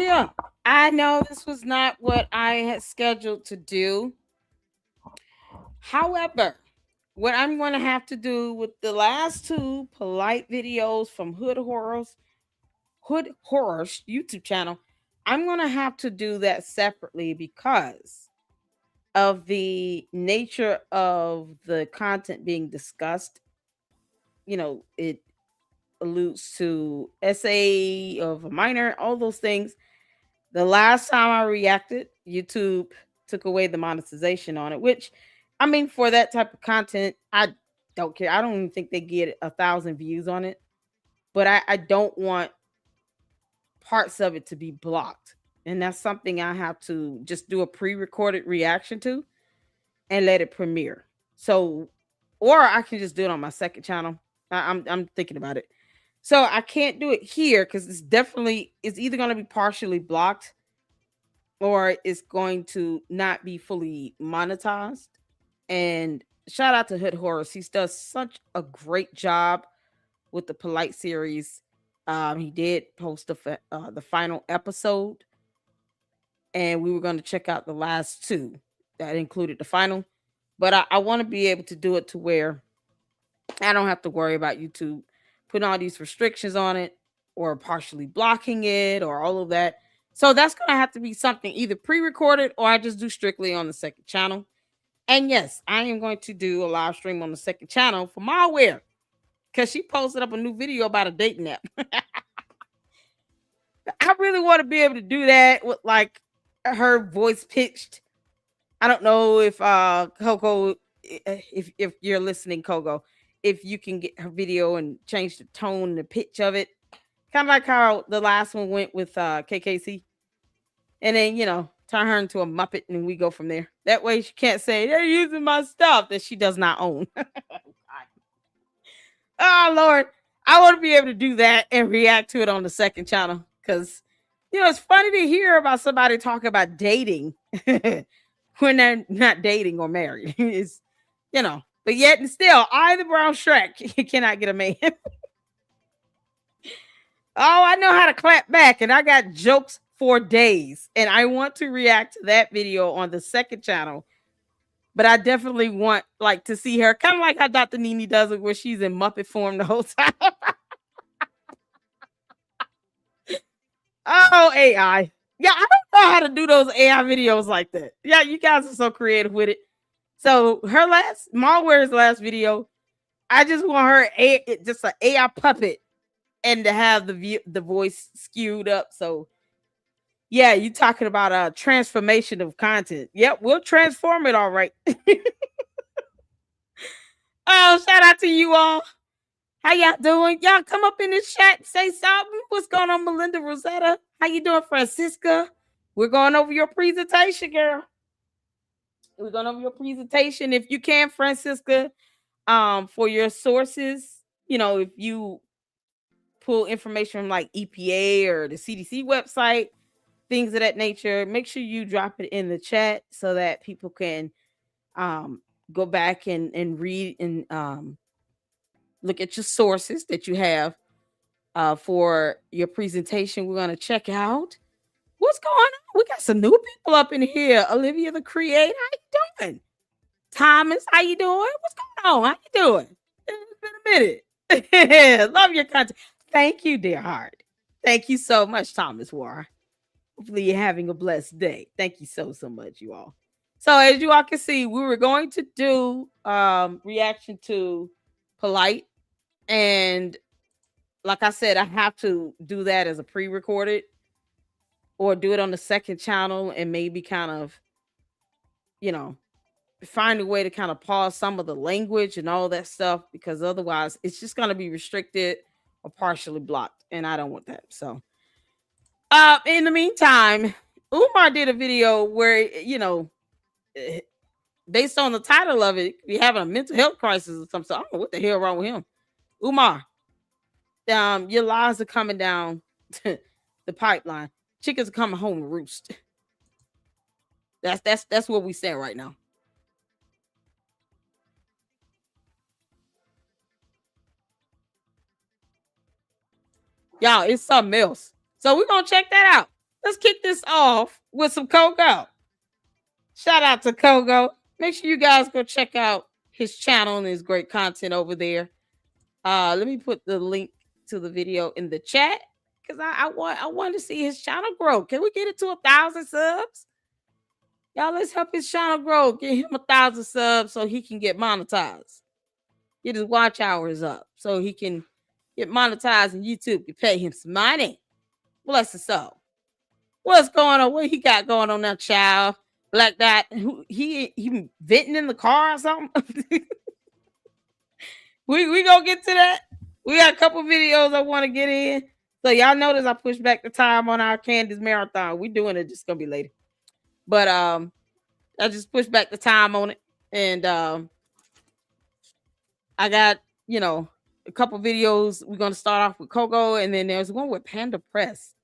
yeah, I know this was not what I had scheduled to do. However, what I'm going to have to do with the last two polite videos from Hood Horrors YouTube channel, I'm going to have to do that separately because of the nature of the content being discussed. It alludes to SA of a minor, all those things. The last time I reacted, YouTube took away the monetization on it, which, I mean, for that type of content, I don't care. I don't even think they get 1,000 views on it, but I don't want parts of it to be blocked. And that's something I have to just do a pre recorded reaction to and let it premiere. So, or I can just do it on my second channel. I'm thinking about it. So I can't do it here because it's either going to be partially blocked or it's going to not be fully monetized. And shout out to Hood Horrors. He does such a great job with the Polite series. He did post the final episode, and we were going to check out the last two that included the final. But I want to be able to do it to where I don't have to worry about YouTube putting all these restrictions on it or partially blocking it or all of that. So that's going to have to be something either pre-recorded or I just do strictly on the second channel. And yes, I am going to do a live stream on the second channel for Malware because she posted up a new video about a dating app. I really want to be able to do that with like her voice pitched. I don't know if Coco, if you're listening, Coco, if you can get her video and change the tone and the pitch of it, kind of like how the last one went with KKC, and then turn her into a Muppet and we go from there. That way she can't say they're using my stuff that she does not own. Oh Lord, I want to be able to do that and react to it on the second channel because it's funny to hear about somebody talk about dating when they're not dating or married. It's but yet and still, I the brown Shrek cannot get a man. Oh, I know how to clap back, and I got jokes for days, and I want to react to that video on the second channel. But I definitely want like to see her, kind of like how Dr. Nini does it, where she's in Muppet form the whole time. Oh, AI. Yeah, I don't know how to do those AI videos like that. Yeah, you guys are so creative with it. So her Malware's last video, I just want her just an AI puppet and to have the voice skewed up. So yeah, you talking about a transformation of content. Yep, we'll transform it all right. Oh, shout out to you all. How y'all doing? Y'all come up in this chat, say something. What's going on, Melinda Rosetta? How you doing, Francisca? We're going over your presentation, girl. We're going over your presentation. If you can, Francisca, for your sources, if you pull information from like EPA or the CDC website, things of that nature, make sure you drop it in the chat so that people can go back and read and look at your sources that you have for your presentation. We're going to check out what's going on. We got some new people up in here. Olivia the Creator, how you doing? Thomas, how you doing? What's going on? How you doing? It's been a minute. Love your content. Thank you, dear heart. Thank you so much, Thomas War. Hopefully you're having a blessed day. Thank you so much, you all. So as you all can see, we were going to do reaction to Polite. And like I said, I have to do that as a pre-recorded or do it on the second channel and maybe kind of, find a way to kind of pause some of the language and all that stuff because otherwise it's just going to be restricted or partially blocked. And I don't want that. So in the meantime, Umar did a video where, based on the title of it, we having a mental health crisis or something. So I don't know what the hell wrong with him. Umar, your lies are coming down the pipeline. Chickens are coming home to roost. That's what we saying right now. Y'all, it's something else. So we're gonna check that out. let's kick this off with some Coco. Shout out to Coco. Make sure you guys go check out his channel and his great content over there. Let me put the link to the video in the chat because I want to see his channel grow. Can we get it to 1,000 subs? Y'all, let's help his channel grow. Get him 1,000 subs so he can get monetized. Get his watch hours up so he can get monetized and YouTube can pay him some money. Bless his soul. What's going on? What he got going on now, child? Black Dot, he venting in the car or something? we gonna get to that. We got a couple videos I want to get in. So y'all notice I pushed back the time on our Candace marathon. We doing it, just gonna be later. But I just pushed back the time on it. And I got, a couple videos. We're gonna start off with Coco, and then there's one with Panda Press.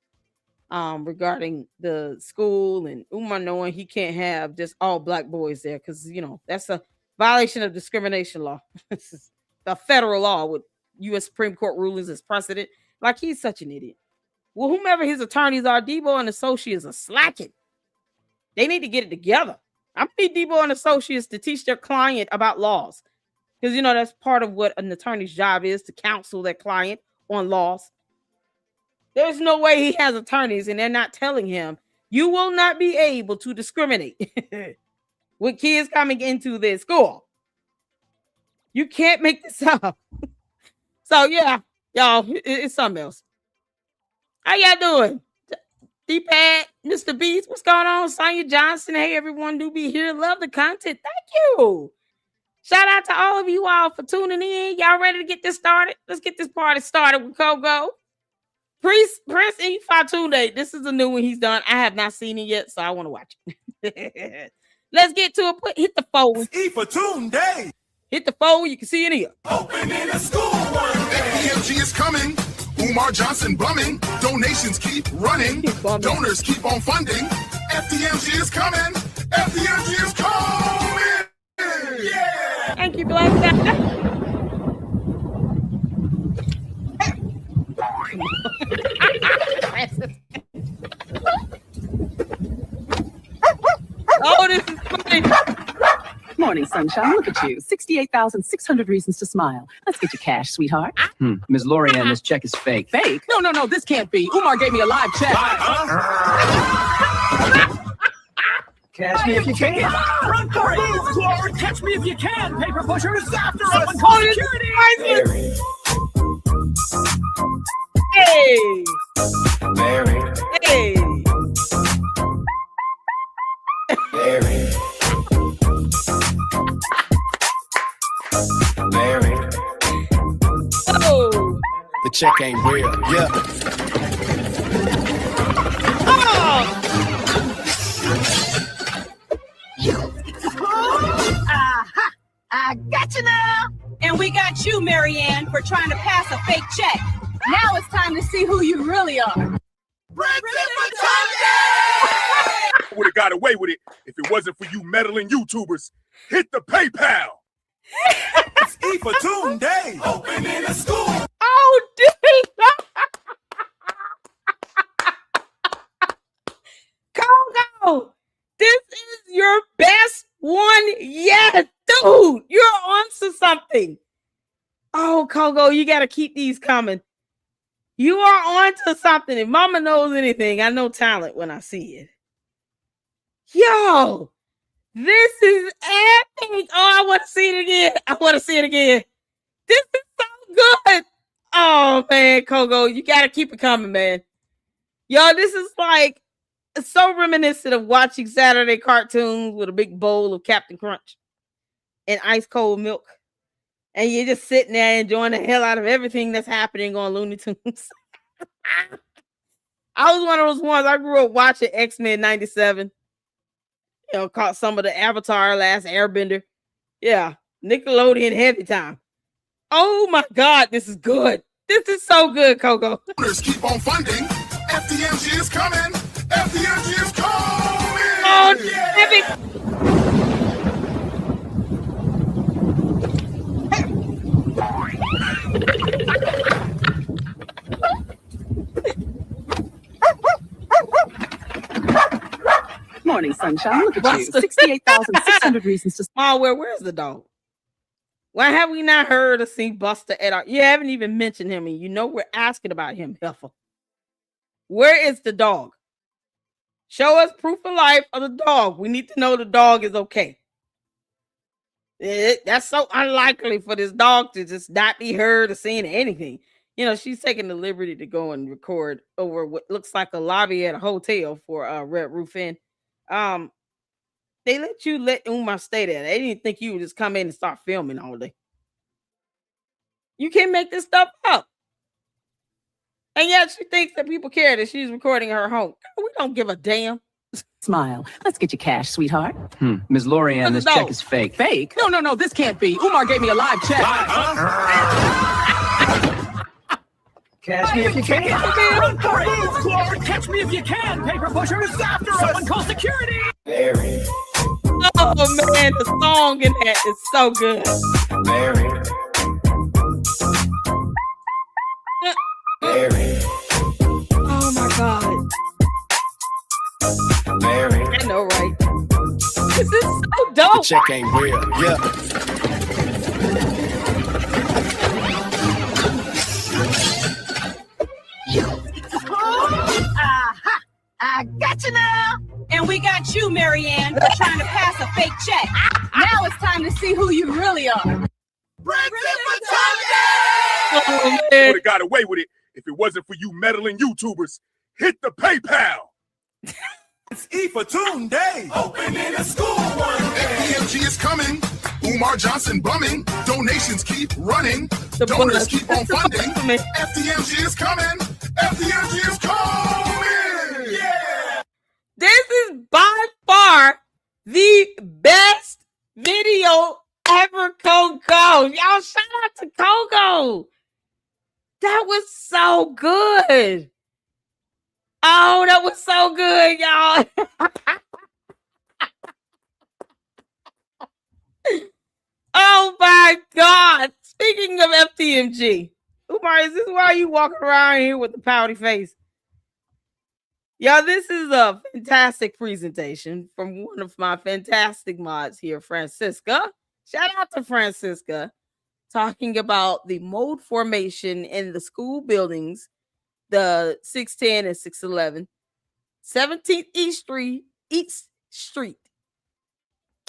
Regarding the school and Umar knowing he can't have just all black boys there because that's a violation of discrimination law. This is the federal law with U.S. Supreme Court rulings as precedent. Like, he's such an idiot. Well, whomever his attorneys are, Debo and Associates are slacking. They need to get it together. I need Debo and Associates to teach their client about laws because that's part of what an attorney's job is, to counsel their client on laws. There's no way he has attorneys and they're not telling him, you will not be able to discriminate with kids coming into this school. You can't make this up. So, yeah, y'all, it's something else. How y'all doing? D-Pad, Mr. Beast, what's going on? Sonya Johnson, hey, everyone, do be here. Love the content. Thank you. Shout out to all of you all for tuning in. Y'all ready to get this started? Let's get this party started with Coco. Prince E. Fatunde. This is a new one he's done. I have not seen it yet, so I want to watch it. Let's get to it. Hit the phone. E. Fatunde. Hit the phone. You can see it here. Open in the school one day. FDMG is coming. Umar Johnson bumming. Donations keep running. Donors keep on funding. FDMG is coming. FDMG is coming. Yeah. Thank you, Black Dot. Oh, this is funny. Morning, sunshine. Look at you. 68,600 reasons to smile. Let's get your cash, sweetheart. Ms. Lorianne, this check is fake. Fake? No, this can't be. Umar gave me a live check. Catch me if you can. Run for it! Move forward! Catch me if you can! Paper pushers after up and call security! Hey! Mary. Hey! Mary. Mary. Oh! The check ain't real. Yeah. Oh! Aha! I got you now! And we got you, Marianne, for trying to pass a fake check. Now it's time to see who you really are. Would have got away with it if it wasn't for you meddling YouTubers. Hit the PayPal. It's E for Tunde. Open in the school. Oh, dude! Coco, this is your best one yet, dude. You're on to something. Oh, Coco, you got to keep these coming. You are on to something. If Mama knows anything, I know talent when I see it. Yo, this is epic. Oh, I want to see it again. This is so good. Oh, man, Coco, you got to keep it coming, man. Yo, this is like so reminiscent of watching Saturday cartoons with a big bowl of Captain Crunch and ice cold milk. And you're just sitting there enjoying the hell out of everything that's happening on Looney Tunes. I was one of those ones. I grew up watching X-Men 97. Caught some of the Avatar, Last Airbender. Yeah, Nickelodeon heavy time. Oh my God, this is good. This is so good, Coco. Keep on funding. FDMG is coming. FDMG is coming. Oh, yeah. morning, sunshine. Look at you. Buster. 68,600 reasons to Ma, where's the dog? Why have we not heard or seen Buster at all? You haven't even mentioned him, and you know we're asking about him, Heifer. Where is the dog? Show us proof of life of the dog. We need to know the dog is okay. That's so unlikely for this dog to just not be heard or seen or anything. You know, she's taking the liberty to go and record over what looks like a lobby at a hotel for Red Roof Inn. They let Umar stay there. They didn't think you would just come in and start filming all day. You can't make this stuff up. And yet she thinks that people care that she's recording her home. We don't give a damn. smile. Let's get you cash, sweetheart. Ms. Lorianne, this check is fake. Fake? No, this can't be. Umar gave me a live check. Catch me if you can. Run for it! Clark! Catch me if you can! Paper pushers! After someone call security! Mary, Oh man, the song in that is so good. Mary, Mary, Oh my god. Mary. I know, right? This is so The dope. check ain't real. Yeah. Aha! I got you now! And we got you, Marianne, for trying to pass a fake check. Now it's time to see who you really are. Oh, man. Would have got away with it if it wasn't for you meddling YouTubers. Hit the PayPal. It's E for Tune Day. Open in a school one day. FDMG is coming. Umar Johnson bumming. Donations keep running. The Donors bonus. keep on funding. Man. FDMG is coming. FDMG is coming. Yeah. This is by far the best video ever, Coco. Y'all shout out to Coco. That was so good. Oh, that was so good, y'all. Oh my God. Speaking of FTMG, Umar, is this why you walking around here with the pouty face? Y'all, this is a fantastic presentation from one of my fantastic mods here, Francisca. Shout out to Francisca, talking about the mode formation in the school buildings, the 610 and 611, 17th East Street.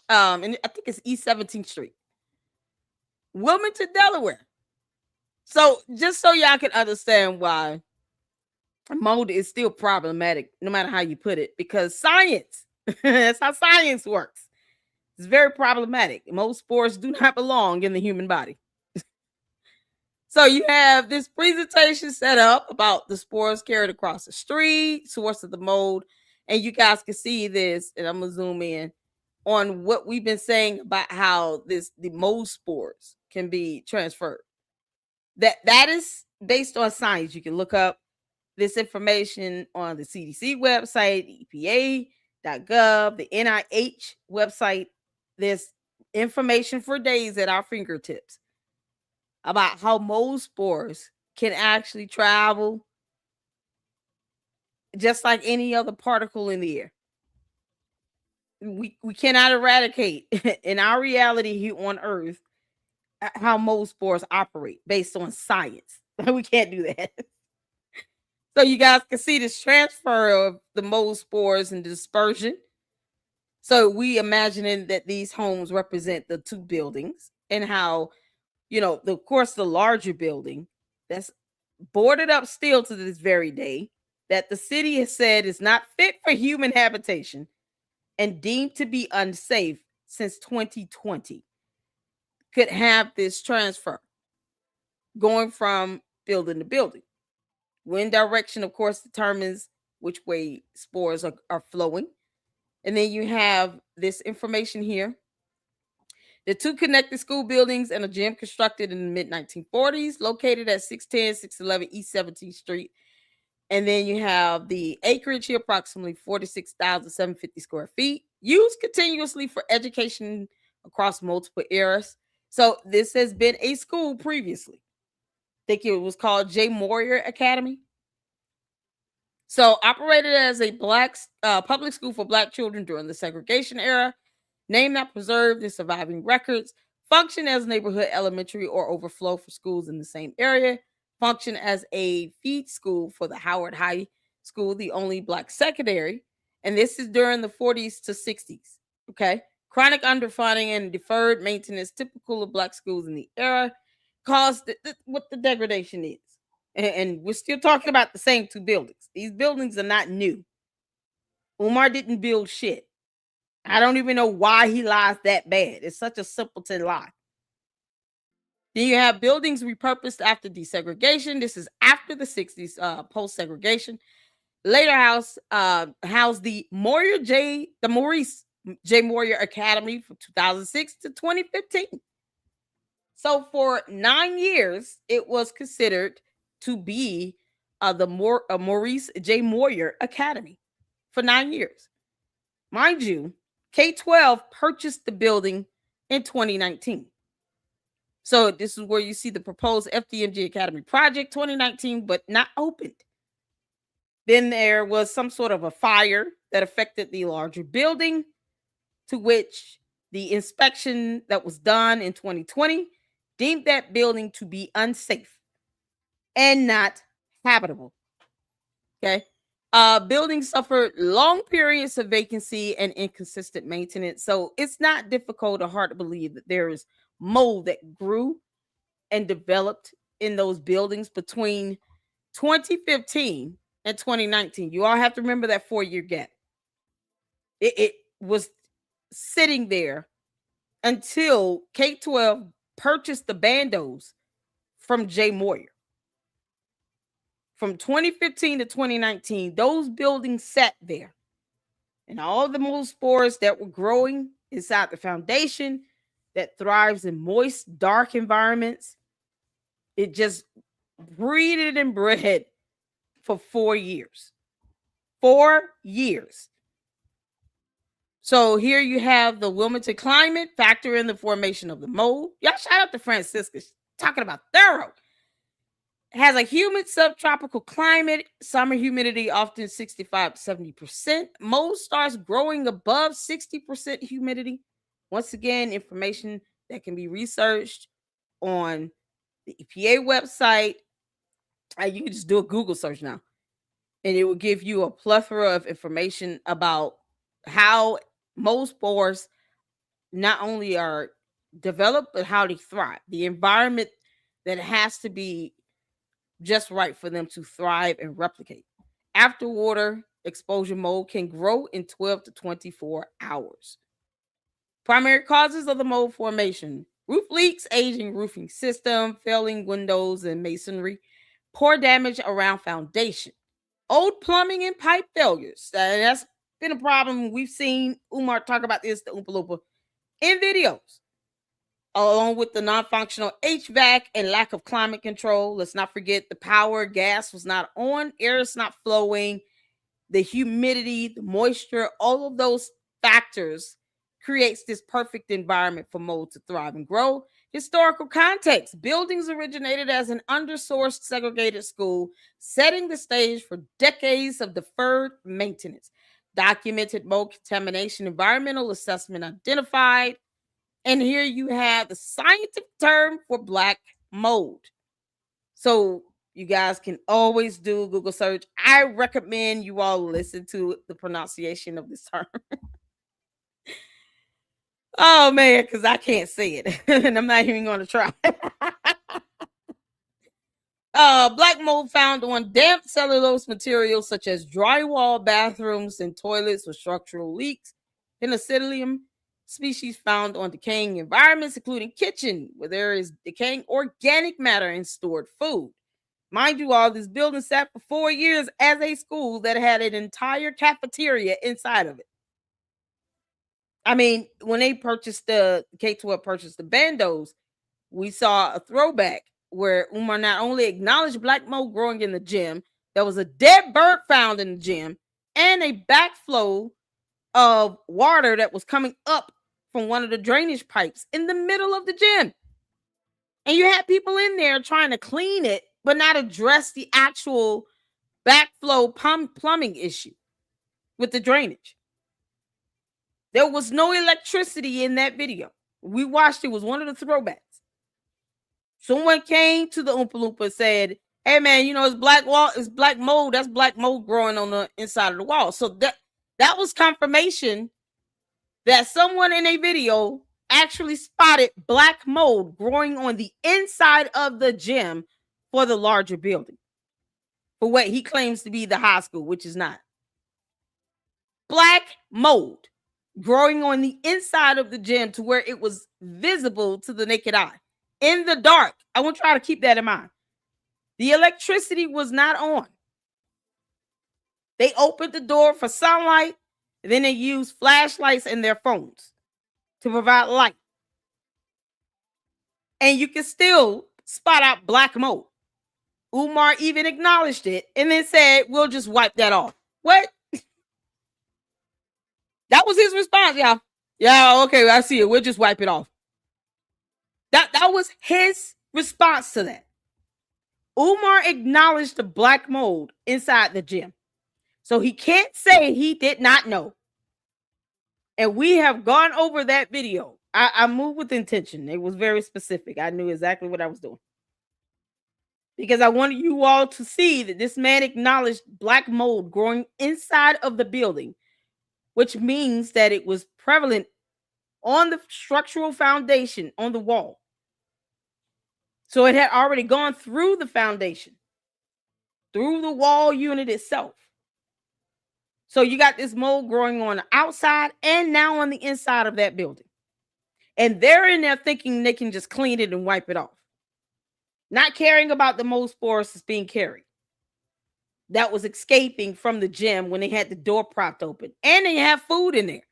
And I think it's East 17th Street, Wilmington, Delaware. So just so y'all can understand why mode is still problematic, no matter how you put it, because science, that's how science works. It's very problematic. Most spores do not belong in the human body. So you have this presentation set up about the spores carried across the street, source of the mold, and you guys can see this, and I'm gonna zoom in on what we've been saying about how the mold spores can be transferred. That is based on science. You can look up this information on the CDC website, EPA.gov, the NIH website. There's information for days at our fingertips about how mold spores can actually travel just like any other particle in the air. We cannot eradicate in our reality here on Earth how mold spores operate based on science. We can't do that. So you guys can see this transfer of the mold spores and dispersion. So we imagining that these homes represent the two buildings and how, of course, the larger building that's boarded up still to this very day that the city has said is not fit for human habitation and deemed to be unsafe since 2020 could have this transfer going from building to building. Wind direction, of course, determines which way spores are flowing. And then you have this information here. The two connected school buildings and a gym constructed in the mid-1940s, located at 610, 611 East 17th Street. And then you have the acreage here, approximately 46,750 square feet, used continuously for education across multiple eras. So this has been a school previously. I think it was called J. Moyer Academy. So operated as a black public school for black children during the segregation era, name not preserved in surviving records, function as neighborhood elementary or overflow for schools in the same area, function as a feed school for the Howard High School, the only black secondary, and this is during the 40s to 60s. Okay. Chronic underfunding and deferred maintenance, typical of black schools in the era, caused what the degradation is. And we're still talking about the same two buildings. These buildings are not new. Umar didn't build shit. I don't even know why he lies that bad. It's such a simpleton lie. Then you have buildings repurposed after desegregation. This is after the 60s, post-segregation. Later housed the Maurice J. Moyer Academy from 2006 to 2015. So for 9 years, it was considered to be the Maurice J. Moyer Academy for 9 years. Mind you, K-12 purchased the building in 2019. So this is where you see the proposed FDMG Academy project 2019, but not opened. Then there was some sort of a fire that affected the larger building, to which the inspection that was done in 2020 deemed that building to be unsafe and not habitable. Okay. Buildings suffered long periods of vacancy and inconsistent maintenance. So it's not difficult or hard to believe that there is mold that grew and developed in those buildings between 2015 and 2019. You all have to remember that 4-year gap. It was sitting there until K-12 purchased the bandos from Jay Moyer. From 2015 to 2019, those buildings sat there. And all the mold spores that were growing inside the foundation that thrives in moist, dark environments, it just breeded and bred for 4 years. 4 years. So here you have the Wilmington climate factor in the formation of the mold. Y'all shout out to Francisca. She's talking about thorough. It has a humid subtropical climate, summer humidity often 65 to 70%. Mold starts growing above 60% humidity. Once again, information that can be researched on the EPA website. You can just do a Google search now, and it will give you a plethora of information about how mold spores not only are developed, but how they thrive. The environment that has to be just right for them to thrive and replicate. After water exposure, mold can grow in 12 to 24 hours. Primary causes of the mold formation: roof leaks, aging roofing system, failing windows and masonry, poor damage around foundation, old plumbing and pipe failures. That's been a problem. We've seen Umar talk about this, the Oompa Loompa, in videos, along with the non-functional HVAC and lack of climate control. Let's not forget the power, gas was not on, air is not flowing, the humidity, the moisture, all of those factors creates this perfect environment for mold to thrive and grow. Historical context: buildings originated as an undersourced segregated school, setting the stage for decades of deferred maintenance. Documented mold contamination, environmental assessment identified. And here you have the scientific term for black mold. So you guys can always do a Google search. I recommend you all listen to the pronunciation of this term. Oh man, because I can't say it. And I'm not even going to try. Black mold found on damp cellulose materials such as drywall, bathrooms, and toilets with structural leaks. Penicillium species found on decaying environments, including kitchen, where there is decaying organic matter in stored food. Mind you, all this building sat for 4 years as a school that had an entire cafeteria inside of it. I mean, when they purchased the K-12 purchased the bandos, we saw a throwback where Umar not only acknowledged black mold growing in the gym, there was a dead bird found in the gym, and a backflow of water that was coming up from one of the drainage pipes in the middle of the gym. And you had people in there trying to clean it, but not address the actual backflow plumbing issue with the drainage. There was no electricity in that video. We watched it, was one of the throwbacks. Someone came to the Oompa Loompa and said, hey man, it's black mold. That's black mold growing on the inside of the wall. So that was confirmation that someone in a video actually spotted black mold growing on the inside of the gym for the larger building, for what he claims to be the high school, which is not. Black mold growing on the inside of the gym to where it was visible to the naked eye in the dark. I want to try to keep that in mind. The electricity was not on. They opened the door for sunlight, and then they used flashlights in their phones to provide light. And you can still spot out black mold. Umar even acknowledged it and then said, we'll just wipe that off. What? That was his response, y'all. Yeah, okay, I see it. We'll just wipe it off. That was his response to that. Umar acknowledged the black mold inside the gym. So he can't say he did not know. And we have gone over that video. I moved with intention. It was very specific. I knew exactly what I was doing. Because I wanted you all to see that this man acknowledged black mold growing inside of the building, which means that it was prevalent on the structural foundation on the wall. So it had already gone through the foundation, through the wall unit itself. So you got this mold growing on the outside and now on the inside of that building. And they're in there thinking they can just clean it and wipe it off, not caring about the mold spores that's being carried, that was escaping from the gym when they had the door propped open. And they have food in there.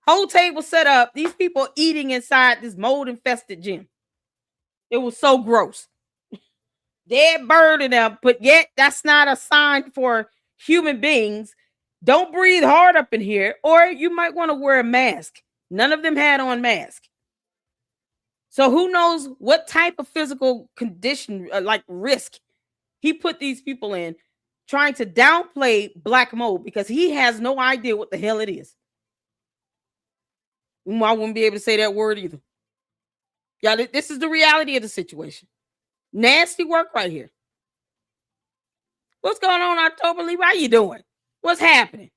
Whole table set up. These people eating inside this mold-infested gym. It was so gross. Dead bird in there, but yet that's not a sign for human beings. Don't breathe hard up in here, or you might want to wear a mask. None of them had on masks. So who knows what type of physical condition, like risk, he put these people in, trying to downplay black mold because he has no idea what the hell it is. Umar wouldn't be able to say that word either. Yeah, this is the reality of the situation. Nasty work right here. What's going on, October Lee? How you doing? What's happening?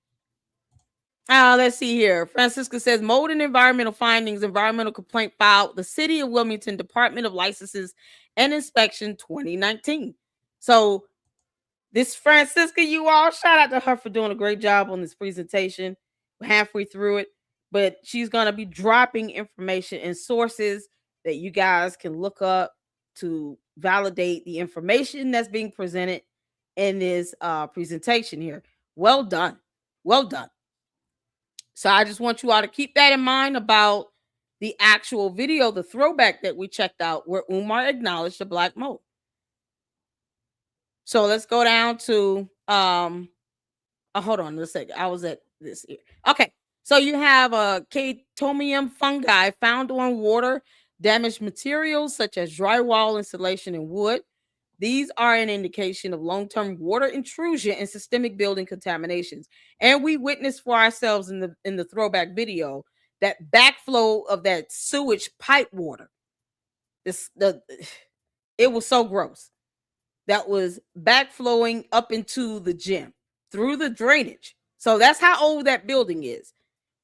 Let's see here. Francisca says, mold and environmental findings, environmental complaint filed, the City of Wilmington Department of Licenses and Inspection 2019. So this Francisca, you all, shout out to her for doing a great job on this presentation. We're halfway through it, but she's going to be dropping information and sources that you guys can look up to validate the information that's being presented in this presentation here. Well done. Well done. So I just want you all to keep that in mind about the actual video, the throwback that we checked out where Umar acknowledged the black mold. So let's go down to, hold on a second. I was at this here. Okay. So you have a chaetomium fungi found on water damaged materials such as drywall, insulation, and wood. These are an indication of long-term water intrusion and systemic building contaminations. And we witnessed for ourselves in the throwback video that backflow of that sewage pipe water. It was so gross. That was backflowing up into the gym through the drainage. So that's how old that building is.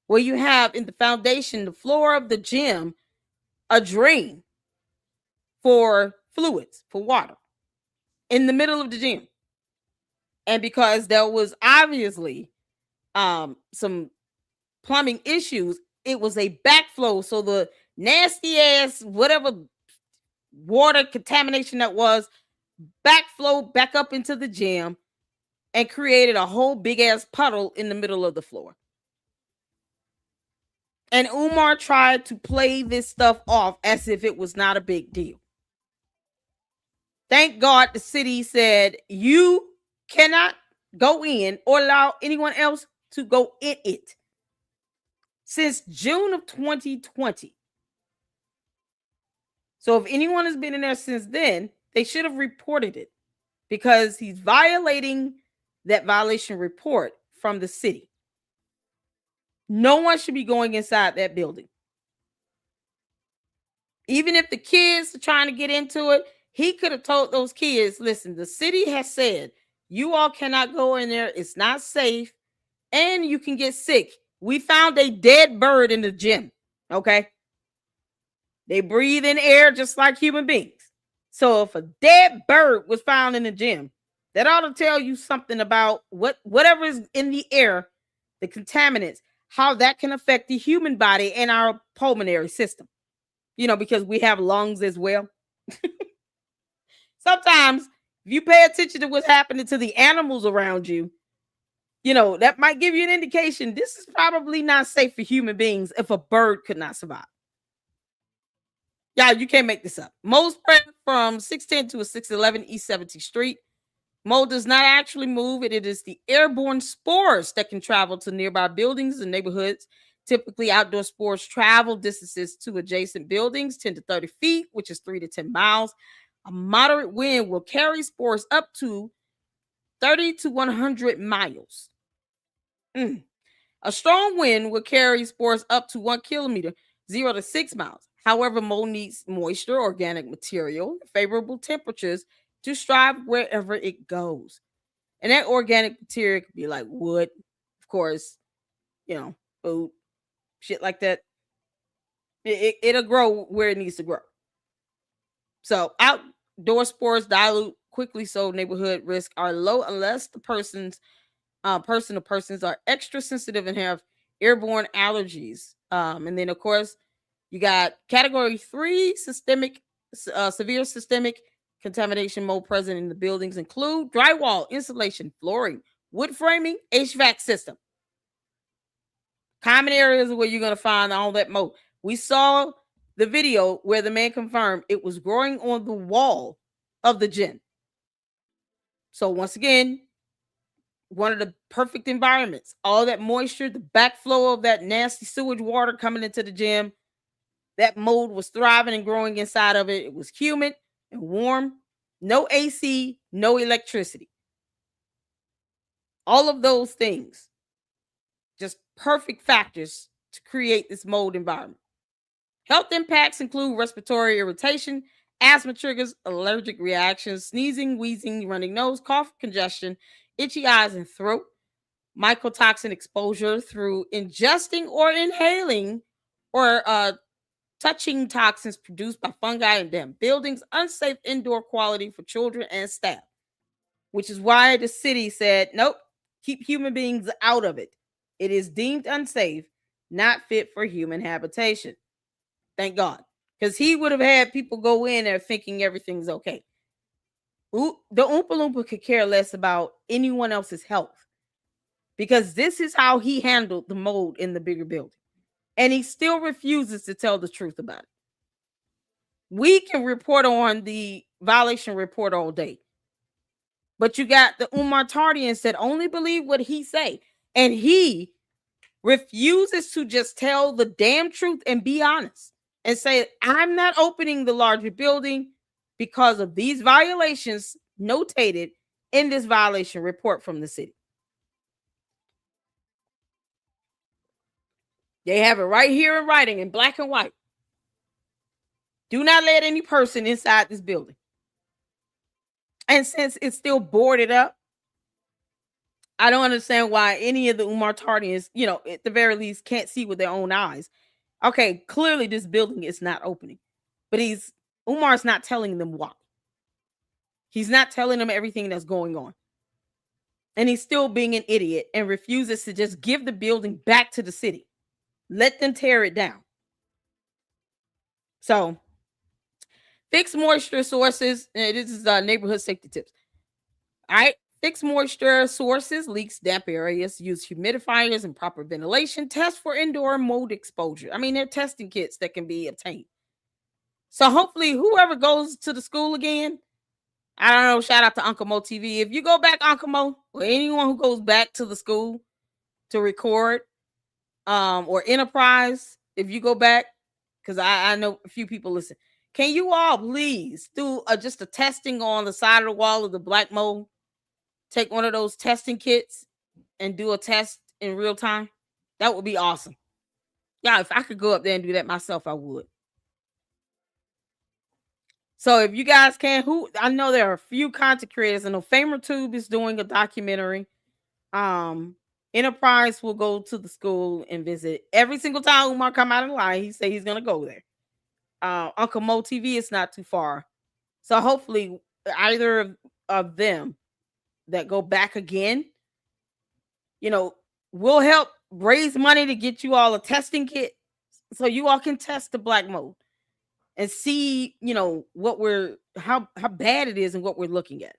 Where you have in the foundation, the floor of the gym, a drain for fluids, for water, in the middle of the gym. And because there was obviously some plumbing issues, it was a backflow. So the nasty ass, whatever water contamination that was, backflow back up into the gym and created a whole big ass puddle in the middle of the floor. And Umar tried to play this stuff off as if it was not a big deal. Thank God the city said you cannot go in or allow anyone else to go in it since June of 2020. So if anyone has been in there since then, they should have reported it because he's violating that violation report from the city. No one should be going inside that building. Even if the kids are trying to get into it, he could have told those kids, listen, the city has said you all cannot go in there. It's not safe and you can get sick. We found a dead bird in the gym. Okay. They breathe in air just like human beings. So if a dead bird was found in the gym, that ought to tell you something about whatever is in the air, the contaminants, how that can affect the human body and our pulmonary system. Because we have lungs as well. Sometimes if you pay attention to what's happening to the animals around you, that might give you an indication this is probably not safe for human beings if a bird could not survive. Y'all, you can't make this up. Mold spread from 610 to a 611 East 70th Street. Mold does not actually move. It is the airborne spores that can travel to nearby buildings and neighborhoods. Typically, outdoor spores travel distances to adjacent buildings, 10 to 30 feet, which is 3 to 10 miles. A moderate wind will carry spores up to 30 to 100 miles. A strong wind will carry spores up to 1 kilometer, 0 to 6 miles. However, mold needs moisture, organic material, favorable temperatures to strive wherever it goes. And that organic material could be like wood, of course, food, shit like that. It'll grow where it needs to grow. So outdoor spores dilute quickly, so neighborhood risks are low unless the persons are extra sensitive and have airborne allergies. And then, of course, you got category 3 severe systemic contamination mold present in the buildings include drywall, insulation, flooring, wood framing, HVAC system. Common areas where you're going to find all that mold. We saw the video where the man confirmed it was growing on the wall of the gym. So once again, one of the perfect environments. All that moisture, the backflow of that nasty sewage water coming into the gym. That mold was thriving and growing inside of it. It was humid and warm. No AC, no electricity. All of those things. Just perfect factors to create this mold environment. Health impacts include respiratory irritation, asthma triggers, allergic reactions, sneezing, wheezing, running nose, cough, congestion, itchy eyes and throat, mycotoxin exposure through ingesting or inhaling or touching toxins produced by fungi in damp buildings, unsafe indoor quality for children and staff, which is why the city said, nope, keep human beings out of it. It is deemed unsafe, not fit for human habitation. Thank God. Because he would have had people go in there thinking everything's okay. The Oompa Loompa could care less about anyone else's health. Because this is how he handled the mold in the bigger building. And he still refuses to tell the truth about it. We can report on the violation report all day. But you got the Umar Tardians that only believe what he say. And he refuses to just tell the damn truth and be honest. And say, I'm not opening the larger building because of these violations notated in this violation report from the city. They have it right here in writing in black and white. Do not let any person inside this building. And since it's still boarded up, I don't understand why any of the Umar Tardians, at the very least, can't see with their own eyes. Okay, clearly this building is not opening. But Umar's not telling them why. He's not telling them everything that's going on. And he's still being an idiot and refuses to just give the building back to the city. Let them tear it down. So, fix moisture sources. This is neighborhood safety tips. All right. Fix moisture sources, leaks, damp areas. Use humidifiers and proper ventilation. Test for indoor mold exposure. I mean, there are testing kits that can be obtained. So hopefully whoever goes to the school again, I don't know, shout out to Uncle Mo TV. If you go back, Uncle Mo, or anyone who goes back to the school to record, or Enterprise, if you go back, because I know a few people listen. Can you all please do just a testing on the side of the wall of the black mold? take one of those testing kits and do a test in real time? That would be awesome. Yeah, if I could go up there and do that myself, I would. So if you guys can, I know there are a few content creators. I know FamerTube is doing a documentary. Enterprise will go to the school and visit every single time Umar come out of line. He say he's gonna go there. Uncle Mo TV is not too far, so hopefully either of them that go back again, will help raise money to get you all a testing kit so you all can test the black mold and see, how bad it is and what we're looking at.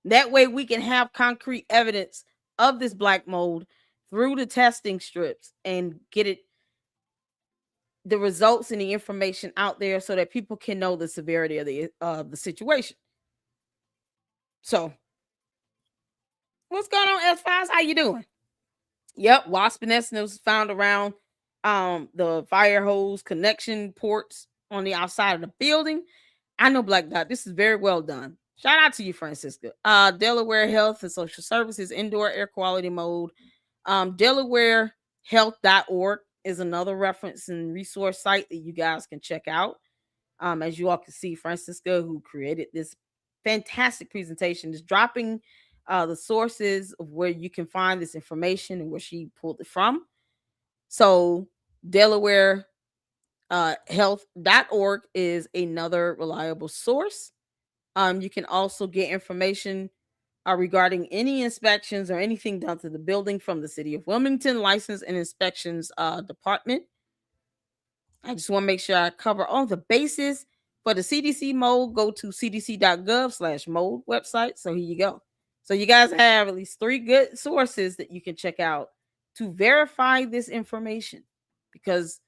That way we can have concrete evidence of this black mold through the testing strips and get the results and the information out there so that people can know the severity of the situation. So, what's going on, S5s? How you doing? Yep, wasp nest was found around the fire hose connection ports on the outside of the building. I know, Black Dot. This is very well done. Shout out to you, Francisca. Delaware Health and Social Services indoor air quality mode. DelawareHealth.org is another reference and resource site that you guys can check out. As you all can see, Francisca, who created this fantastic presentation, is dropping the sources of where you can find this information and where she pulled it from. So Delaware health.org is another reliable source. You can also get information regarding any inspections or anything done to the building from the City of Wilmington License and Inspections Department. I just want to make sure I cover all the bases. For the CDC mold, go to cdc.gov/mold website. So here you go. So you guys have at least 3 good sources that you can check out to verify this information, because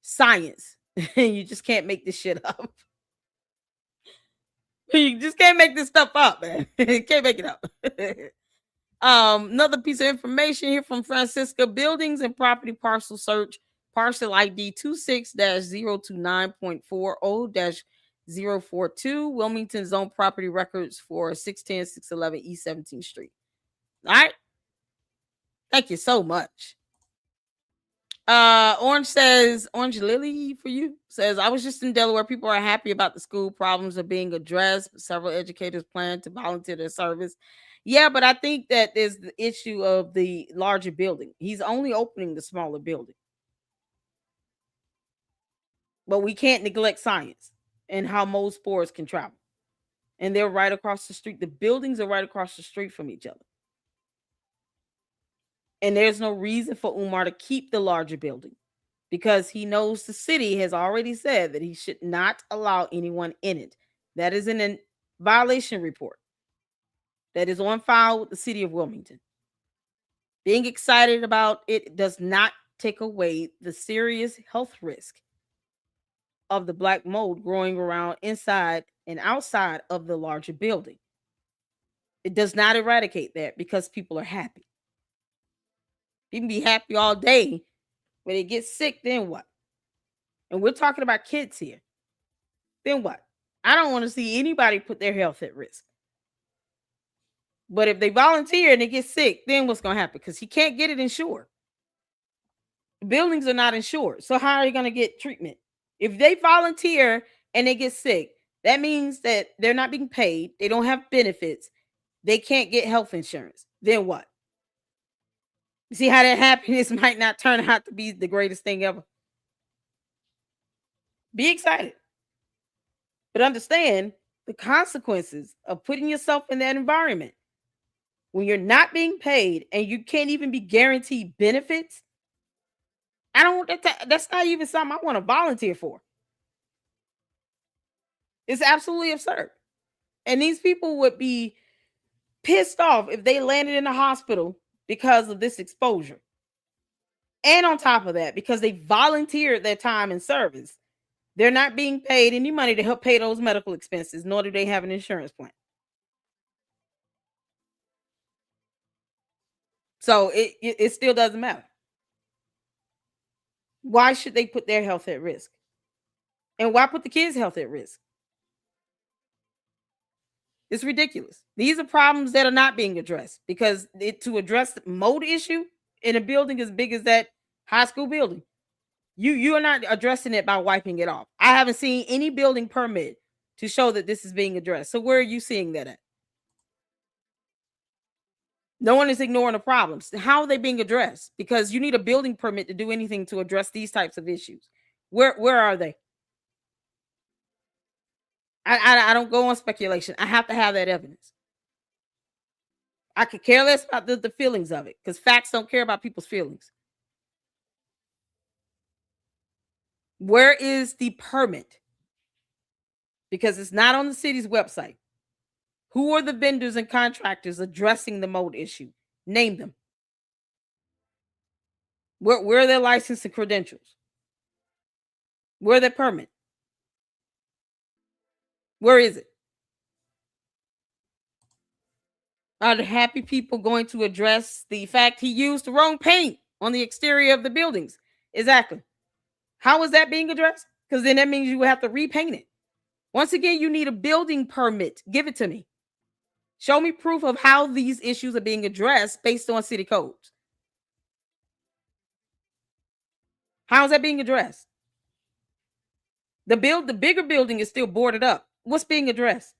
science, you just can't make this shit up. You just can't make this stuff up, man. You can't make it up. Another piece of information here from Francisca: buildings and property parcel search, parcel ID 26-029.40-042, Wilmington Zone Property Records for 610-611 East 17th Street. All right. Thank you so much. Orange Lily for you says, I was just in Delaware. People are happy about the school. Problems are being addressed. Several educators plan to volunteer their service. Yeah, but I think that there's the issue of the larger building. He's only opening the smaller building. But we can't neglect science and how mold spores can travel. And they're right across the street. The buildings are right across the street from each other. And there's no reason for Umar to keep the larger building, because he knows the city has already said that he should not allow anyone in it. That is in a violation report that is on file with the city of Wilmington. Being excited about it does not take away the serious health risk of the black mold growing around inside and outside of the larger building. It does not eradicate that because people are happy. You can be happy all day. When they get sick, then what? And we're talking about kids here. Then what? I don't want to see anybody put their health at risk. But if they volunteer and they get sick, then what's going to happen? Because he can't get it insured. The buildings are not insured. So how are you going to get treatment? If they volunteer and they get sick, that means that they're not being paid. They don't have benefits. They can't get health insurance. Then what? You see how that happiness might not turn out to be the greatest thing ever. Be excited, but understand the consequences of putting yourself in that environment when you're not being paid and you can't even be guaranteed benefits. That's not even something I want to volunteer for. It's absolutely absurd. And these people would be pissed off if they landed in a hospital because of this exposure. And on top of that, because they volunteered their time and service, they're not being paid any money to help pay those medical expenses, nor do they have an insurance plan. So it still doesn't matter. Why should they put their health at risk? And why put the kids' health at risk? It's ridiculous. These are problems that are not being addressed because to address the mold issue in a building as big as that high school building, you are not addressing it by wiping it off. I haven't seen any building permit to show that this is being addressed. So where are you seeing that at? No one is ignoring the problems. How are they being addressed? Because you need a building permit to do anything to address these types of issues. Where are they? I don't go on speculation. I have to have that evidence. I could care less about the feelings of it because facts don't care about people's feelings. Where is the permit? Because it's not on the city's website. Who are the vendors and contractors addressing the mold issue? Name them. Where are their license and credentials? Where are their permit? Where is it? Are the happy people going to address the fact he used the wrong paint on the exterior of the buildings? Exactly. How is that being addressed? Because then that means you will have to repaint it. Once again, you need a building permit. Give it to me. Show me proof of how these issues are being addressed based on city codes. How is that being addressed? The bigger building is still boarded up. What's being addressed?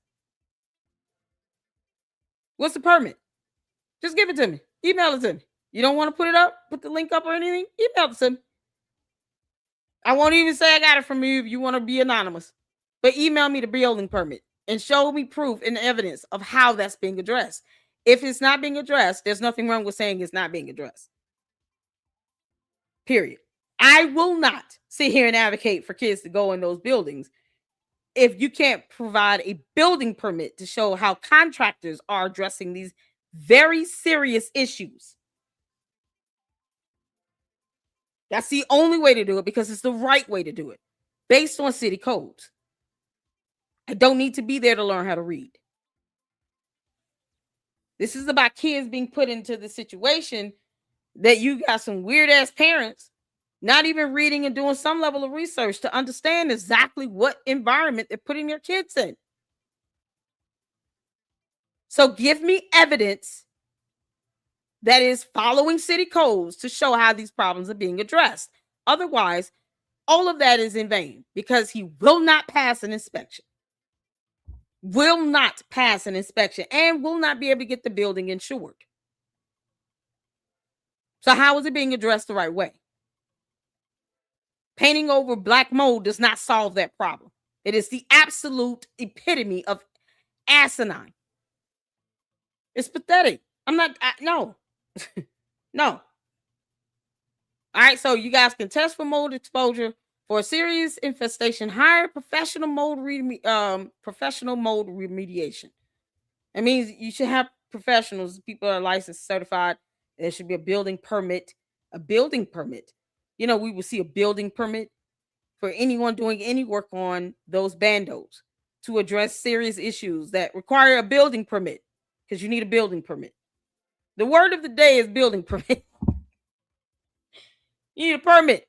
What's the permit? Just give it to me. Email it to me. You don't want to put it up, put the link up or anything? Email it to me. I won't even say I got it from you if you want to be anonymous. But email me the building permit and show me proof and evidence of how that's being addressed. If it's not being addressed, there's nothing wrong with saying it's not being addressed. Period. I will not sit here and advocate for kids to go in those buildings if you can't provide a building permit to show how contractors are addressing these very serious issues. That's the only way to do it because it's the right way to do it based on city codes. I don't need to be there to learn how to read. This is about kids being put into the situation that you got some weird ass parents not even reading and doing some level of research to understand exactly what environment they're putting their kids in. So give me evidence that is following city codes to show how these problems are being addressed. Otherwise, all of that is in vain because he will not pass an inspection. Will not pass an inspection and will not be able to get the building insured. So how is it being addressed the right way? Painting over black mold does not solve that problem. It is the absolute epitome of asinine. It's pathetic. No. No. All right, so you guys can test for mold exposure. For a serious infestation, hire professional mold remediation. It means you should have professionals, people that are licensed, certified. There should be a building permit. A building permit. You know, we will see a building permit for anyone doing any work on those bandos to address serious issues that require a building permit because you need a building permit. The word of the day is building permit. You need a permit.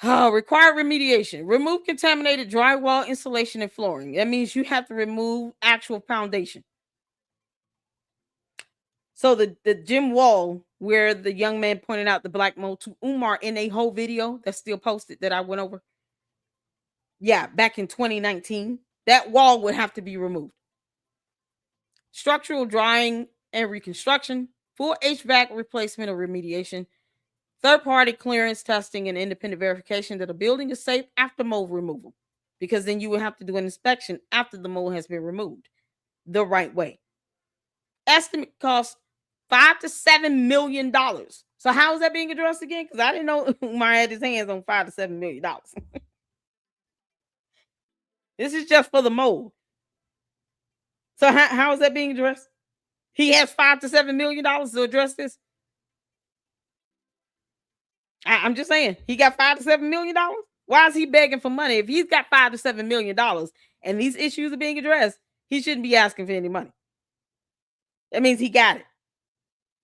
Required remediation. Remove contaminated drywall, insulation, and flooring. That means you have to remove actual foundation. So the gym wall where the young man pointed out the black mold to Umar in a whole video that's still posted that I went over. Yeah, back in 2019, that wall would have to be removed. Structural drying and reconstruction, full HVAC replacement or remediation, third-party clearance testing and independent verification that a building is safe after mold removal, because then you would have to do an inspection after the mold has been removed the right way. Estimate cost $5 to $7 million. So how is that being addressed again? Because I didn't know Umar had his hands on $5 to $7 million. This is just for the mold. So how is that being addressed? He has $5 to $7 million to address this. I'm just saying, he got $5 to $7 million. Why is he begging for money? If he's got $5 to $7 million and these issues are being addressed, he shouldn't be asking for any money. That means he got it.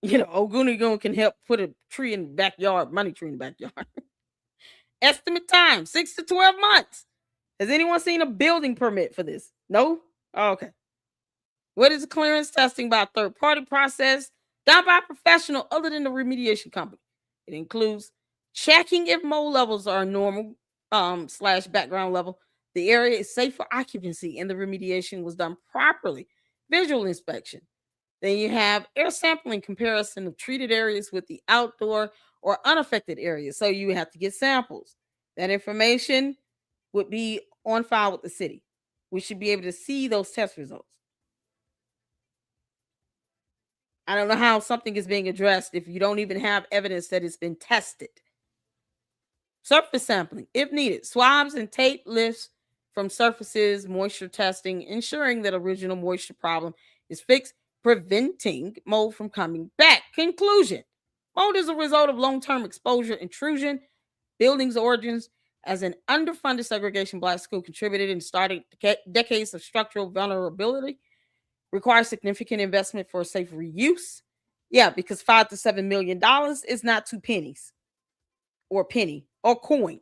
You know, Ogunigon can help put a tree in the backyard, money tree in the backyard. Estimate time, 6 to 12 months. Has anyone seen a building permit for this? No? Oh, okay. What is clearance testing by a third-party process done by a professional other than the remediation company? It includes checking if mold levels are normal / background level, the area is safe for occupancy, and the remediation was done properly. Visual inspection. Then you have air sampling comparison of treated areas with the outdoor or unaffected areas. So you have to get samples. That information would be on file with the city. We should be able to see those test results. I don't know how something is being addressed if you don't even have evidence that it's been tested. Surface sampling, if needed. Swabs and tape lifts from surfaces, moisture testing, ensuring that original moisture problem is fixed, preventing mold from coming back. Conclusion. Mold is a result of long-term exposure, intrusion, buildings' origins. As an underfunded segregation black school contributed and started decades of structural vulnerability, requires significant investment for safe reuse. Yeah, because $5 to $7 million is not 2 pennies or penny or coin,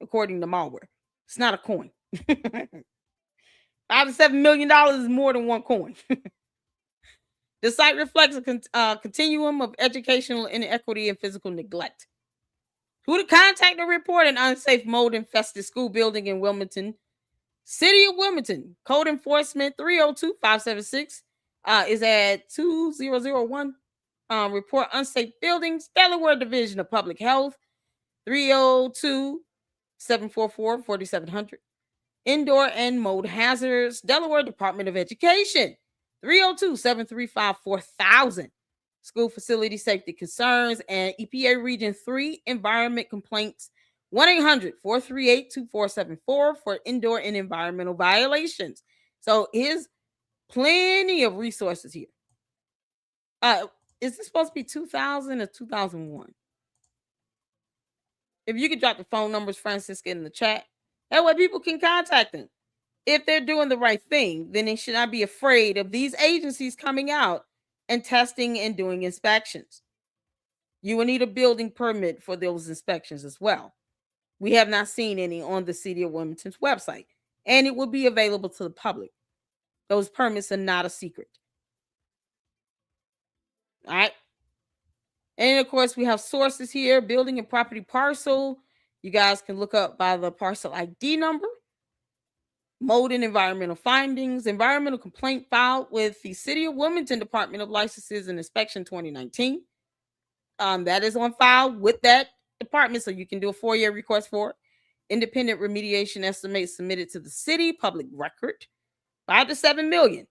according to malware. It's not a coin. $5 to $7 million is more than one coin. The site reflects a continuum of educational inequity and physical neglect. Who to contact to report an unsafe mold-infested school building in Wilmington? City of Wilmington, Code Enforcement 302-576 is at 2001. Report unsafe buildings, Delaware Division of Public Health, 302-744-4700. Indoor and mold hazards, Delaware Department of Education, 302-735-4000. School facility safety concerns and EPA Region 3 environment complaints, 1-800-438-2474 for indoor and environmental violations. So here's plenty of resources here. Is this supposed to be 2000 or 2001? If you could drop the phone numbers, Francisca, in the chat, that way people can contact them. If they're doing the right thing, then they should not be afraid of these agencies coming out and testing and doing inspections. You will need a building permit for those inspections as well. We have not seen any on the City of Wilmington's website, and it will be available to the public. Those permits are not a secret. All right. And of course, we have sources here, building and property parcel. You guys can look up by the parcel ID number. Mold and environmental findings, environmental complaint filed with the City of Wilmington Department of Licenses and Inspection 2019. That is on file with that department, so you can do a 4-year request for it. Independent remediation estimates submitted to the city, public record, $5 to $7 million.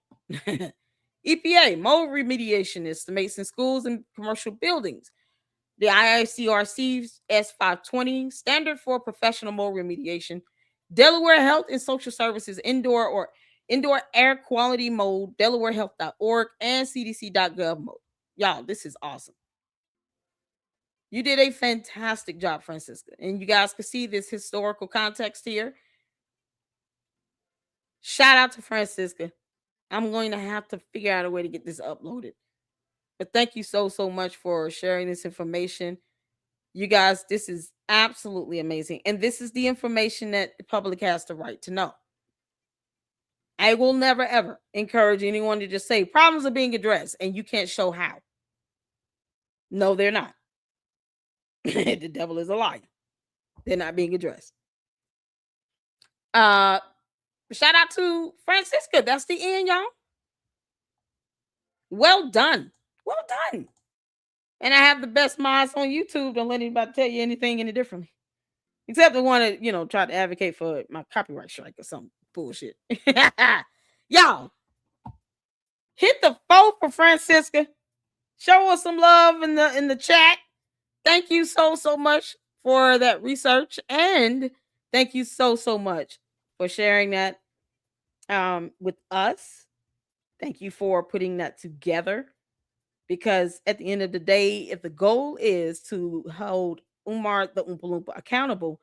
EPA, mold remediation estimates in schools and commercial buildings. The IICRC S520, standard for professional mold remediation. Delaware Health and Social Services indoor air quality mold, delawarehealth.org and cdc.gov mold. Y'all, this is awesome. You did a fantastic job, Francisca. And you guys can see this historical context here. Shout out to Francisca. I'm going to have to figure out a way to get this uploaded. But thank you so much for sharing this information. You guys, this is absolutely amazing. And this is the information that the public has the right to know. I will never, ever encourage anyone to just say problems are being addressed and you can't show how. No, they're not. The devil is a liar. They're not being addressed. Shout out to Francisca. That's the end, y'all. Well done. Well done. And I have the best mods on YouTube. Don't let anybody tell you anything any differently. Except the one that, try to advocate for my copyright strike or some bullshit. Y'all, hit the 4 for Francisca. Show us some love in the chat. Thank you so much for that research. And thank you so much for sharing that with us. Thank you for putting that together. Because at the end of the day, if the goal is to hold Umar the Oompa Loompa accountable,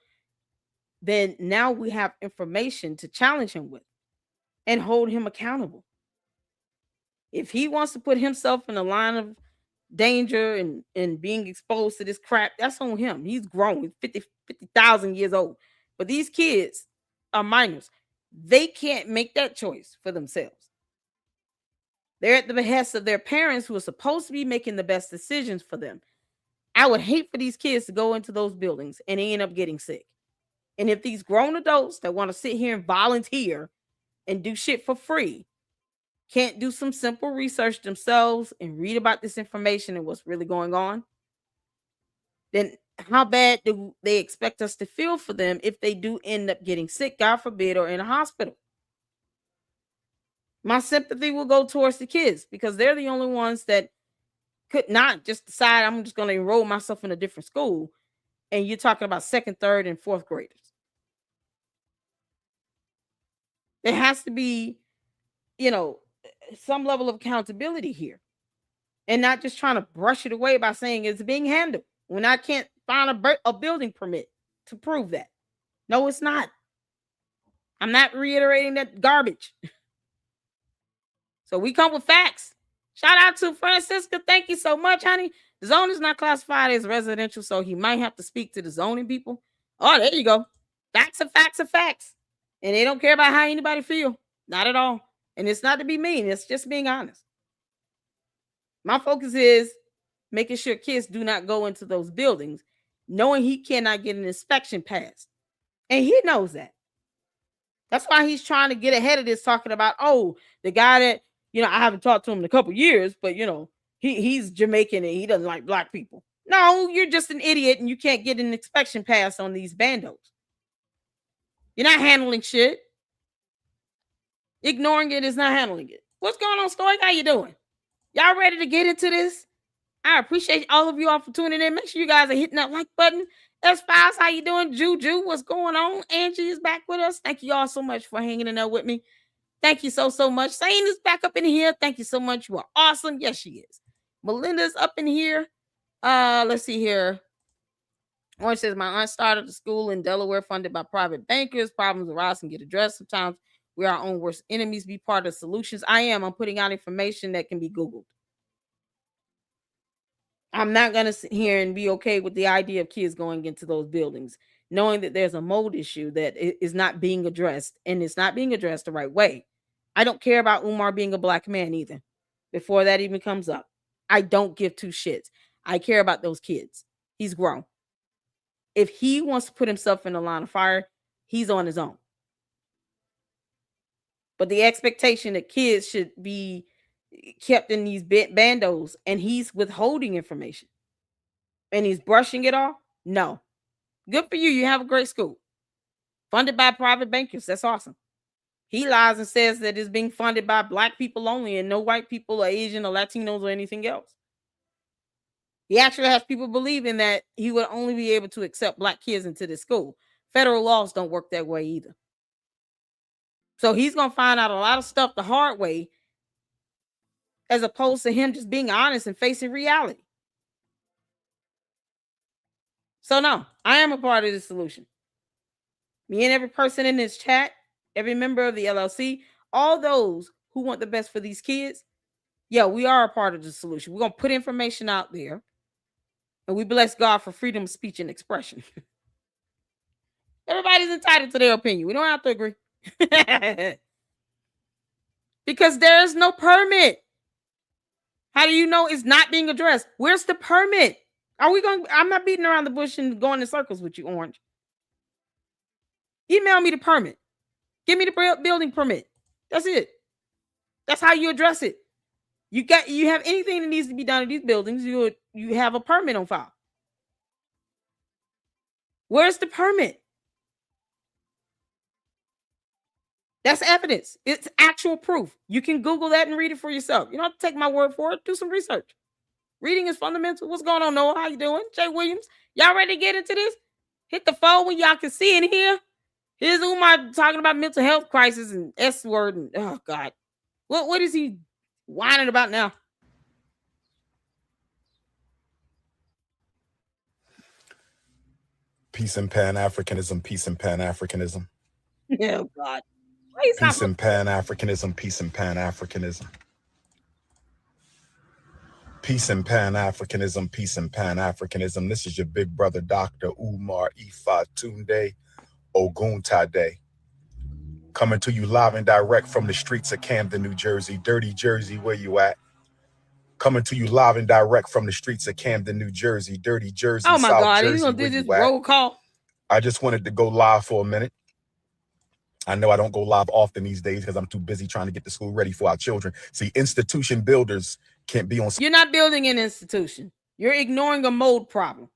then now we have information to challenge him with and hold him accountable. If he wants to put himself in a line of danger and being exposed to this crap, that's on him. He's grown, 50,000 years old. But these kids are minors. They can't make that choice for themselves. They're at the behest of their parents who are supposed to be making the best decisions for them. I would hate for these kids to go into those buildings and they end up getting sick. And if these grown adults that want to sit here and volunteer and do shit for free can't do some simple research themselves and read about this information and what's really going on, then how bad do they expect us to feel for them if they do end up getting sick, God forbid, or in a hospital? My sympathy will go towards the kids because they're the only ones that could not just decide I'm just going to enroll myself in a different school. And you're talking about second, third, and fourth graders. There has to be, some level of accountability here. And not just trying to brush it away by saying it's being handled when I can't find a building permit to prove that. No, it's not. I'm not reiterating that garbage. So we come with facts. Shout out to Francisca. Thank you so much, honey. The zone is not classified as residential, so he might have to speak to the zoning people. Oh, there you go. Facts are facts are facts. And they don't care about how anybody feel. Not at all. And it's not to be mean. It's just being honest. My focus is making sure kids do not go into those buildings, knowing he cannot get an inspection passed. And he knows that. That's why he's trying to get ahead of this, talking about, the guy that, I haven't talked to him in a couple years, but, he's Jamaican and he doesn't like black people. No, you're just an idiot and you can't get an inspection pass on these bandos. You're not handling shit. Ignoring it is not handling it. What's going on, Stoic? How you doing? Y'all ready to get into this? I appreciate all of you all for tuning in. Make sure you guys are hitting that like button. S-Files, how you doing? Juju, what's going on? Angie is back with us. Thank you all so much for hanging in there with me. Thank you so much. Sane is back up in here. Thank you so much. You are awesome. Yes, she is. Melinda's up in here. Let's see here. Orange says, my aunt started a school in Delaware funded by private bankers. Problems arise and get addressed. Sometimes we're our own worst enemies. Be part of solutions. I'm putting out information that can be Googled. I'm not going to sit here and be okay with the idea of kids going into those buildings, knowing that there's a mold issue that is not being addressed, and it's not being addressed the right way. I don't care about Umar being a black man either. Before that even comes up, I don't give two shits. I care about those kids. He's grown. If he wants to put himself in the line of fire, he's on his own. But the expectation that kids should be kept in these bandos and he's withholding information and he's brushing it off, no. Good for you. You have a great school. Funded by private bankers. That's awesome. He lies and says that it's being funded by black people only and no white people or Asian or Latinos or anything else. He actually has people believing that he would only be able to accept black kids into this school. Federal laws don't work that way either. So he's going to find out a lot of stuff the hard way as opposed to him just being honest and facing reality. So no, I am a part of the solution. Me and every person in this chat, every member of the LLC, all those who want the best for these kids, yeah, we are a part of the solution. We're going to put information out there. And we bless God for freedom of speech and expression. Everybody's entitled to their opinion. We don't have to agree. Because there is no permit. How do you know it's not being addressed? Where's the permit? I'm not beating around the bush and going in circles with you, Orange. Email me the permit. Give me the building permit. That's it. That's how you address it. You have anything that needs to be done in these buildings, you have a permit on file. Where's the permit? That's evidence. It's actual proof. You can Google that and read it for yourself. You don't have to take my word for it. Do some research. Reading is fundamental. What's going on, Noah? How you doing? Jay Williams, y'all ready to get into this? Hit the phone when y'all can see and hear. Here's Umar talking about mental health crisis and S word and oh God. What is he whining about now? Peace and Pan-Africanism, peace and Pan-Africanism. Oh God. Peace and Pan-Africanism, peace and Pan-Africanism. Peace and Pan-Africanism, peace and Pan-Africanism. This is your big brother, Dr. Umar Ifa Tunde Oguntade. Coming to you live and direct from the streets of Camden, New Jersey. Dirty Jersey, where you at? Coming to you live and direct from the streets of Camden, New Jersey. Dirty Jersey, Oh my South God, Jersey, you gonna where do this you at? roll call? I just wanted to go live for a minute. I know I don't go live often these days because I'm too busy trying to get the school ready for our children. See, institution builders can't be on. You're not building an institution. You're ignoring a mold problem.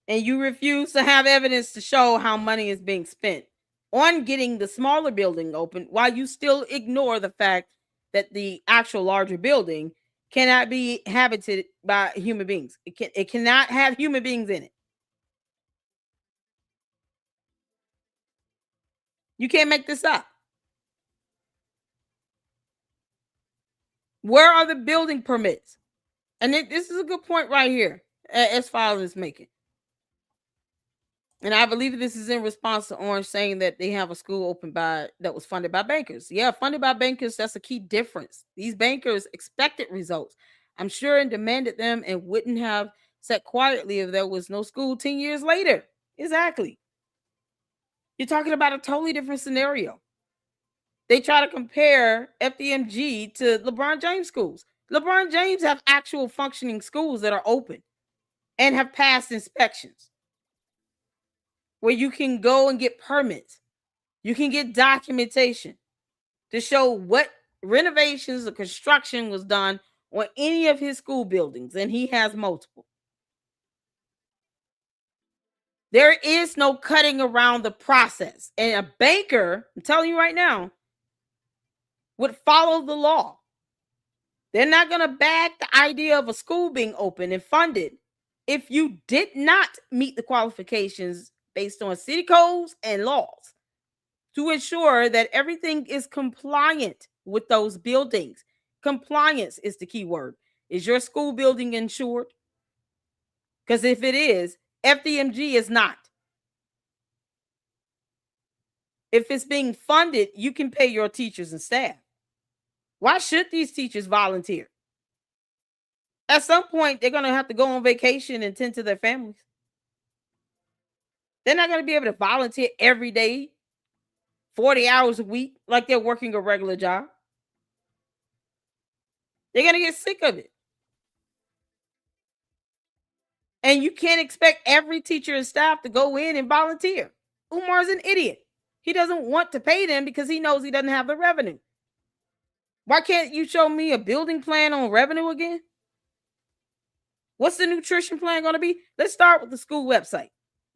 And you refuse to have evidence to show how money is being spent on getting the smaller building open, while you still ignore the fact that the actual larger building cannot be habited by human beings. It cannot have human beings in it. You can't make this up. Where are the building permits? And this is a good point right here, as Father is making. And I believe this is in response to Orange saying that they have a school open that was funded by bankers. Yeah, funded by bankers, that's a key difference. These bankers expected results, I'm sure, and demanded them, and wouldn't have sat quietly if there was no school 10 years later. Exactly. You're talking about a totally different scenario. They try to compare FDMG to LeBron James schools. LeBron James have actual functioning schools that are open and have passed inspections, where you can go and get permits. You can get documentation to show what renovations or construction was done on any of his school buildings, and he has multiple. There is no cutting around the process. And a banker, I'm telling you right now, would follow the law. They're not going to back the idea of a school being open and funded if you did not meet the qualifications based on city codes and laws to ensure that everything is compliant with those buildings. Compliance is the key word. Is your school building insured? Because if it is, FDMG is not. If it's being funded, you can pay your teachers and staff. Why should these teachers volunteer? At some point, they're going to have to go on vacation and tend to their families. They're not going to be able to volunteer every day, 40 hours a week, like they're working a regular job. They're going to get sick of it. And you can't expect every teacher and staff to go in and volunteer. Umar's an idiot. He doesn't want to pay them because he knows he doesn't have the revenue. Why can't you show me a building plan on revenue again? What's the nutrition plan going to be? Let's start with the school website.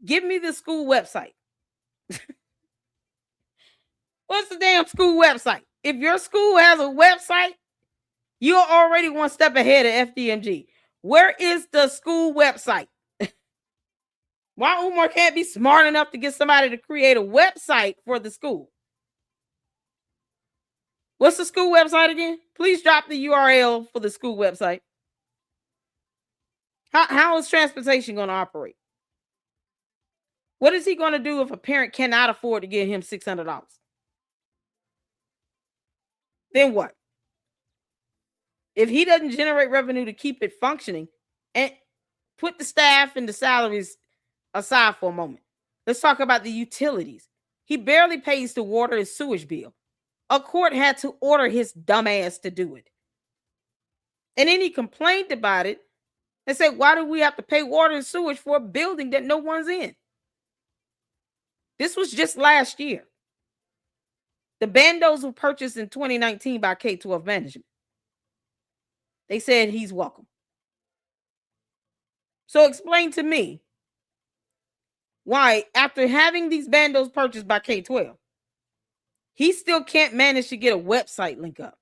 Give me the school website. What's the damn school website? If your school has a website, you're already one step ahead of FDMG. Where is the school website? Why Umar can't be smart enough to get somebody to create a website for the school? What's the school website again? Please drop the URL for the school website. How is transportation going to operate? What is he going to do if a parent cannot afford to give him $600? Then what? If he doesn't generate revenue to keep it functioning, and put the staff and the salaries aside for a moment. Let's talk about the utilities. He barely pays the water and sewage bill. A court had to order his dumbass to do it. And then he complained about it and said, why do we have to pay water and sewage for a building that no one's in? This was just last year. The bandos were purchased in 2019 by K-12 management. They said he's welcome. So explain to me why, after having these bandos purchased by K-12, he still can't manage to get a website link up.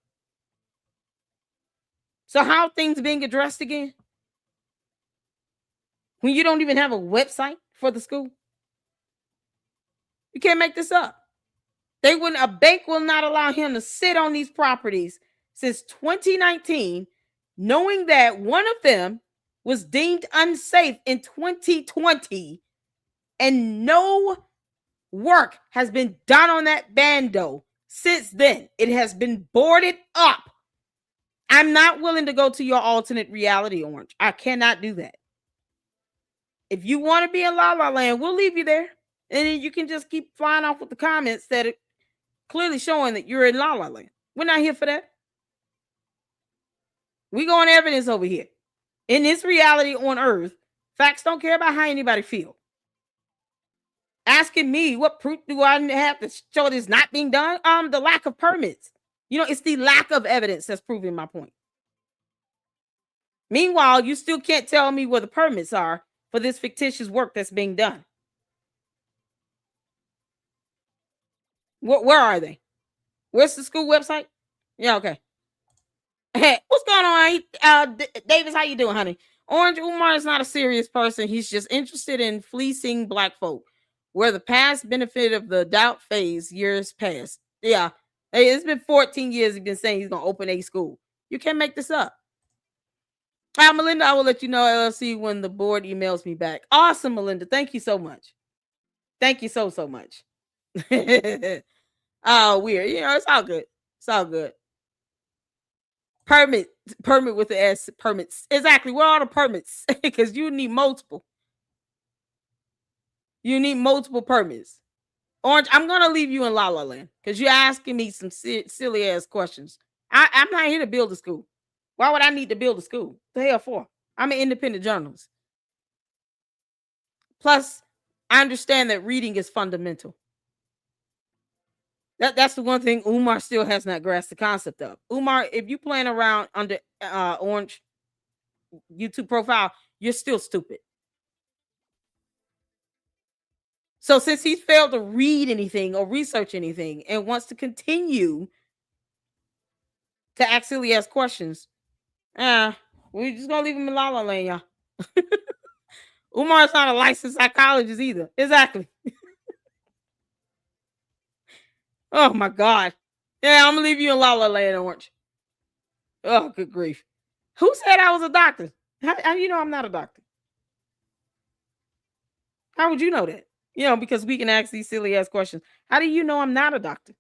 So how are things being addressed again? When you don't even have a website for the school? You can't make this up. A bank will not allow him to sit on these properties since 2019, knowing that one of them was deemed unsafe in 2020, and no work has been done on that bando since then. It has been boarded up. I'm not willing to go to your alternate reality, Orange. I cannot do that. If you want to be in La La Land, we'll leave you there. And then you can just keep flying off with the comments that are clearly showing that you're in La La Land. We're not here for that. We go on evidence over here. In this reality on Earth, facts don't care about how anybody feels. Asking me what proof do I have to show this not being done? The lack of permits. It's the lack of evidence that's proving my point. Meanwhile, you still can't tell me where the permits are for this fictitious work that's being done. Where are they? Where's the school website? Yeah, okay. Hey, what's going on? Davis, how you doing, honey? Orange Umar is not a serious person. He's just interested in fleecing black folk. Where the past benefit of the doubt phase years past. Yeah. Hey, it's been 14 years he's been saying he's going to open a school. You can't make this up. Melinda, I will let you know LLC when the board emails me back. Awesome, Melinda. Thank you so much. Thank you so much. Oh, weird. It's all good. It's all good. Permit with the S, permits. Exactly. Where are the permits? Because you need multiple. You need multiple permits. Orange, I'm going to leave you in La La Land because you're asking me some silly ass questions. I'm not here to build a school. Why would I need to build a school? The hell for? I'm an independent journalist. Plus, I understand that reading is fundamental. That's the one thing Umar still has not grasped the concept of. Umar, if you playing around under Orange YouTube profile, you're still stupid. So since he's failed to read anything or research anything and wants to continue to actually ask questions, we're just gonna leave him in La La Land, y'all. Umar's not a licensed psychologist either. Exactly. Oh my God. Yeah, I'm gonna leave you in La La Land, Orange. Oh, good grief. Who said I was a doctor? How do you know I'm not a doctor? How would you know that? Because we can ask these silly ass questions. How do you know I'm not a doctor?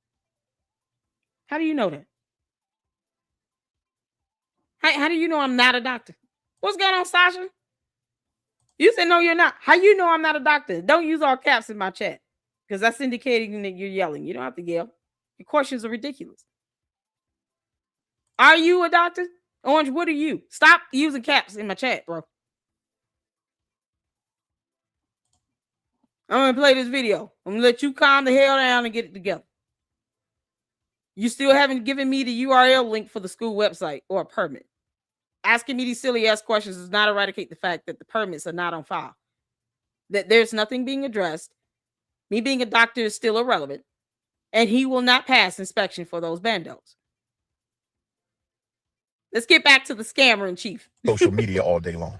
How do you know that? How do you know I'm not a doctor? What's going on, Sasha? You said no, you're not. How you know I'm not a doctor? Don't use all caps in my chat because that's indicating that you're yelling. You don't have to yell. Your questions are ridiculous. Are you a doctor? Orange, what are you? Stop using caps in my chat, bro. I'm going to play this video. I'm going to let you calm the hell down and get it together. You still haven't given me the URL link for the school website or a permit. Asking me these silly ass questions does not eradicate the fact that the permits are not on file. That there's nothing being addressed. Me being a doctor is still irrelevant. And he will not pass inspection for those bandos. Let's get back to the scammer in chief. Social media all day long.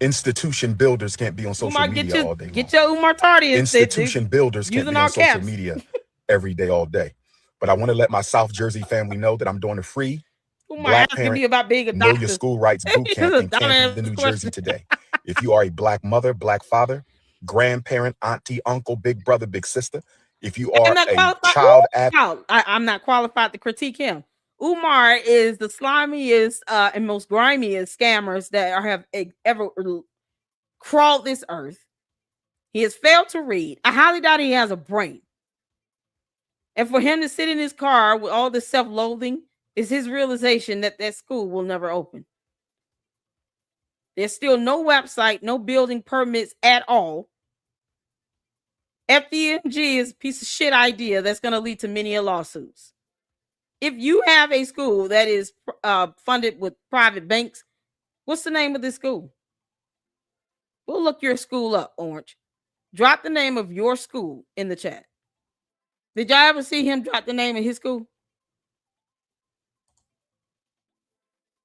Institution builders can't be on social media all day long. Get your Umar Tardy. Institution builders can't be on social media every day, all day. But I want to let my South Jersey family know that I'm doing a free Black Parent me about being a Know Your School Rights boot camp in Camden, New Jersey today. If you are a Black mother, Black father, grandparent, auntie, uncle, big brother, big sister, if you are a child advocate, I'm not qualified to critique him. Umar is the slimiest and most grimiest scammers that have ever crawled this earth. He has failed to read. I highly doubt he has a brain. And for him to sit in his car with all this self-loathing is his realization that that school will never open. There's still no website, no building permits at all. FDNG is a piece of shit idea that's going to lead to many lawsuits. If you have a school that is funded with private banks, what's the name of this school? We'll look your school up, Orange. Drop the name of your school in the chat. Did y'all ever see him drop the name of his school?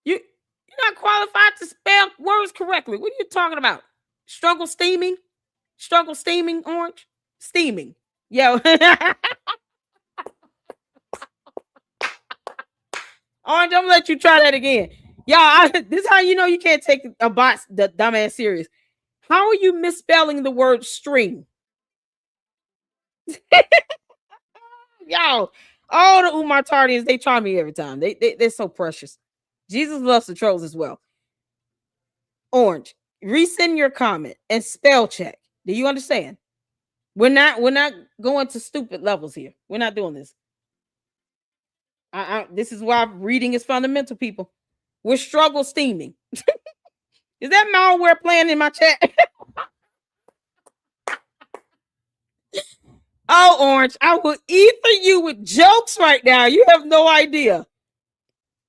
You're not qualified to spell words correctly. What are you talking about? Struggle steaming, Orange? Steaming. Yo. Orange, I'm gonna let you try that again. Y'all, this is how you know you can't take a bot the dumbass serious. How are you misspelling the word stream? Y'all, all the Umar Tardians, they charm me every time. They're so precious. Jesus loves the trolls as well. Orange, resend your comment and spell check. Do you understand? We're not going to stupid levels here. We're not doing this. This is why reading is fundamental, people. We're struggle steaming. Is that malware playing in my chat? Oh, Orange, I will ether you with jokes right now. You have no idea.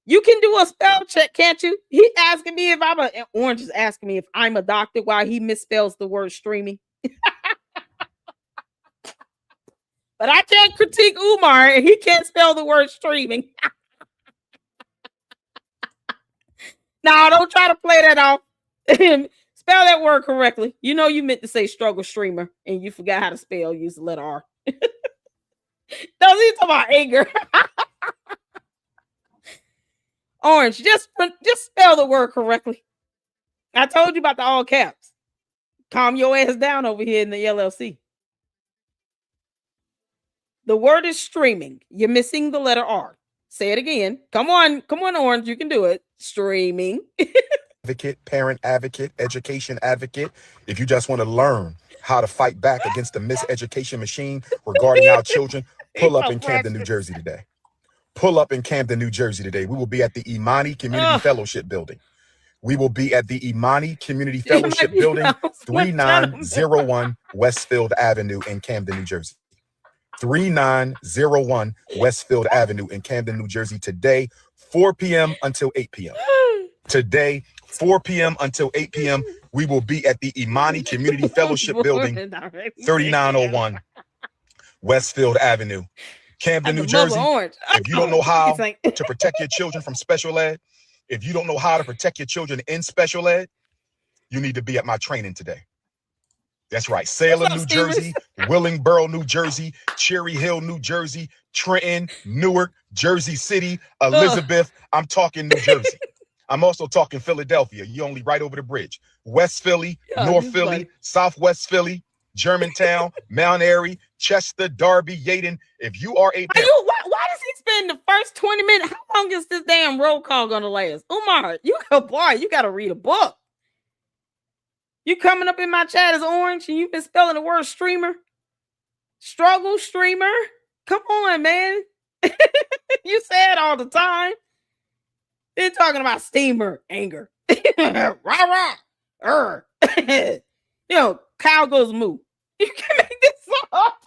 You can do a spell check, can't you? He asking me if Orange is asking me if I'm a doctor while he misspells the word streaming. But I can't critique Umar and he can't spell the word streaming. No, don't try to play that off. Spell that word correctly. You know you meant to say struggle streamer and you forgot how to spell. Use the letter R. No, he's talking about anger. Orange, just spell the word correctly. I told you about the all caps. Calm your ass down over here in the LLC. The word is streaming. You're missing the letter R. Say it again. Come on, Orange. You can do it. Streaming. Advocate, parent advocate, education advocate. If you just want to learn how to fight back against the miseducation machine regarding our children, pull up in Camden, New Jersey today. Pull up in Camden, New Jersey today. We will be at the Imani Community Fellowship Building. We will be at the Imani Community Fellowship Building, 3901 Westfield Avenue in Camden, New Jersey. 3901 Westfield Avenue in Camden, New Jersey today, 4 p.m. until 8 p.m. Today, 4 p.m. until 8 p.m. We will be at the Imani Community Fellowship Building, 3901 Westfield Avenue, Camden, New Jersey. If you don't know how to protect your children from special ed, if you don't know how to protect your children in special ed, you need to be at my training today. That's right. Salem, New Jersey, Willingboro, New Jersey, Cherry Hill, New Jersey, Trenton, Newark, Jersey City, Elizabeth. I'm talking New Jersey. I'm also talking Philadelphia. You're only right over the bridge. West Philly, North Philly, Southwest Philly, Germantown, Mount Airy, Chester, Darby, Yaden. If you are a parent, why does he spend the first 20 minutes? How long is this damn roll call gonna last? Umar, you got to read a book. You coming up in my chat as Orange and you've been spelling the word streamer? Struggle streamer? Come on, man. You say it all the time. They're talking about steamer anger. Rah, rah. You know, cow goes moo. You can make this up.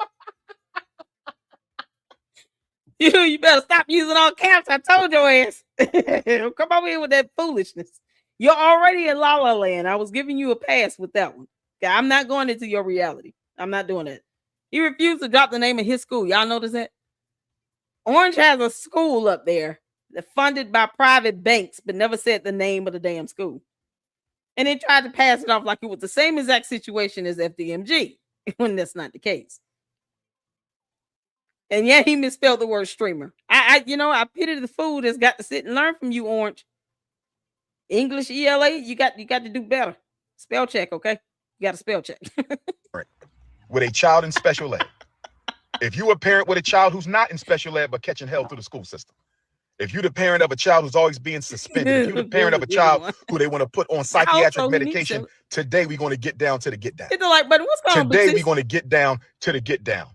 You better stop using all caps. I told your ass. Come over here with that foolishness. You're already in La La Land. I was giving you a pass with that one. Okay, I'm not going into your reality. I'm not doing that. He refused to drop the name of his school. Y'all notice that? Orange has a school up there that's funded by private banks, but never said the name of the damn school. And they tried to pass it off like it was the same exact situation as FDMG, when that's not the case. And yet he misspelled the word streamer. I pity the fool that's got to sit and learn from you, Orange. English ELA, you got to do better. Spell check, okay? You got to spell check. with a child in special ed. If you're a parent with a child who's not in special ed but catching hell through the school system. If you're the parent of a child who's always being suspended, if you're the parent of a child who they want to put on psychiatric medication, today we're going to get down to the get down. Today we're going to get down to the get down.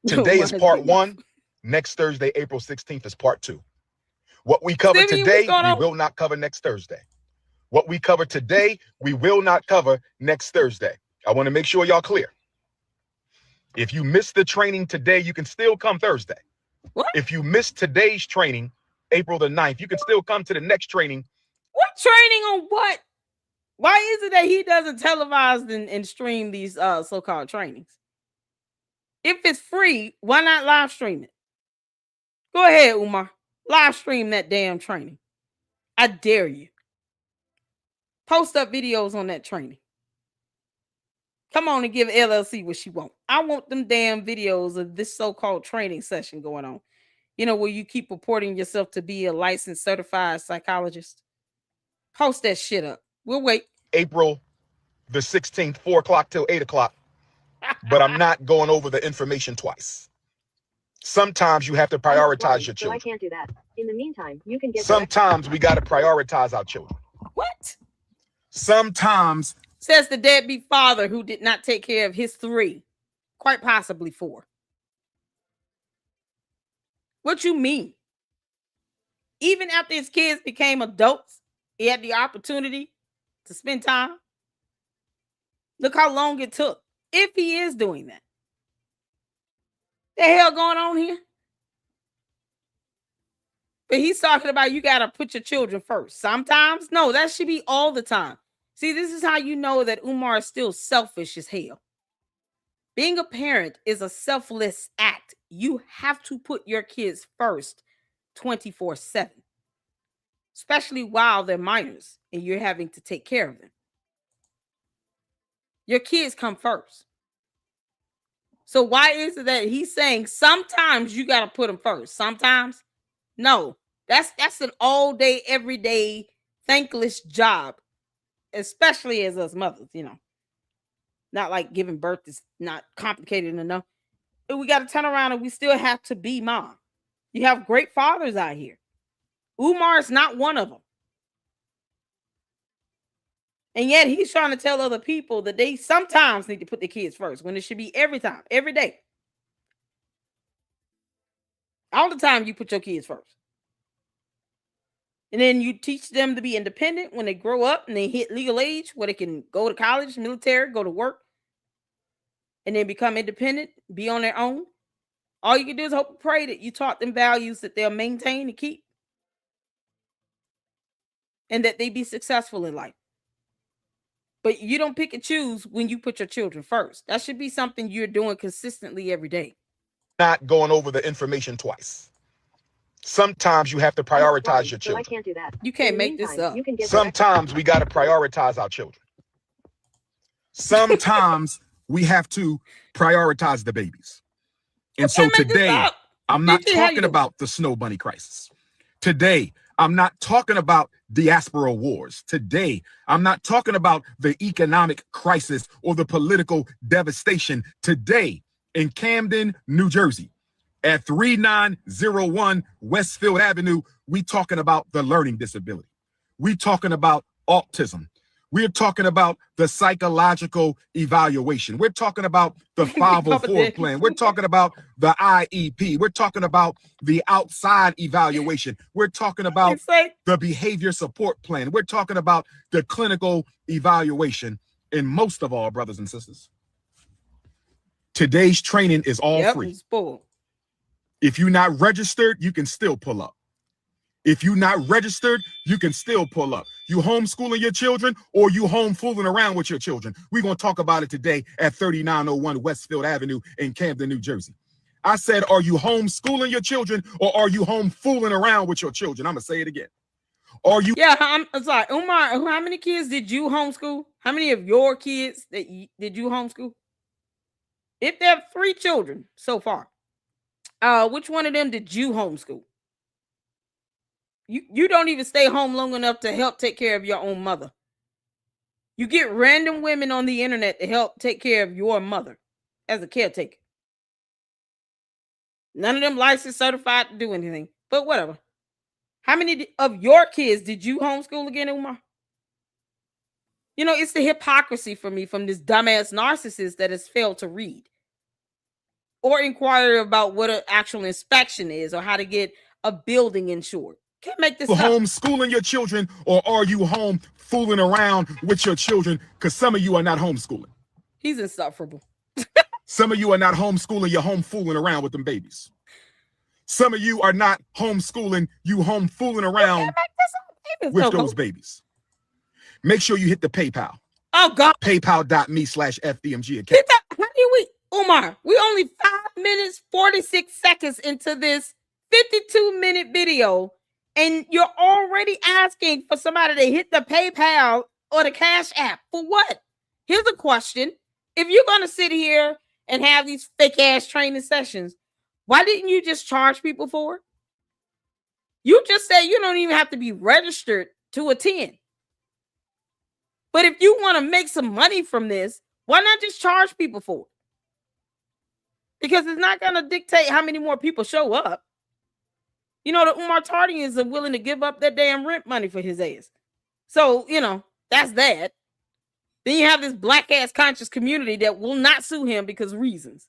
Today is part 1. Next Thursday, April 16th is part 2. What we cover today, we will not cover next Thursday. What we cover today, we will not cover next Thursday. I want to make sure y'all clear. If you missed the training today, you can still come Thursday. What? If you missed today's training, April the 9th, you can still come to the next training. What training on what? Why is it that he doesn't televise and stream these so-called trainings? If it's free, why not live stream it? Go ahead, Umar. Live stream that damn training. I dare you. Post up videos on that training. Come on and give LLC what she wants. I want them damn videos of this so-called training session going on. You know, where you keep purporting yourself to be a licensed certified psychologist. Post that shit up. We'll wait. April the 16th, 4 o'clock till 8 o'clock. But I'm not going over the information twice. Sometimes you have to prioritize your children. So I can't do that. In the meantime, you can get. Sometimes we got to prioritize our children. What? Sometimes. Says the deadbeat father who did not take care of his 3. quite possibly 4. What you mean? Even after his kids became adults, he had the opportunity to spend time. Look how long it took. If he is doing that. The hell going on here? But he's talking about you got to put your children first. Sometimes, no, that should be all the time. See, this is how you know that Umar is still selfish as hell. Being a parent is a selfless act. You have to put your kids first 24/7, especially while they're minors and you're having to take care of them. Your kids come first. So why is it that he's saying sometimes you got to put them first? Sometimes? No. That's an all day, every day, thankless job, especially as us mothers, you know. Not like giving birth is not complicated enough. But we got to turn around and we still have to be mom. You have great fathers out here. Umar is not one of them. And yet he's trying to tell other people that they sometimes need to put their kids first when it should be every time, every day. All the time you put your kids first. And then you teach them to be independent when they grow up and they hit legal age where they can go to college, military, go to work, and then become independent, be on their own. All you can do is hope and pray that you taught them values that they'll maintain and keep. And that they be successful in life. But you don't pick and choose when you put your children first. That should be something you're doing consistently every day. Not going over the information twice. Sometimes you have to prioritize your So I children. can't do that. You can't In the make this meantime, up. You can get Sometimes we got to prioritize our children. Sometimes we have to prioritize the babies. And so can't make this today, up. I'm not Gigi, how you talking doing? about the snow bunny crisis. Today, I'm not talking about diaspora wars. Today, I'm not talking about the economic crisis or the political devastation. Today, in Camden, New Jersey, at 3901 Westfield Avenue, we talking about the learning disability. We talking about autism. We're talking about the psychological evaluation. We're talking about the 504 plan. We're talking about the IEP. We're talking about the outside evaluation. We're talking about the behavior support plan. We're talking about the clinical evaluation. And most of all, brothers and sisters, today's training is all free. If you're not registered, you can still pull up. If you're not registered, you can still pull up. You homeschooling your children or you home fooling around with your children? We're going to talk about it today at 3901 Westfield Avenue in Camden, New Jersey. I said, are you homeschooling your children or are you home fooling around with your children? I'm going to say it again. Are you? Yeah, I'm sorry. Umar, how many kids did you homeschool? How many of your kids did you homeschool? If there are 3 children so far, which one of them did you homeschool? You don't even stay home long enough to help take care of your own mother. You get random women on the internet to help take care of your mother as a caretaker. None of them licensed, certified to do anything, but whatever. How many of your kids did you homeschool again, Umar? You know, it's the hypocrisy for me from this dumbass narcissist that has failed to read or inquire about what an actual inspection is or how to get a building insured. Can't make this up. Homeschooling your children or are you home fooling around with your children? Because some of you are not homeschooling. He's insufferable. Some of you are not homeschooling, you're home fooling around with them babies. Some of you are not homeschooling, you home fooling around with those babies. Make sure you hit the PayPal. Oh, God. PayPal.me/FDMG account. How do we, Umar, we only 5 minutes, 46 seconds into this 52-minute video, and you're already asking for somebody to hit the PayPal or the Cash App. For what? Here's a question. If you're going to sit here and have these fake-ass training sessions, why didn't you just charge people for it? You just say you don't even have to be registered to attend. But if you want to make some money from this, why not just charge people for it? Because it's not going to dictate how many more people show up. You know, the Umar Tardians are willing to give up their damn rent money for his ass. So, you know, that's that. Then you have this black ass conscious community that will not sue him because of reasons.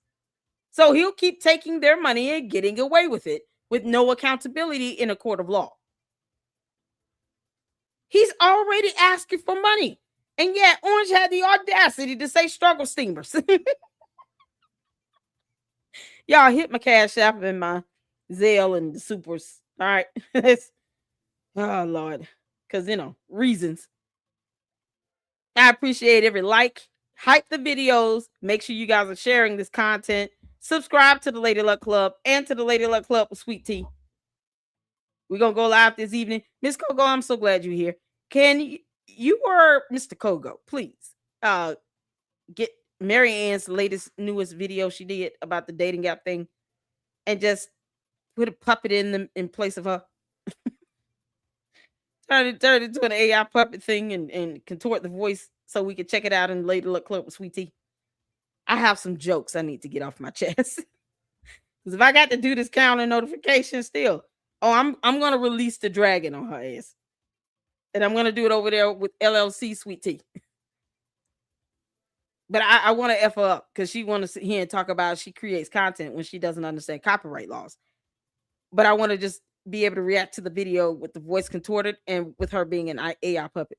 So he'll keep taking their money and getting away with it with no accountability in a court of law. He's already asking for money. And yet Orange had the audacity to say struggle steamers. Y'all hit my Cash App and my Zelle and the supers. All right. Oh, Lord. Because, reasons. I appreciate every like. Hype the videos. Make sure you guys are sharing this content. Subscribe to the Lady Luck Club and to the Lady Luck Club with Sweet Tea. We're going to go live this evening. Miss Coco, I'm so glad you're here. Can you or Mr. Coco, please, get Mary Ann's newest video she did about the dating app thing and just put a puppet in place of her? turn it into an AI puppet thing and contort the voice so we can check it out in the Lady Luck Club with Sweet Tea. I have some jokes I need to get off my chest. Because if I got to do this counter notification still, I'm going to release the dragon on her ass. And I'm going to do it over there with LLC Sweet Tea. But I want to F her up because she want to sit here and talk about she creates content when she doesn't understand copyright laws. But I want to just be able to react to the video with the voice contorted and with her being an AI puppet.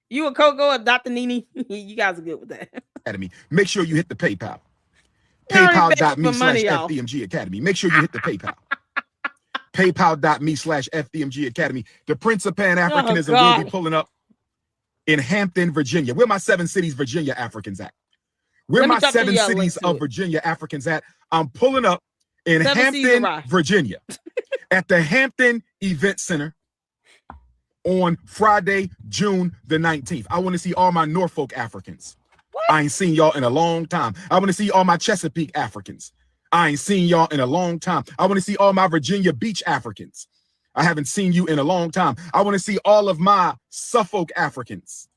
You and Coco and Dr. Nene, you guys are good with that. Academy. Make sure you hit the PayPal. Y'all already begging for money, PayPal.me/FDMG Academy. Make sure you hit the PayPal. PayPal.me/FDMG Academy. The Prince of Pan-Africanism will be pulling up in Hampton, Virginia. Where my 7 cities Virginia Africans at? Where my 7 cities of Virginia Africans at? I'm pulling up in Hampton, Virginia at the Hampton Event Center on Friday, June the 19th. I want to see all my Norfolk Africans. What? I ain't seen y'all in a long time. I want to see all my Chesapeake Africans. I ain't seen y'all in a long time. I want to see all my Virginia Beach Africans. I haven't seen you in a long time. I want to see all of my Suffolk Africans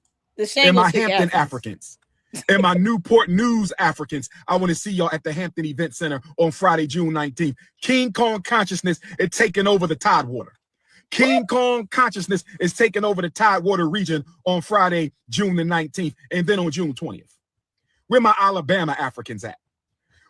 and my Hampton Africans and my Newport News Africans. I want to see y'all at the Hampton Event Center on Friday, June 19th. King Kong consciousness is taking over the Tidewater. King Kong consciousness is taking over the Tidewater region on Friday, June the 19th, and then on June 20th. Where my Alabama Africans at?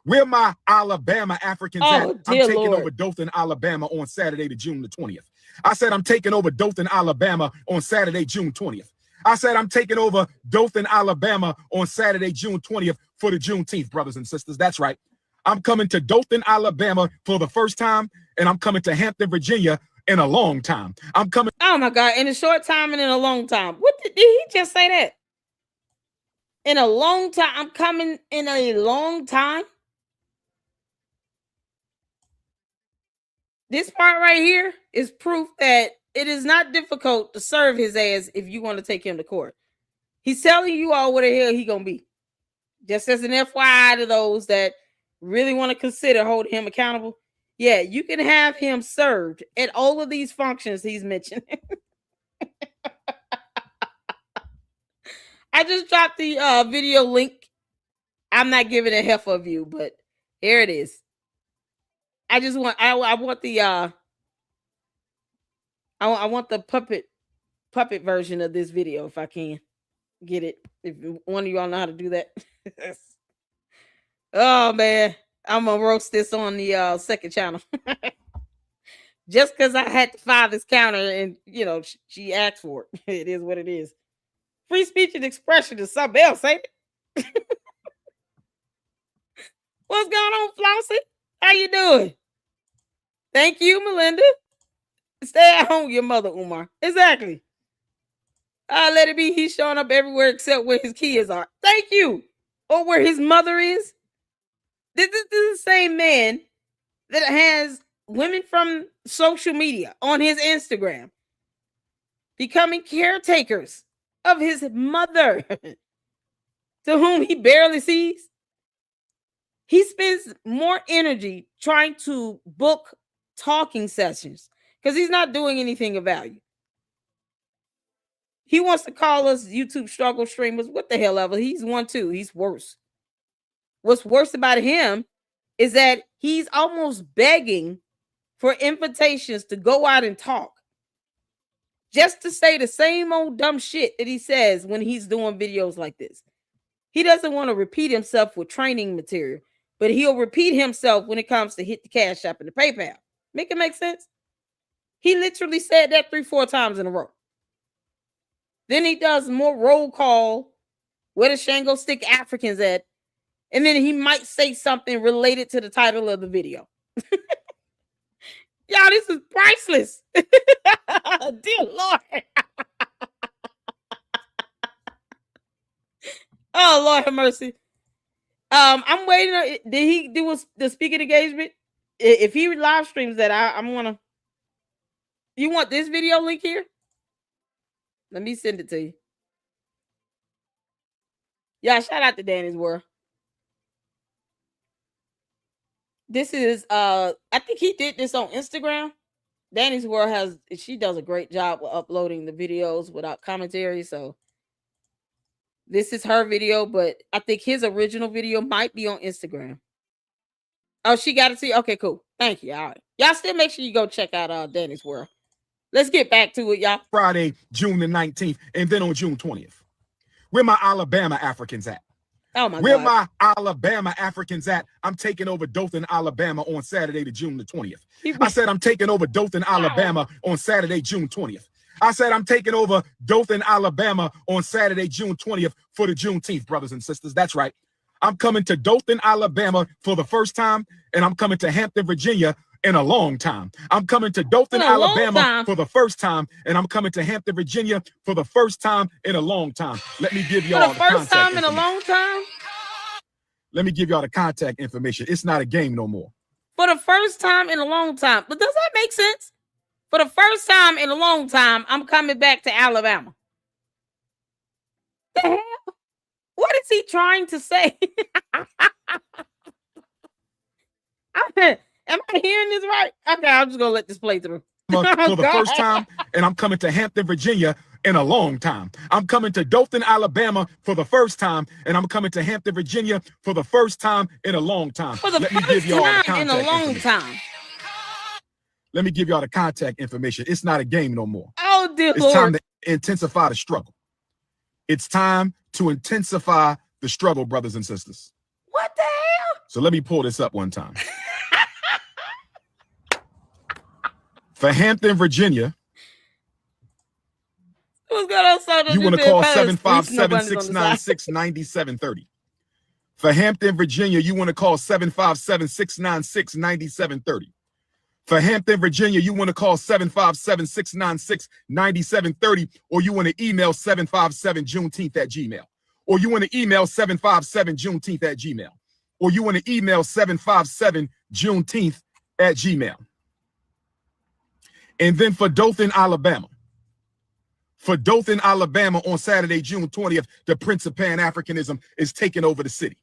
Where my Alabama Africans at? I'm taking over Dothan, Alabama on Saturday to June the 20th. I said I'm taking over Dothan, Alabama on Saturday, June 20th. I said I'm taking over Dothan, Alabama on Saturday, June 20th for the Juneteenth, brothers and sisters. That's right. I'm coming to Dothan, Alabama for the first time, and I'm coming to Hampton, Virginia in a long time. I'm coming. Oh my God, in a short time and in a long time. What did he just say that? In a long time. I'm coming in a long time. This part right here is proof that it is not difficult to serve his ass if you want to take him to court. He's telling you all where the hell he gonna be. Just as an FYI to those that really want to consider holding him accountable. Yeah, you can have him served at all of these functions he's mentioned. I just dropped the video link. I'm not giving a heifer view, but here it is. I just want I want the I want the puppet version of this video if I can get it. If one of y'all know how to do that. Oh man, I'm gonna roast this on the second channel. Just because I had to file this counter and she asked for it. It is what it is. Free speech and expression is something else, ain't it? What's going on, Flossie? How you doing? Thank you, Melinda. Stay at home with your mother, Umar. Exactly. Let it be. He's showing up everywhere except where his kids are. Thank you. Or where his mother is. This is the same man that has women from social media on his Instagram becoming caretakers of his mother, to whom he barely sees. He spends more energy trying to book talking sessions because he's not doing anything of value. He wants to call us YouTube struggle streamers. What the hell ever. He's one too. He's worse. What's worse about him is that he's almost begging for invitations to go out and talk. just to say the same old dumb shit that he says when he's doing videos like this. He doesn't want to repeat himself with training material, but he'll repeat himself when it comes to hit the Cash App and the PayPal. Make it make sense? He literally said that 3-4 times in a row. Then he does more roll call. Where the Shango stick Africans at? And then he might say something related to the title of the video. Y'all, this is priceless. Dear Lord. Oh, Lord have mercy. I'm waiting. Did he do the speaking engagement? If he live streams that, I'm gonna. You want this video link here? Let me send it to you. Yeah, shout out to Danny's World. This is I think he did this on Instagram. Danny's World she does a great job with uploading the videos without commentary. So this is her video, but I think his original video might be on Instagram. Oh, she got to see. Okay, cool. Thank you. All right. Y'all still make sure you go check out Danny's World. Let's get back to it, y'all. Friday, June the 19th, and then on June 20th. Where my Alabama Africans at? Oh my Where God. my Alabama Africans at? I'm taking over Dothan, Alabama on Saturday, June the 20th. I said I'm taking over Dothan, Alabama on Saturday, June 20th. I said I'm taking over Dothan, Alabama on Saturday, June 20th for the Juneteenth, brothers and sisters. That's right. I'm coming to Dothan, Alabama for the first time, and I'm coming to Hampton, Virginia in a long time. I'm coming to Dothan, Alabama for the first time, and I'm coming to Hampton, Virginia for the first time in a long time. Let me give y'all the first time in a long time. Let me give y'all the contact information. It's not a game no more. For the first time in a long time. But does that make sense? For the first time in a long time, I'm coming back to Alabama. The hell? What is he trying to say? Am I hearing this right? Okay, I'm just gonna let this play through. For the first time, and I'm coming to Hampton, Virginia in a long time. I'm coming to Dothan, Alabama for the first time, and I'm coming to Hampton, Virginia for the first time in a long time. For the first time in a long time. Let me give y'all the contact information. It's not a game no more. Oh, dear It's Lord. time to intensify the struggle. It's time to intensify the struggle, brothers and sisters. What the hell? So let me pull this up one time. For Hampton, Virginia, you want to call 757-696-9730. For Hampton, Virginia, you want to call 757-696-9730. For Hampton, Virginia, you want to call 757-696-9730, or you want to email 757juneteenth@gmail. Or you want to email 757juneteenth@gmail. Or you want to email 757juneteenth@gmail. And then for Dothan, Alabama. For Dothan, Alabama on Saturday, June 20th, the Prince of Pan-Africanism is taking over the city.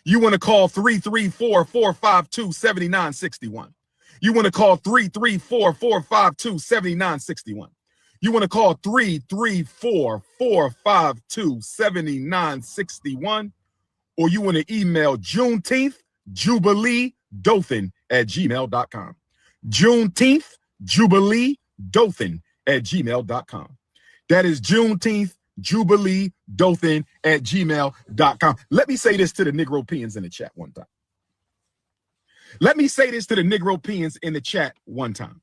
You want to call 334-452-7961. You want to call 334-452-7961. You want to call 334-452-7961. Or you want to email Juneteenth Jubilee Dothan@gmail.com. Juneteenth Jubilee Dothan@gmail.com. That is Juneteenth Jubilee Dothan@gmail.com. Let me say this to the Negropeans in the chat one time. Let me say this to the Negropeans in the chat one time.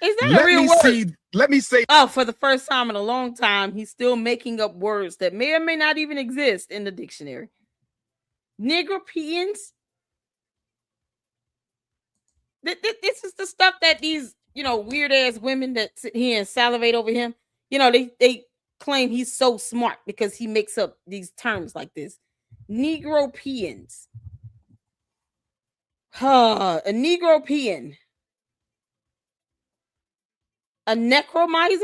Is that a real word? Let me say. Oh, for the first time in a long time, he's still making up words that may or may not even exist in the dictionary. Negropeans. This is the stuff that these, weird ass women that sit here and salivate over him. They claim he's so smart because he makes up these terms like this. Negropeans. A Negropean. A necromizer?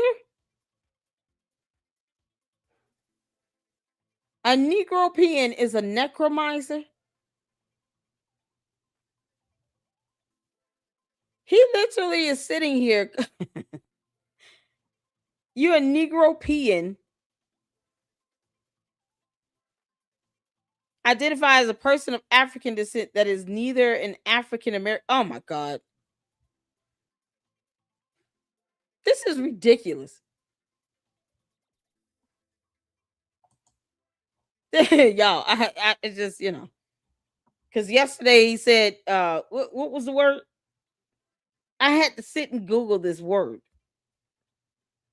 A Negropean is a necromizer? He literally is sitting here. You're a Negropean. Identify as a person of African descent that is neither an African American. Oh my God. This is ridiculous. Y'all, it's just, because yesterday he said, what was the word? I had to sit and Google this word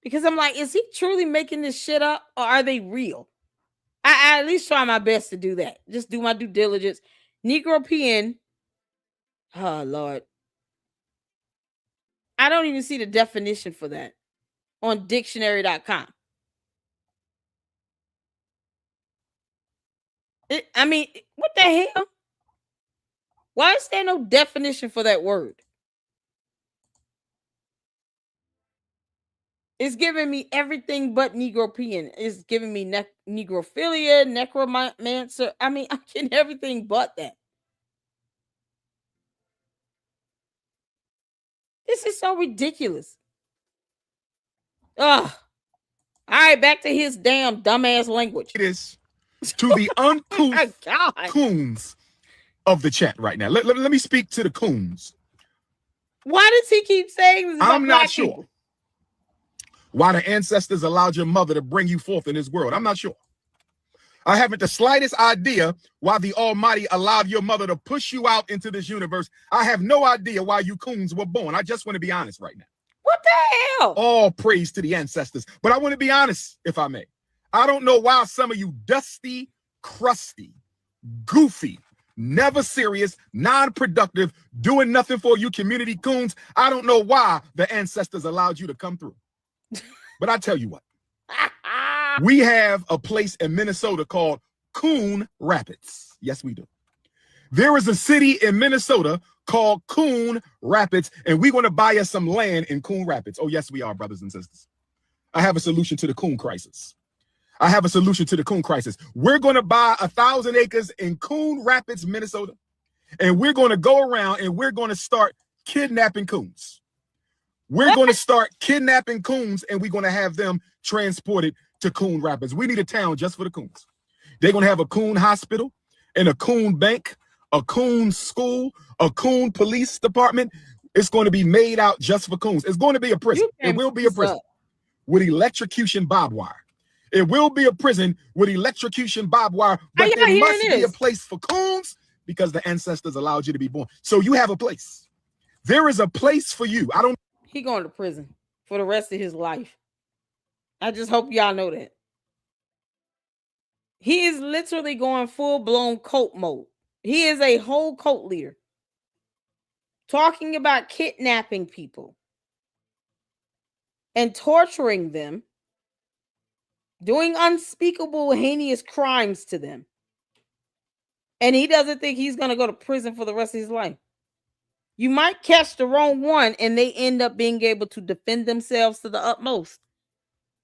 because I'm like, is he truly making this shit up or are they real? I at least try my best to do that. Just do my due diligence. Negropean. Oh, Lord. I don't even see the definition for that on dictionary.com. I mean, what the hell? Why is there no definition for that word? It's giving me everything but Negropean. It's giving me negrophilia, necromancer. I mean, I'm getting everything but that. This is so ridiculous. Ugh. All right, back to his damn dumbass language. It is to the uncouth coons of the chat right now. Let me speak to the coons. Why does he keep saying this? I'm not sure. People? Why the ancestors allowed your mother to bring you forth in this world. I'm not sure. I haven't the slightest idea why the Almighty allowed your mother to push you out into this universe. I have no idea why you coons were born. I just want to be honest right now. What the hell? All praise to the ancestors. But I want to be honest, if I may. I don't know why some of you dusty, crusty, goofy, never serious, non-productive, doing nothing for you community coons. I don't know why the ancestors allowed you to come through. But I tell you what. We have a place in Minnesota called Coon Rapids. Yes, we do. There is a city in Minnesota called Coon Rapids, and we're going to buy us some land in Coon Rapids. Oh, yes, we are, brothers and sisters. I have a solution to the coon crisis. I have a solution to the coon crisis. We're going to buy 1,000 acres in Coon Rapids, Minnesota, and we're going to go around and we're going to start kidnapping coons. We're going to start kidnapping coons, and we're going to have them transported to Coon Rapids. We need a town just for the coons. They're going to have a coon hospital and a coon bank, a coon school, a coon police department. It's going to be made out just for coons. It's going to be a prison. It will be a prison with electrocution barbed wire. It will be a prison with electrocution barbed wire, but there must be a place for coons because the ancestors allowed you to be born. So you have a place. There is a place for you. He going to prison for the rest of his life. I just hope y'all know that. He is literally going full-blown cult mode. He is a whole cult leader. Talking about kidnapping people and torturing them, doing unspeakable, heinous crimes to them. And he doesn't think he's going to go to prison for the rest of his life. You might catch the wrong one and they end up being able to defend themselves to the utmost.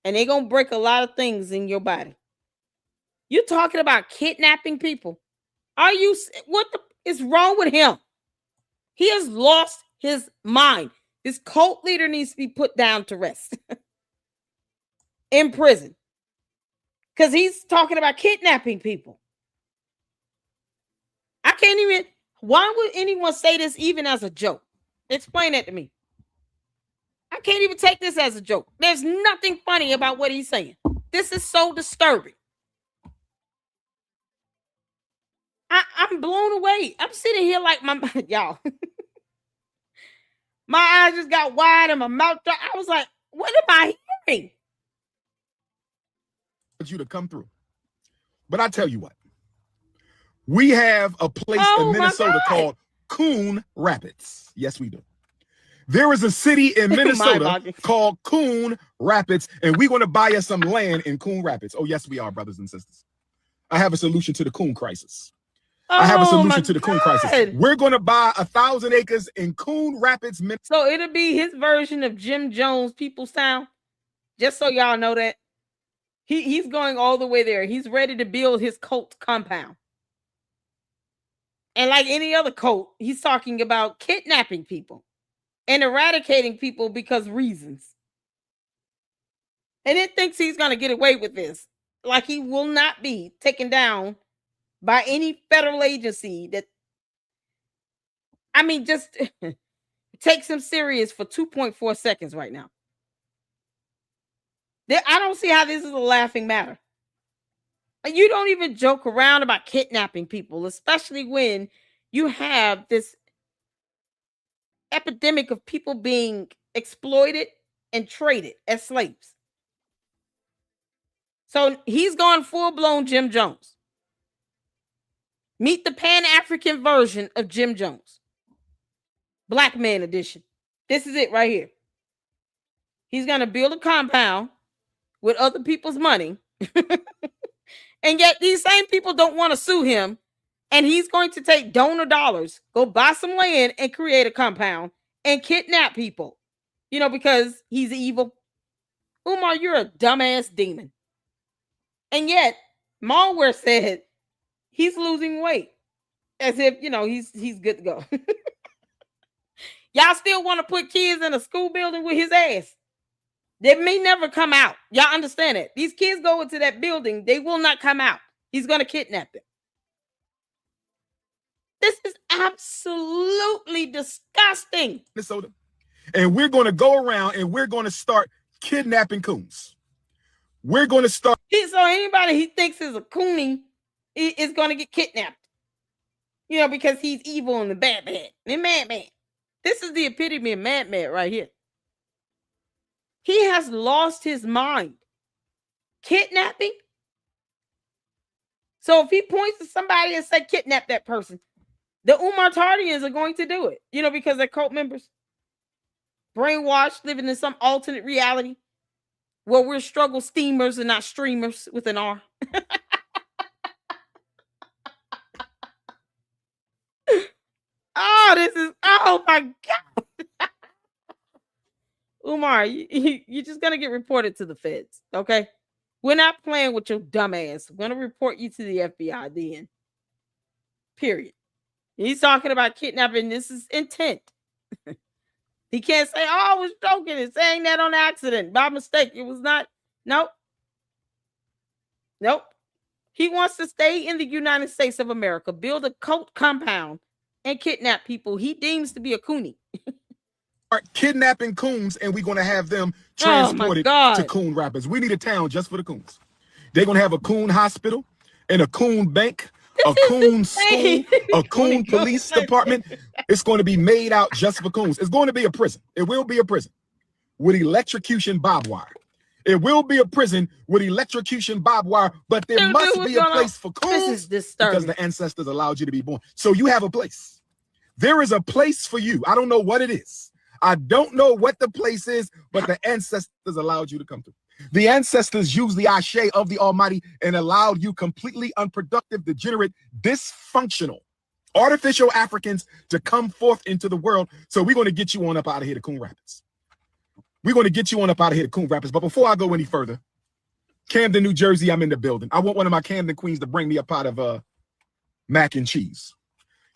And they're going to break a lot of things in your body. You're talking about kidnapping people. What is wrong with him? He has lost his mind. This cult leader needs to be put down to rest in prison because he's talking about kidnapping people. I can't even. Why would anyone say this even as a joke? Explain that to me. I can't even take this as a joke. There's nothing funny about what he's saying. This is so disturbing. I'm blown away. I'm sitting here like y'all. My eyes just got wide and my mouth dry. I was like, what am I hearing? You to come through. But I tell you what. We have a place in Minnesota called Coon Rapids. Yes, we do. There is a city in Minnesota called Coon Rapids, and we're going to buy us some land in Coon Rapids. Oh, yes, we are, brothers and sisters. I have a solution to the coon crisis. I have a solution to the coon crisis. We're going to buy 1,000 acres in Coon Rapids, Minnesota. So it'll be his version of Jim Jones People's Town. Just so y'all know that. He's going all the way there. He's ready to build his cult compound. And like any other cult, he's talking about kidnapping people and eradicating people because reasons. And it thinks he's going to get away with this. Like he will not be taken down by any federal agency that, I mean, just takes him serious for 2.4 seconds right now. I don't see how this is a laughing matter. You don't even joke around about kidnapping people, especially when you have this epidemic of people being exploited and traded as slaves. So he's gone full blown Jim Jones. Meet the Pan African version of Jim Jones, Black Man Edition. This is it right here. He's going to build a compound with other people's money. And yet these same people don't want to sue him. And he's going to take donor dollars, go buy some land and create a compound and kidnap people, because he's evil. Umar, you're a dumbass demon. And yet, Malware said he's losing weight as if, he's good to go. Y'all still want to put kids in a school building with his ass. They may never come out. Y'all understand it. These kids go into that building, they will not come out. He's going to kidnap them. This is absolutely disgusting. Minnesota. And we're going to go around and we're going to start kidnapping coons. We're going to start. So anybody he thinks is a coonie is going to get kidnapped. Because he's evil and the bad man. And madman. This is the epitome of madman right here. He has lost his mind. Kidnapping? So if he points to somebody and say, kidnap that person, the Umar Tardians are going to do it, because they're cult members. Brainwashed, living in some alternate reality where we're struggle steamers and not streamers with an R. Oh my God. Umar, you're just going to get reported to the feds, okay? We're not playing with your dumb ass. We're going to report you to the FBI then. Period. He's talking about kidnapping. This is intent. He can't say, I was joking and saying that on accident. By mistake. It was not. Nope. He wants to stay in the United States of America, build a cult compound, and kidnap people he deems to be a coonie. Kidnapping coons, and we're going to have them transported to coon rappers. We need a town just for the coons. They're going to have a coon hospital and a coon bank, a coon school, a coon police department. It's going to be made out just for coons. It's going to be a prison. It will be a prison with electrocution barbed wire. It will be a prison with electrocution barbed wire, but there must be a place for coons because the ancestors allowed you to be born. So you have a place. There is a place for you. I don't know what it is. I don't know what the place is, but the ancestors allowed you to come through. The ancestors used the ashe of the Almighty and allowed you completely unproductive, degenerate, dysfunctional, artificial Africans to come forth into the world. So we're going to get you on up out of here to Coon Rapids. We're going to get you on up out of here to Coon Rapids. But before I go any further, Camden, New Jersey, I'm in the building. I want one of my Camden queens to bring me a pot of mac and cheese.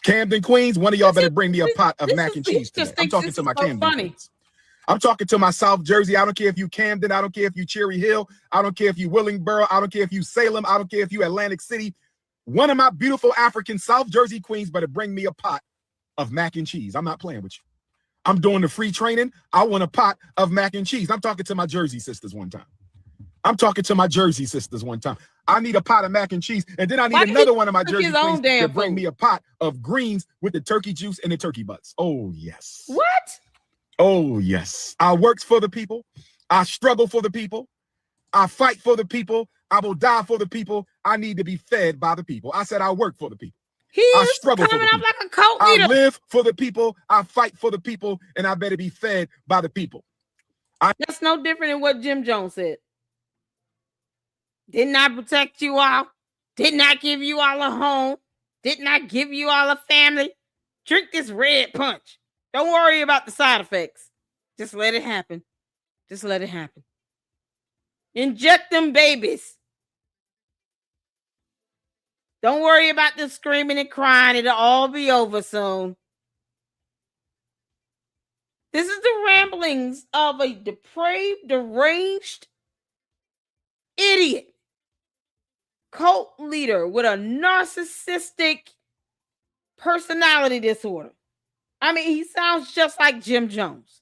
Camden Queens, one of y'all better bring me a pot of mac and cheese today. I'm talking to my Camden Queens. I'm talking to my South Jersey. I don't care if you Camden. I don't care if you Cherry Hill. I don't care if you Willingboro. I don't care if you Salem. I don't care if you Atlantic City. One of my beautiful African South Jersey queens better bring me a pot of mac and cheese. I'm not playing with you. I'm doing the free training. I want a pot of mac and cheese. I'm talking to my Jersey sisters one time. I need a pot of mac and cheese. And then I need another one of my Jersey queens to bring me a pot of greens with the turkey juice and the turkey butts. Oh, yes. What? Oh, yes. I work for the people. I struggle for the people. I fight for the people. I will die for the people. I need to be fed by the people. I said I work for the people. I struggle for the people. Like a cult leader. I live for the people. I fight for the people. And I better be fed by the people. That's no different than what Jim Jones said. Didn't I protect you all? Didn't I give you all a home? Didn't I give you all a family? Drink this red punch. Don't worry about the side effects. Just let it happen. Just let it happen. Inject them babies. Don't worry about them screaming and crying. It'll all be over soon. This is the ramblings of a depraved, deranged idiot. Cult leader with a narcissistic personality disorder. I mean, he sounds just like Jim Jones.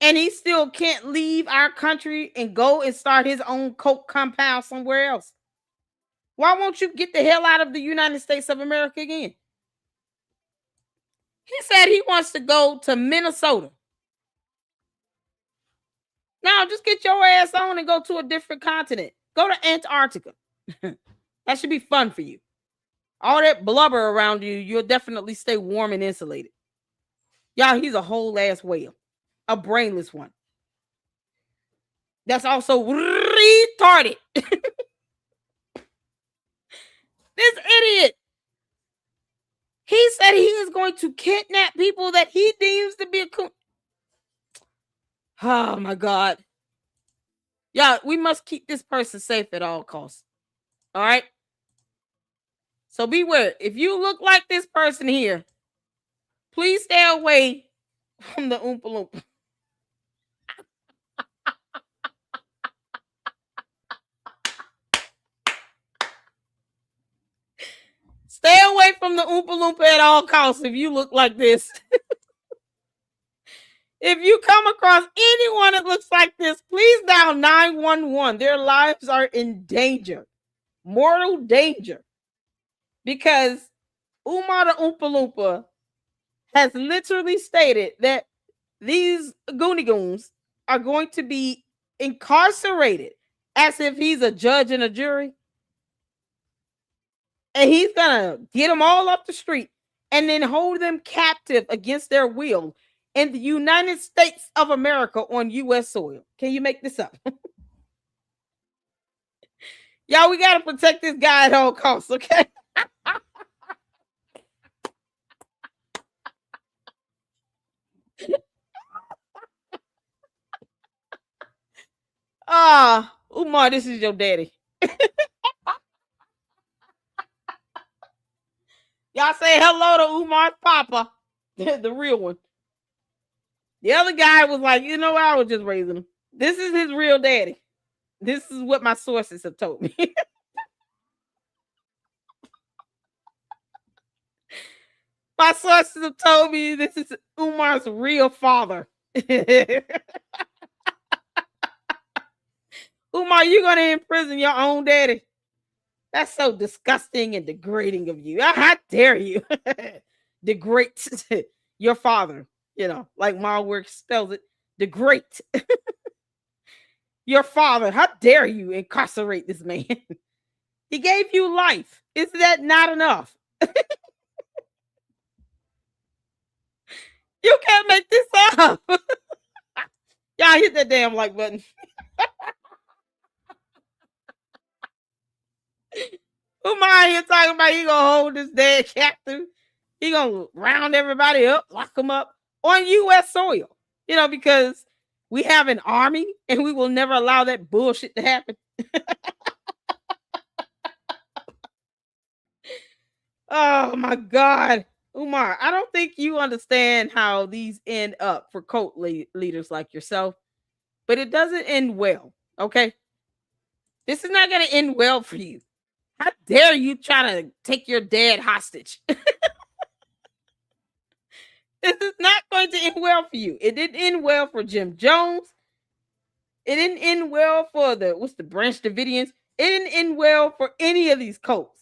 And he still can't leave our country and go and start his own coke compound somewhere else. Why won't you get the hell out of the United States of America again? He said he wants to go to Minnesota. Now, just get your ass on and go to a different continent. Go to Antarctica. That should be fun for you. All that blubber around you, you'll definitely stay warm and insulated. Y'all, he's a whole ass whale. A brainless one. That's also retarded. This idiot. He said he is going to kidnap people that he deems to be a coon. Oh my God. Yeah, we must keep this person safe at all costs. All right? So beware. If you look like this person here, please stay away from the Oompa Loompa. Stay away from the Oompa Loompa at all costs if you look like this. If you come across anyone that looks like this, please dial 911. Their lives are in danger. Mortal danger. Because Umar the Oompa Loompa has literally stated that these Goonie Goons are going to be incarcerated as if he's a judge and a jury. And he's going to get them all up the street and then hold them captive against their will in the United States of America on U.S. soil. Can you make this up? Y'all, we got to protect this guy at all costs, okay? Umar, this is your daddy. Y'all say hello to Umar's papa, the real one. The other guy was like, you know what? I was just raising him. This is his real daddy. This is what my sources have told me. My sources have told me this is Umar's real father. Umar, you're going to imprison your own daddy. That's so disgusting and degrading of you. How dare you degrade your father? You know, like Malwork spells it, degrade your father. How dare you incarcerate this man? He gave you life. Is that not enough? You can't make this up. Y'all hit that damn like button. Umar here talking about he gonna hold this dead captive. He gonna round everybody up, lock them up on U.S. soil. You know, because we have an army and we will never allow that bullshit to happen. Oh my God. Umar, I don't think you understand how these end up for cult leaders like yourself, but it doesn't end well. Okay. This is not going to end well for you. How dare you try to take your dad hostage? This is not going to end well for you. It didn't end well for Jim Jones. It didn't end well for the Branch Davidians. It didn't end well for any of these cults.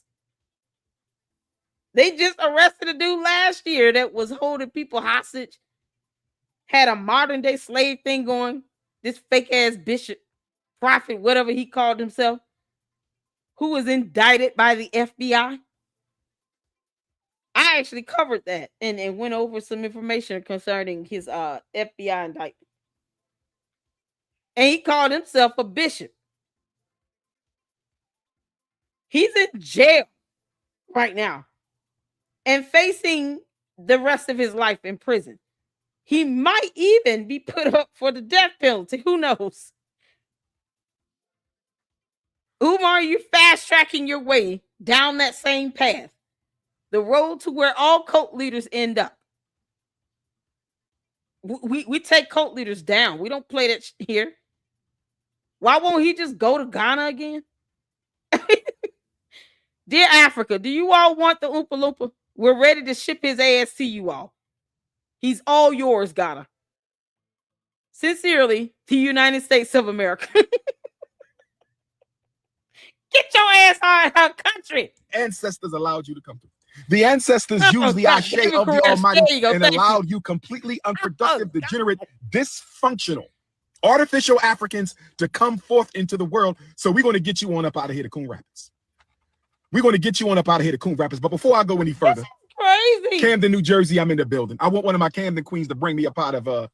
They just arrested a dude last year that was holding people hostage, had a modern day slave thing going. This fake ass bishop, prophet, whatever he called himself, who was indicted by the FBI. I actually covered that and went over some information concerning his FBI indictment. And he called himself a bishop. He's in jail right now and facing the rest of his life in prison. He might even be put up for the death penalty. Who knows? Umar, you're fast tracking your way down that same path. The road to where all cult leaders end up. We take cult leaders down. We don't play that here. Why won't he just go to Ghana again? Dear Africa, do you all want the Oompa Loompa? We're ready to ship his ass to you all. He's all yours, Ghana. Sincerely, the United States of America. Get your ass out of our country. Ancestors allowed you to come through. The ancestors used the God, ashe David of the Koresh, Almighty there you go, and thank you. allowed you completely unproductive, degenerate, dysfunctional, artificial Africans to come forth into the world. So we're going to get you on up out of here to Coon Rapids. We're going to get you on up out of here to Coon Rapids. But before I go any further, Crazy. Camden, New Jersey, I'm in the building. I want one of my Camden queens to bring me a pot of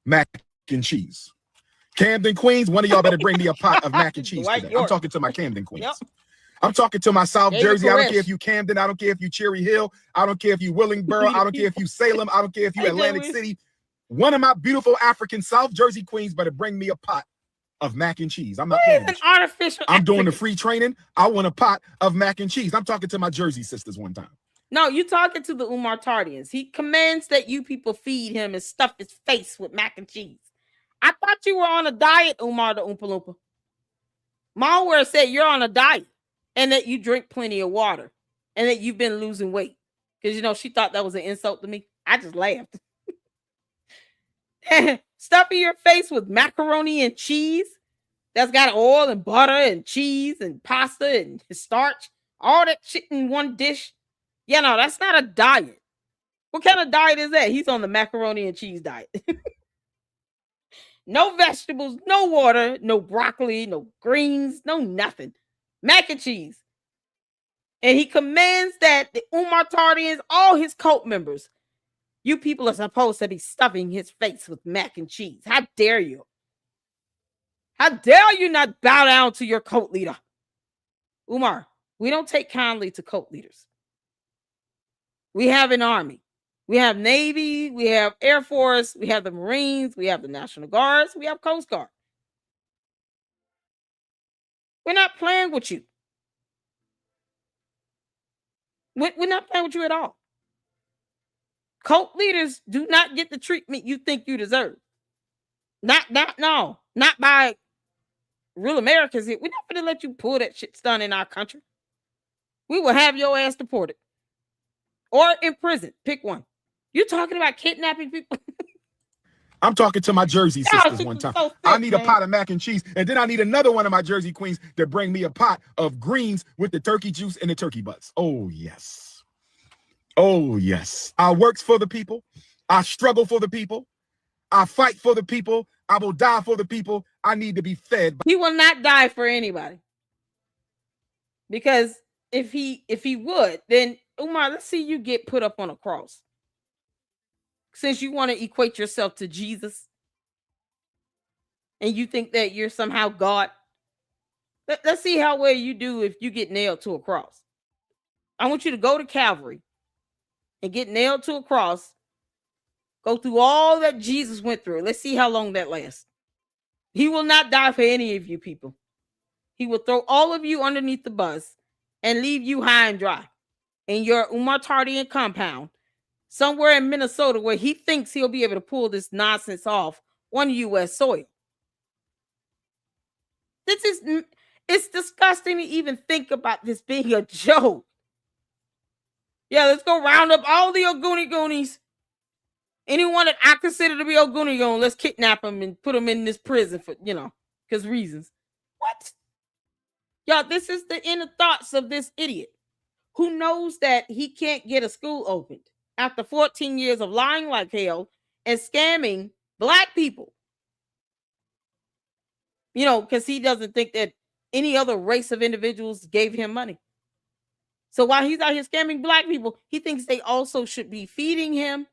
mac and cheese. Camden Queens, one of y'all better bring me a pot of mac and cheese today. I'm talking to my Camden Queens. Yep. I'm talking to my South David Jersey. I don't Koresh. care if you Camden. I don't care if you Cherry Hill. I don't care if you Willingboro. I don't care if you Salem. I don't care if you Atlantic City. One of my beautiful African South Jersey queens better bring me a pot of mac and cheese. I'm not playing. An artificial. I'm doing the African. free training. I want a pot of mac and cheese. I'm talking to my Jersey sisters one time. No, you talking to the Umar Tardians. He commands that you people feed him and stuff his face with mac and cheese. I thought you were on a diet, Umar the Oompa Loompa. Malware said you're on a diet and that you drink plenty of water and that you've been losing weight. Because, you know, she thought that was an insult to me. I just laughed. Stuffing your face with macaroni and cheese that's got oil and butter and cheese and pasta and starch. All that shit in one dish. Yeah, no, that's not a diet. What kind of diet is that? He's on the macaroni and cheese diet. No vegetables, no water, no broccoli, no greens, no nothing. Mac and cheese. And he commands that the Umar Tardians, all his cult members, you people are supposed to be stuffing his face with mac and cheese. How dare you? How dare you not bow down to your cult leader? Umar, we don't take kindly to cult leaders. We have an army. We have Navy, we have Air Force, we have the Marines, we have the National Guards, we have Coast Guard. We're not playing with you. We're not playing with you at all. Cult leaders do not get the treatment you think you deserve. Not by real Americans. We're not going to let you pull that shit done in our country. We will have your ass deported or in prison. Pick one. You talking about kidnapping people? I'm talking to my Jersey sisters Y'all one time. so thick, I need man. a pot of mac and cheese, and then I need another one of my Jersey queens to bring me a pot of greens with the turkey juice and the turkey butts. Oh, yes. Oh, yes. I works for the people. I struggle for the people. I fight for the people. I will die for the people. I need to be fed. He will not die for anybody. Because if he would, then Umar, let's see you get put up on a cross. Since you want to equate yourself to Jesus and you think that you're somehow God, let's see how well you do if you get nailed to a cross. I want you to go to Calvary and get nailed to a cross, go through all that Jesus went through. Let's see how long that lasts. He will not die for any of you people. He will throw all of you underneath the bus and leave you high and dry in your Umar Tardian compound somewhere in Minnesota where he thinks he'll be able to pull this nonsense off on U.S. soil. It's disgusting to even think about this being a joke. Yeah, let's go round up all the Ogoni Goonies. Anyone that I consider to be Ogoni Goon, let's kidnap him and put him in this prison for, because reasons. What? Y'all, this is the inner thoughts of this idiot who knows that he can't get a school opened after 14 years of lying like hell and scamming Black people. Because he doesn't think that any other race of individuals gave him money. So while he's out here scamming Black people, he thinks they also should be feeding him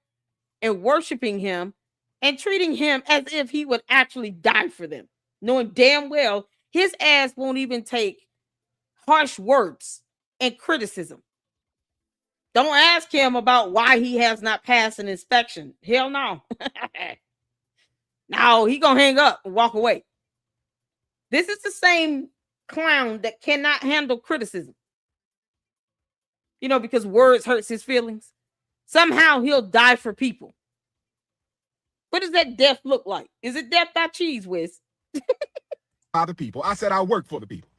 and worshiping him and treating him as if he would actually die for them, knowing damn well his ass won't even take harsh words and criticism. Don't ask him about why he has not passed an inspection. Hell no. No, he gonna hang up and walk away. This is the same clown that cannot handle criticism. Because words hurts his feelings. Somehow he'll die for people. What does that death look like? Is it death by cheese whiz? By the people. I said I work for the people.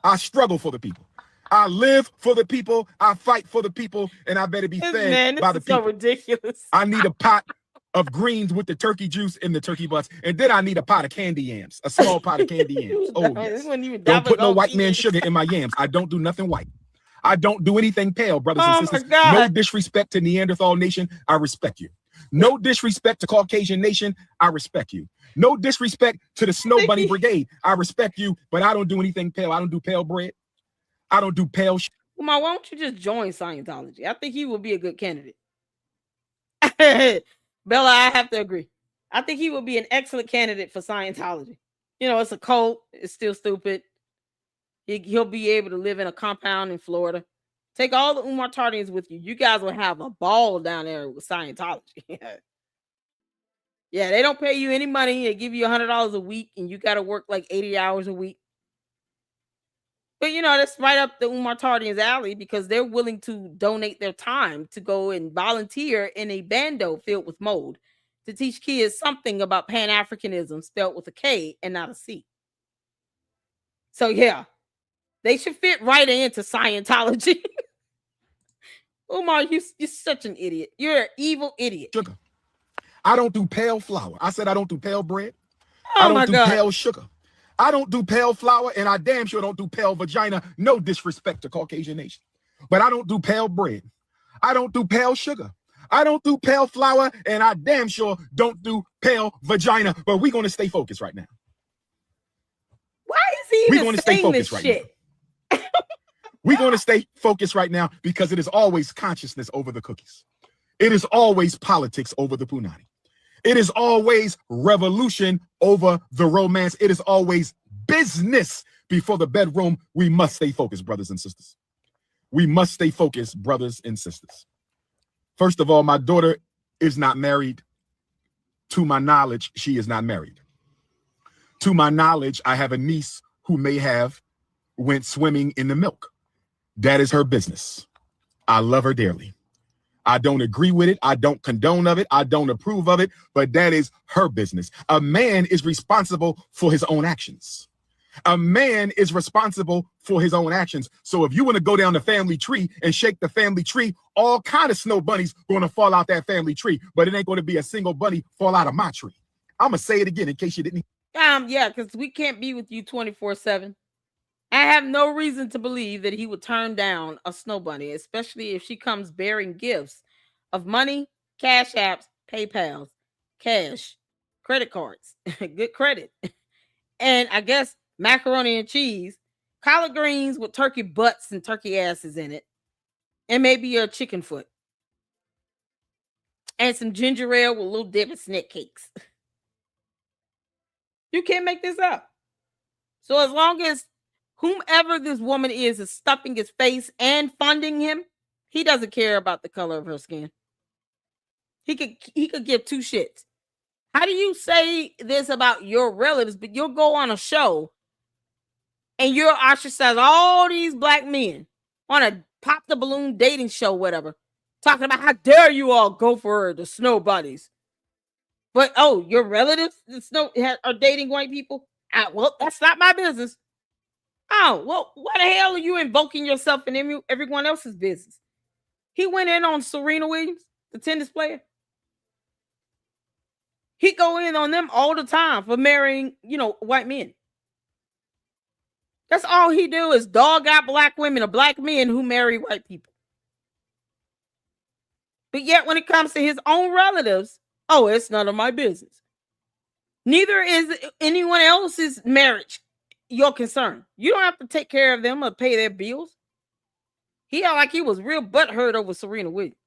I struggle for the people. I live for the people. I fight for the people, and I better be fed by the people. So ridiculous. I need a pot of greens with the turkey juice and the turkey butts. And then I need a pot of candy yams, a small pot of candy yams. Oh, yes. Don't put no white man sugar in my yams. I don't do nothing white. I don't do anything pale, brothers and sisters. No disrespect to Neanderthal nation. I Respect you. No disrespect to Caucasian nation. I respect you. No disrespect to the Snow Bunny Brigade. I respect you, but I don't do anything pale. I don't do pale bread. I don't do pale shit. Umar, why don't you just join Scientology? I think he would be a good candidate. Bella, I have to agree. I think he would be an excellent candidate for Scientology. You know, it's a cult. It's still stupid. He'll be able to live in a compound in Florida. Take all the Umar Tardians with you. You guys will have a ball down there with Scientology. Yeah, they don't pay you any money. They give you $100 a week, and you got to work like 80 hours a week. But, you know, that's right up the Umar Tardian's alley because they're willing to donate their time to go and volunteer in a bando filled with mold to teach kids something about Pan-Africanism spelled with a K and not a C. So, yeah, they should fit right into Scientology. Umar, you're such an idiot. You're an evil idiot. Sugar. I don't do pale flour. I said I don't do pale bread. Oh, I don't my do God. pale sugar. I don't do pale flour, and I damn sure don't do pale vagina. No disrespect to Caucasian nation. But I don't do pale bread. I don't do pale sugar. I don't do pale flour, and I damn sure don't do pale vagina. But we're going to stay focused right now. Why is he even We're going to stay saying this focused right shit? now. We're going to stay focused right now because it is always consciousness over the cookies. It is always politics over the punani. It is always revolution over the romance. It is always business before the bedroom. We must stay focused, brothers and sisters. We must stay focused, brothers and sisters. First of all, my daughter is not married. To my knowledge, she is not married. To my knowledge, I have a niece who may have went swimming in the milk. That is her business. I love her dearly. I don't agree with it. I don't condone of it. I don't approve of it, but that is her business. A man is responsible for his own actions. A man is responsible for his own actions. So if you want to go down the family tree and shake the family tree, all kind of snow bunnies going to fall out that family tree, but it ain't going to be a single bunny fall out of my tree. I'm going to say it again in case you didn't. Yeah, because we can't be with you 24/7. I have no reason to believe that he would turn down a snow bunny, especially if she comes bearing gifts of money, cash apps, PayPals, cash, credit cards, good credit, and I guess macaroni and cheese, collard greens with turkey butts and turkey asses in it, and maybe a chicken foot, and some ginger ale with little dip and snack cakes. You can't make this up. So as long as whomever this woman is stuffing his face and funding him, he doesn't care about the color of her skin. He could give two shits. How do you say this about your relatives, but you'll go on a show and you'll ostracize all these black men on a pop the balloon dating show, whatever, talking about how dare you all go for the snow bunnies. But oh, your relatives are dating white people? Well, that's not my business. Oh, well, why the hell are you invoking yourself in everyone else's business? He went in on Serena Williams, the tennis player. He go in on them all the time for marrying, white men. That's all he do is dog out black women or black men who marry white people. But yet when it comes to his own relatives, oh, it's none of my business. Neither is anyone else's marriage your concern. You don't have to take care of them or pay their bills. He felt like he was real butthurt over Serena Williams.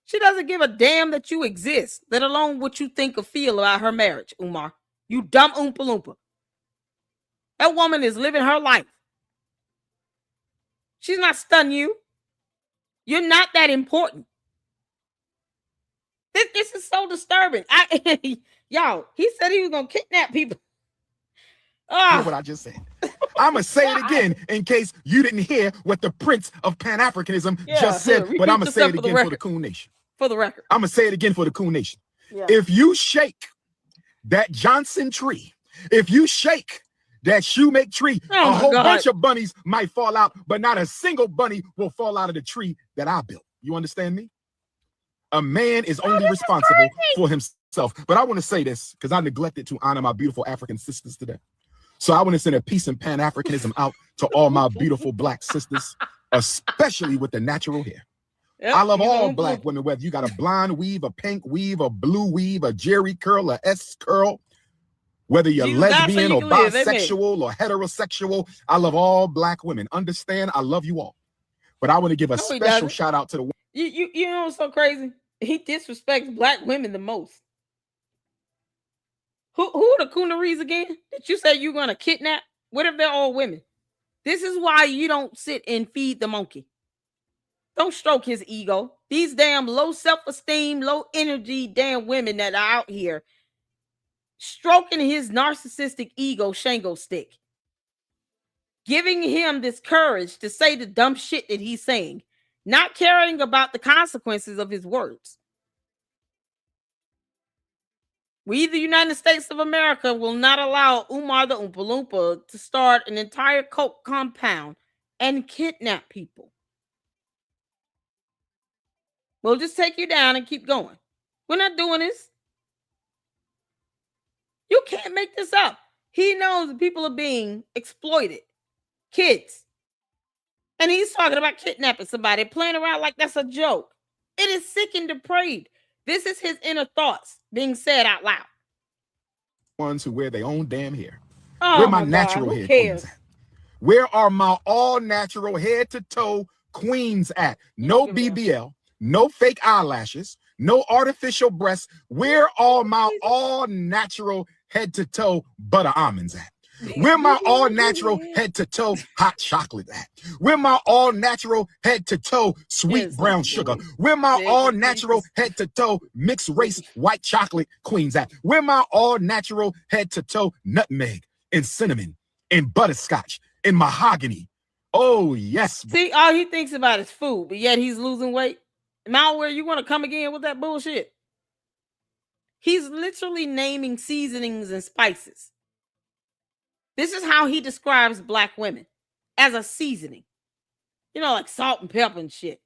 She doesn't give a damn that you exist, let alone what you think or feel about her marriage, Umar. You dumb Oompa Loompa. That woman is living her life. She's not stunning you. You're not that important. This is so disturbing. Y'all, he said he was going to kidnap people. Hear what I just said. I'm going to say it again in case you didn't hear what the Prince of Pan-Africanism just said, but I'm going to say it again for the Coon Nation. For the record. I'm going to say it again for the Coon Nation. Yeah. If you shake that Johnson tree, if you shake that shoemake tree, a whole bunch of bunnies might fall out, but not a single bunny will fall out of the tree that I built. You understand me? A man is only responsible for himself. But I want to say this because I neglected to honor my beautiful African sisters today. So I want to send a peace and Pan-Africanism out to all my beautiful black sisters, especially with the natural hair. Yep, I love all black women, whether you got a blonde weave, a pink weave, a blue weave, a Jerry curl, a S curl, whether you're lesbian or bisexual or heterosexual. I love all black women. Understand, I love you all. But I want to give a special shout out to the you know what's so crazy? He disrespects black women the most. Who are the Coonaries again? That you say you're gonna kidnap? What if they're all women? This is why you don't sit and feed the monkey. Don't stroke his ego. These damn low self-esteem, low energy damn women that are out here stroking his narcissistic ego shango stick. Giving him this courage to say the dumb shit that he's saying, not caring about the consequences of his words. We, the United States of America, will not allow Umar the Oompa Loompa to start an entire cult compound and kidnap people. We'll just take you down and keep going. We're not doing this. You can't make this up. He knows that people are being exploited. Kids. And he's talking about kidnapping somebody, playing around like that's a joke. It is sick and depraved. This is his inner thoughts being said out loud. Ones who wear their own damn hair. Oh, where my natural hair queens at? Where are my all natural head to toe queens at? No BBL, no fake eyelashes, no artificial breasts. Where are my all natural head to toe butter almonds at? Where my all natural head to toe hot chocolate at? Where my all natural head to toe sweet brown sugar? Where my all natural head to toe mixed race white chocolate queens at? Where my all natural head to toe nutmeg and cinnamon and butterscotch and mahogany? Oh yes. See, all he thinks about is food, but yet he's losing weight. Malware, you want to come again with that bullshit? He's literally naming seasonings and spices. This is how he describes black women, as a seasoning. You know, like salt and pepper and shit.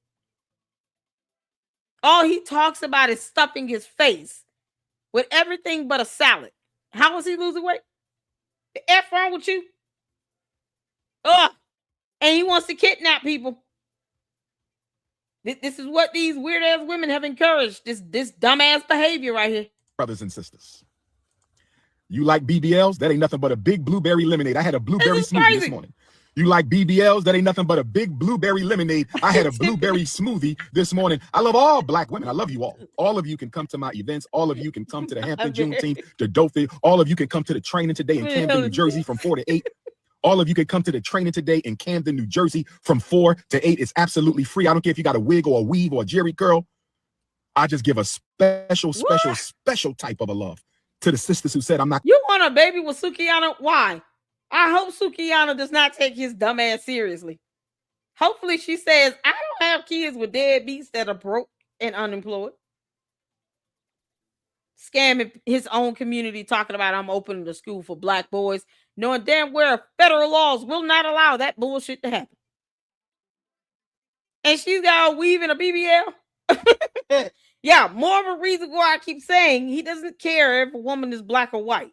All he talks about is stuffing his face with everything but a salad. How is he losing weight? The F wrong with you? Ugh. And he wants to kidnap people. This is what these weird ass women have encouraged. This dumbass behavior right here. Brothers and sisters. You like BBLs? That ain't nothing but a big blueberry lemonade. I had a blueberry smoothie this morning. You like BBLs? That ain't nothing but a big blueberry lemonade. I had a blueberry smoothie this morning. I love all black women. I love you all. All of you can come to my events. All of you can come to the Hampton Juneteenth, the Dothan. All of you can come to the training today in Camden, New Jersey from 4 to 8. All of you can come to the training today in Camden, New Jersey from 4 to 8. It's absolutely free. I don't care if you got a wig or a weave or a Jerry curl. I just give a special type of a love to the sisters who said I'm not. You want a baby with Sukiyana? Why? I hope Sukiyana does not take his dumb ass seriously. Hopefully she says, I don't have kids with deadbeats that are broke and unemployed. Scamming his own community, talking about I'm opening the school for black boys, knowing damn well federal laws will not allow that bullshit to happen. And she's got a weave and a BBL. Yeah, more of a reason why I keep saying he doesn't care if a woman is black or white.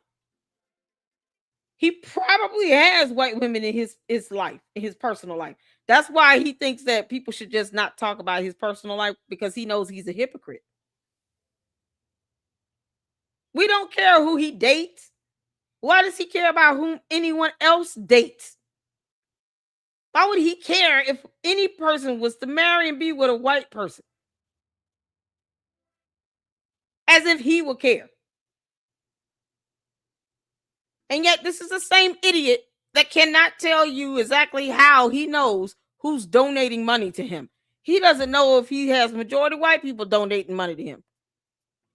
He probably has white women in his life, in his personal life. That's why he thinks that people should just not talk about his personal life, because he knows he's a hypocrite. We don't care who he dates. Why does he care about whom anyone else dates? Why would he care if any person was to marry and be with a white person? As if he would care. And yet this is the same idiot that cannot tell you exactly how he knows who's donating money to him. He doesn't know if he has majority white people donating money to him.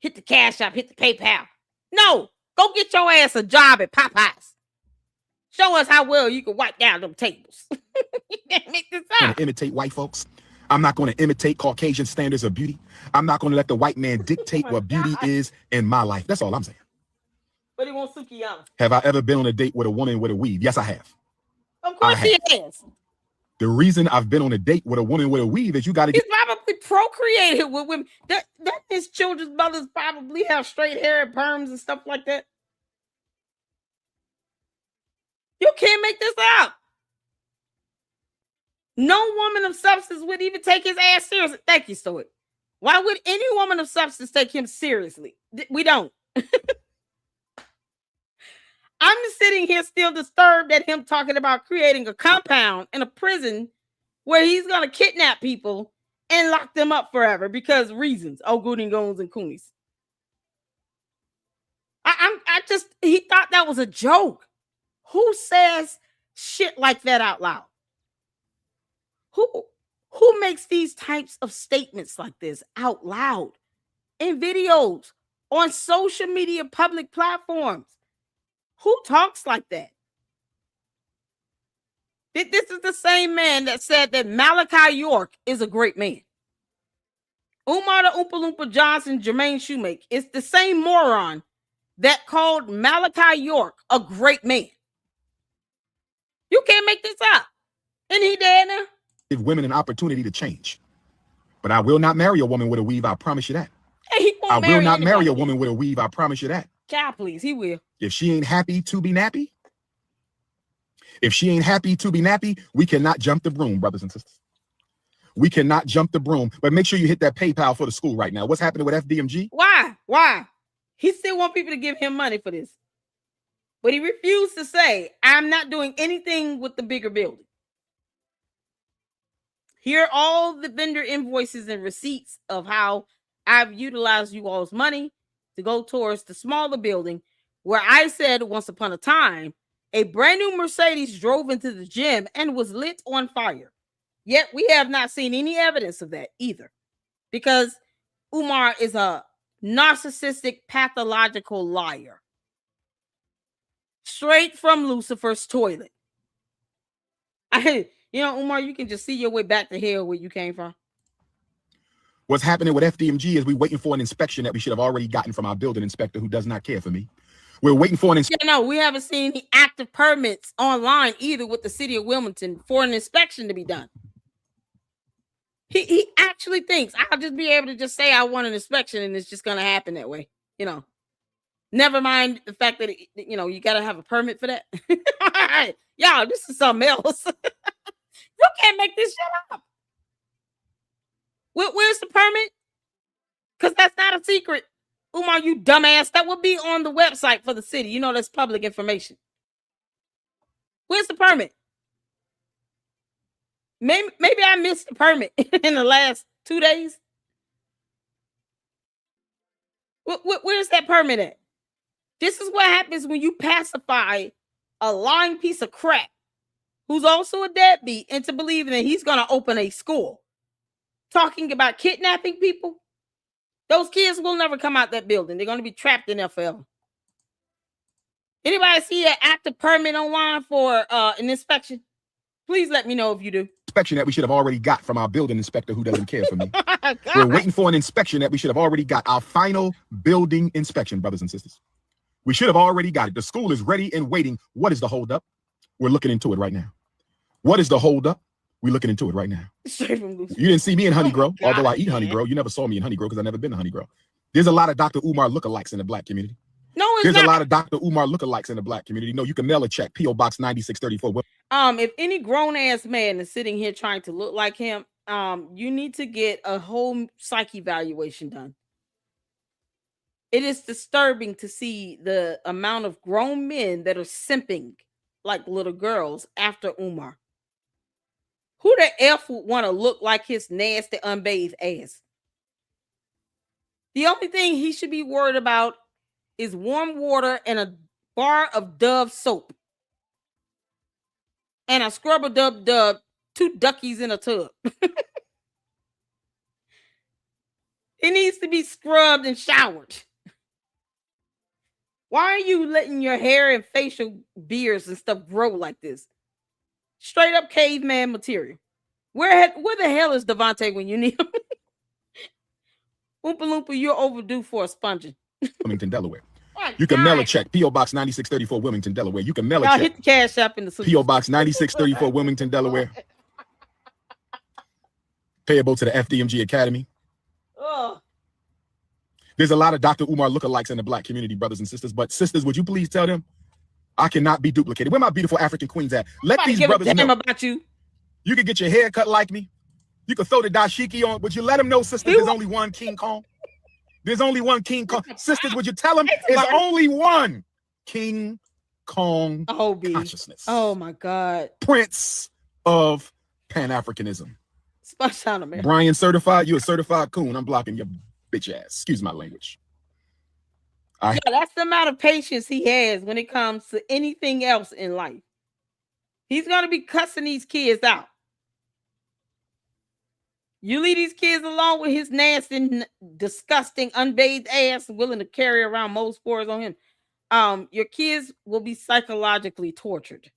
Hit the Cash App, hit the PayPal. No, go get your ass a job at Popeyes. Show us how well you can wipe down them tables. You can't make this up. I'm going to imitate white folks. I'm not going to imitate Caucasian standards of beauty. I'm not going to let the white man dictate what beauty is in my life. That's all I'm saying. But he wants Sukiyana. Have I ever been on a date with a woman with a weave? Yes, I have. Of course he has. The reason I've been on a date with a woman with a weave is you got to He's probably procreated with women. That his children's mothers probably have straight hair and perms and stuff like that. You can't make this up. No woman of substance would even take his ass seriously. Thank you, Stoic. Why would any woman of substance take him seriously? We don't. I'm sitting here still disturbed at him talking about creating a compound in a prison where he's going to kidnap people and lock them up forever because reasons. Oh, Goody Goons and Coonies. He thought that was a joke. Who says shit like that out loud? Who makes these types of statements like this out loud in videos on social media public platforms? Who talks like that? This is the same man that said that Malachi York is a great man. Umar the Oompa Loompa Johnson, Jermaine Shoemake is the same moron that called Malachi York a great man. You can't make this up. And he dead now. give women an opportunity to change. But I will not marry a woman with a weave, I promise you that. Hey, I will not marry a woman with a weave, I promise you that. Child, please, he will. If she ain't happy to be nappy, we cannot jump the broom, brothers and sisters. We cannot jump the broom, but make sure you hit that PayPal for the school right now. What's happening with FDMG? Why? He still want people to give him money for this. But he refused to say, I'm not doing anything with the bigger building. Here are all the vendor invoices and receipts of how I've utilized you all's money to go towards the smaller building where I said once upon a time, a brand new Mercedes drove into the gym and was lit on fire. Yet we have not seen any evidence of that either, because Umar is a narcissistic, pathological liar. Straight from Lucifer's toilet. Umar, you can just see your way back to hell where you came from. What's happening with FDMG is we're waiting for an inspection that we should have already gotten from our building inspector who does not care for me. We're waiting for an inspection. No, we haven't seen any active permits online either with the city of Wilmington for an inspection to be done. He actually thinks I'll just be able to just say I want an inspection and it's just going to happen that way. Never mind the fact that, you got to have a permit for that. Y'all, this is something else. You can't make this shit up. Where's the permit? Because that's not a secret. Umar, you dumbass. That would be on the website for the city. That's public information. Where's the permit? Maybe I missed the permit in the last 2 days. Where's that permit at? This is what happens when you pacify a lying piece of crap who's also a deadbeat into believing that he's going to open a school. Talking about kidnapping people. Those kids will never come out that building. They're going to be trapped in there forever. Anybody see an active permit online for an inspection? Please let me know if you do. Inspection that we should have already got from our building inspector who doesn't care for me. We're waiting for an inspection that we should have already got. Our final building inspection, brothers and sisters. We should have already got it. The school is ready and waiting. What is the holdup? We're looking into it right now. What is the holdup? We're looking into it right now. Straight from Lucy. You didn't see me in Honey Grow, although I eat Honey Grow. You never saw me in Honey Grow because I've never been to Honey Grow. There's a lot of Dr. Umar lookalikes in the black community. No, there's a lot of Dr. Umar lookalikes in the black community. No, you can mail a check, P.O. Box 9634. If any grown-ass man is sitting here trying to look like him, you need to get a whole psyche evaluation done. It is disturbing to see the amount of grown men that are simping like little girls after Umar. Who the F would want to look like his nasty, unbathed ass? The only thing he should be worried about is warm water and a bar of Dove soap. And a scrub-a-dub-dub, 2 duckies in a tub. It needs to be scrubbed and showered. Why are you letting your hair and facial beards and stuff grow like this? Straight up caveman material. Where the hell is Devontae when you need him? Oompa Loompa, you're overdue for a sponging. Wilmington, Delaware. You can mail a check, P.O. Box 9634, Wilmington, Delaware. You can mail a check. Hit the cash up in the P.O. Box 9634, Wilmington, Delaware. payable to the FDMG Academy. Oh. There's a lot of Dr. Umar lookalikes in the black community, brothers and sisters. But sisters, would you please tell them I cannot be duplicated? Where my beautiful African queens at? Let these brothers know about you. You can get your hair cut like me. You can throw the dashiki on. Would you let them know, sisters, there's only one King Kong? There's only one King Kong. Sisters, would you tell them there's only one King Kong consciousness? Oh, my God. Prince of Pan-Africanism. Splash out of me. Brian certified. You a certified coon. I'm blocking your bitch ass. Excuse my language. Yeah, that's the amount of patience he has when it comes to anything else in life. He's going to be cussing these kids out. You leave these kids alone with his nasty, disgusting, unbathed ass, willing to carry around mold spores on him. Your kids will be psychologically tortured.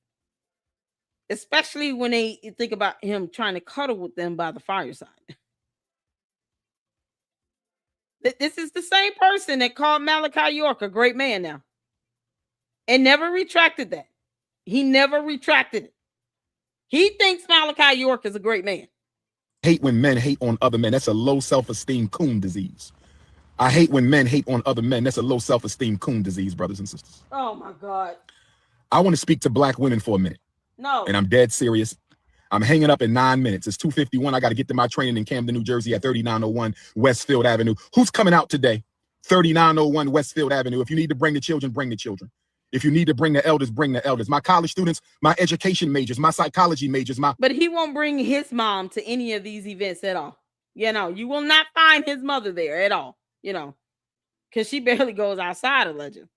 Especially when they think about him trying to cuddle with them by the fireside. This is the same person that called Malachi York a great man now. And never retracted that. He never retracted it. He thinks Malachi York is a great man. Hate when men hate on other men. That's a low self-esteem coon disease. I hate when men hate on other men. That's a low self-esteem coon disease, brothers and sisters. Oh, my God. I want to speak to black women for a minute. No. And I'm dead serious. I'm hanging up in 9 minutes. It's 2:51. I got to get to my training in Camden, New Jersey at 3901 Westfield Avenue. Who's coming out today? 3901 Westfield Avenue. If you need to bring the children, bring the children. If you need to bring the elders, bring the elders. My college students, my education majors, my psychology majors, But he won't bring his mom to any of these events at all. You know, you will not find his mother there at all, you know, because she barely goes outside of Legend.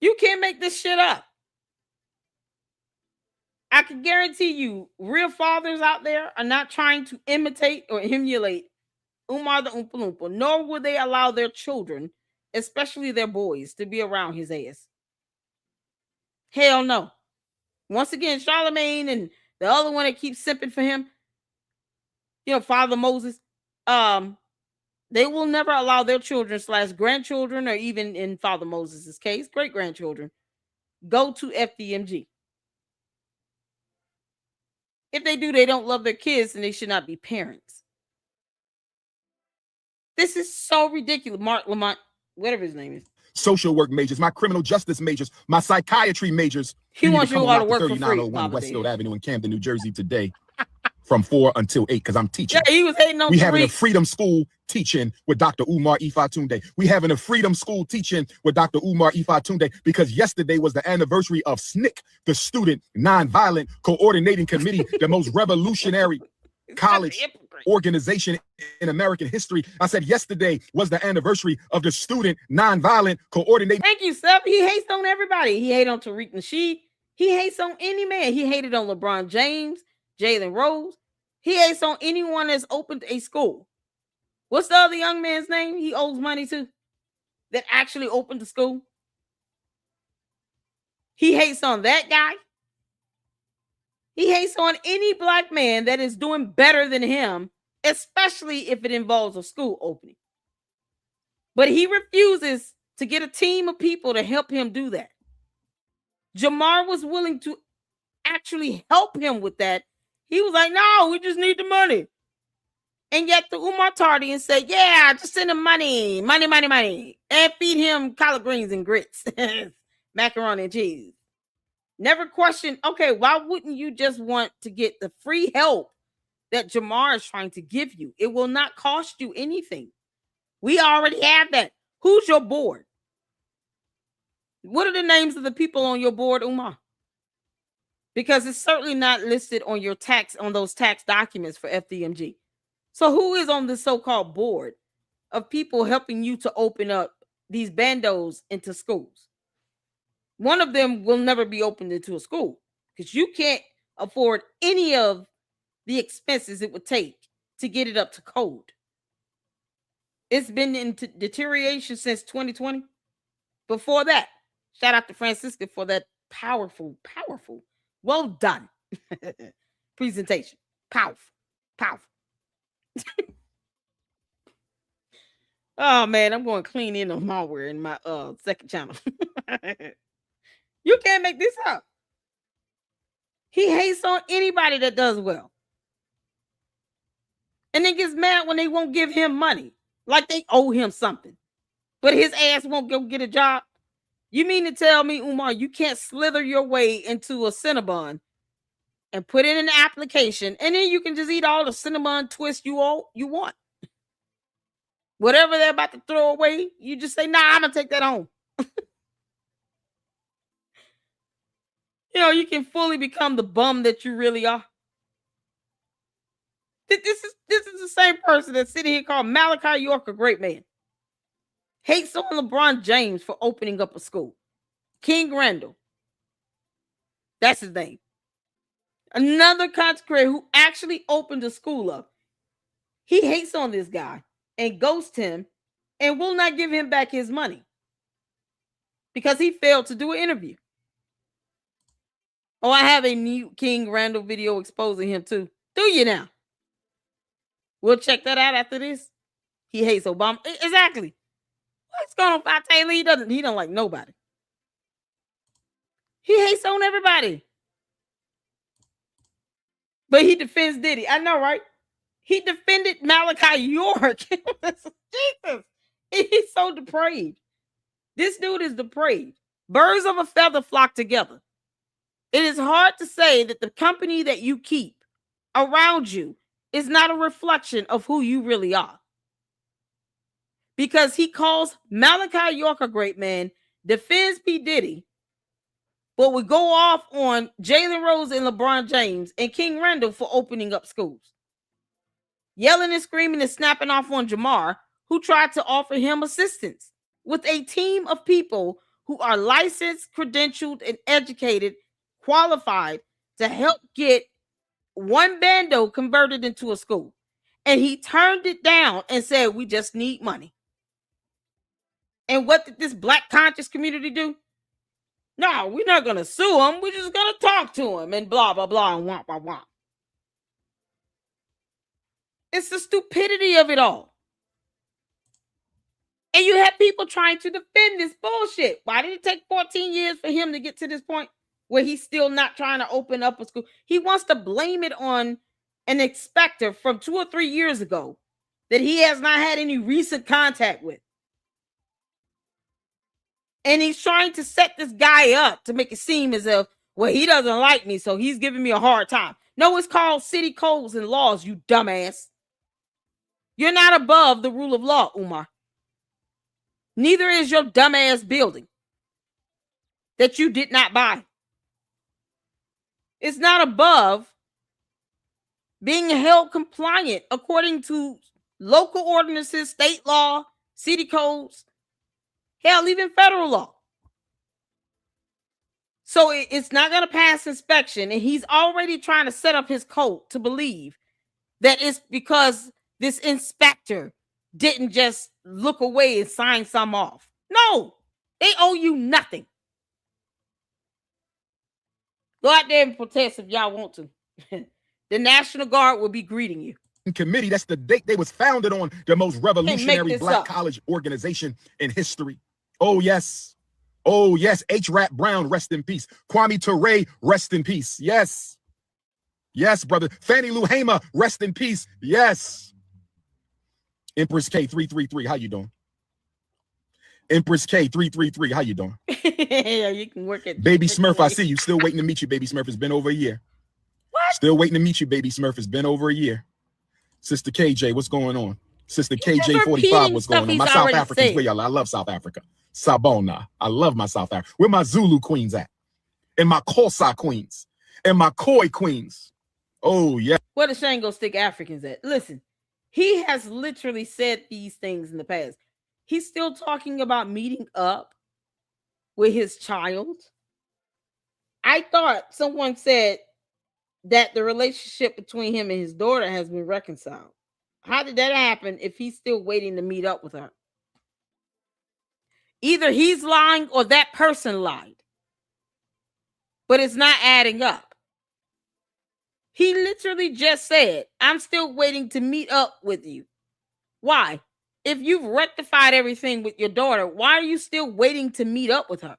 You can't make this shit up. I can guarantee you, real fathers out there are not trying to imitate or emulate Umar the Oompa Loompa, nor will they allow their children, especially their boys, to be around his ass. Hell no. Once again, Charlemagne and the other one that keeps simping for him, you know, Father Moses, they will never allow their children / grandchildren, or even in Father Moses' case, great-grandchildren, go to FDMG. If they do, they don't love their kids and they should not be parents. This is so ridiculous. Mark Lamont, whatever his name is. social work majors, my criminal justice majors, my psychiatry majors. He wants you all to work for free. 3901 Westfield Avenue in Camden, New Jersey today from 4 until 8 because I'm teaching. Yeah, he was hating on We having a freedom school teaching with Dr. Umar Ifatunde. We having a freedom school teaching with Dr. Umar Ifatunde because yesterday was the anniversary of SNCC, the Student Nonviolent Coordinating Committee, the most revolutionary college organization in American history. I said yesterday was the anniversary of the Student Nonviolent Coordinating. Thank you, Seth. He hates on everybody. He hated on Tariq Nasheed. He hates on any man. He hated on LeBron James, Jalen Rose. He hates on anyone that's opened a school. What's the other young man's name he owes money to that actually opened the school? He hates on that guy. He hates on any black man that is doing better than him, especially if it involves a school opening. But he refuses to get a team of people to help him do that. Jamar was willing to actually help him with that. He was like, no, we just need the money. And yet the Umar Tardian said, yeah, just send him money, and feed him collard greens and grits, macaroni and cheese. Never question, okay, why wouldn't you just want to get the free help that Jamar is trying to give you? It will not cost you anything. We already have that. Who's your board? What are the names of the people on your board, Umar? Because it's certainly not listed on your on those tax documents for FDMG. So who is on the so-called board of people helping you to open up these bandos into schools? One of them will never be opened into a school because you can't afford any of the expenses it would take to get it up to code. It's been in deterioration since 2020. Before that, shout out to Francisca for that powerful, well done presentation. Powerful. Oh man, I'm going to clean in the malware in my second channel. You can't make this up. He hates on anybody that does well. and then gets mad when they won't give him money, like they owe him something, but his ass won't go get a job. You mean to tell me, Umar, you can't slither your way into a Cinnabon and put in an application, and then you can just eat all the Cinnabon twists you want? Whatever they're about to throw away, you just say, nah, I'm going to take that home. You can fully become the bum that you really are. This is the same person that's sitting here called Malachi York a great man. Hates on LeBron James for opening up a school. King Randall. That's his name. Another content creator who actually opened a school up. He hates on this guy and ghosts him and will not give him back his money because he failed to do an interview. Oh, I have a new King Randall video exposing him too. Do you now? We'll check that out after this. He hates Obama. Exactly. What's going on, Fat Taylor? He don't like nobody. He hates on everybody. But he defends Diddy. I know, right? He defended Malachi York. Jesus. He's so depraved. This dude is depraved. Birds of a feather flock together. It is hard to say that the company that you keep around you is not a reflection of who you really are. Because he calls Malachi York a great man, defends P. Diddy, but would go off on Jalen Rose and LeBron James and King Randall for opening up schools. Yelling and screaming and snapping off on Jamar, who tried to offer him assistance with a team of people who are licensed, credentialed, and educated, qualified to help get one bando converted into a school. And he turned it down and said, we just need money. And what did this black conscious community do? No, we're not going to sue him. We're just going to talk to him and blah, blah, blah, and womp, womp, womp. It's the stupidity of it all. And you have people trying to defend this bullshit. Why did it take 14 years for him to get to this point where he's still not trying to open up a school? He wants to blame it on an inspector from 2 or 3 years ago that he has not had any recent contact with. And he's trying to set this guy up to make it seem as if, well, he doesn't like me, so he's giving me a hard time. No, it's called city codes and laws, you dumbass. You're not above the rule of law, Umar. Neither is your dumbass building that you did not buy. It's not above being held compliant according to local ordinances, state law, city codes, hell, even federal law. So it's not going to pass inspection, and he's already trying to set up his cult to believe that it's because this inspector didn't just look away and sign some off. No, they owe you nothing. Go out there and protest if y'all want to. The National Guard will be greeting you. Committee, that's the date they was founded on, the most revolutionary black college organization in history. Oh, yes. Oh, yes. H. Rap Brown, rest in peace. Kwame Ture, rest in peace. Yes. Yes, brother. Fannie Lou Hamer, rest in peace. Yes. Empress K333, how you doing? Empress K333, how you doing? Yeah, you can work it. Baby Smurf, I see you. Still waiting to meet you, Baby Smurf. It's been over a year. What? Still waiting to meet you, Baby Smurf. It's been over a year. Sister KJ, what's going on? Sister KJ45, what's going on? My South Africans, where y'all? I love South Africa. Sabona. I love my South Africa. Where my Zulu queens at? And my Xhosa queens. And my Khoi queens. Oh, yeah. Where the Shango stick Africans at? Listen, he has literally said these things in the past. He's still talking about meeting up with his child. I thought someone said that the relationship between him and his daughter has been reconciled. How did that happen if he's still waiting to meet up with her? Either he's lying or that person lied. But it's not adding up. He literally just said, I'm still waiting to meet up with you. Why? If you've rectified everything with your daughter, why are you still waiting to meet up with her?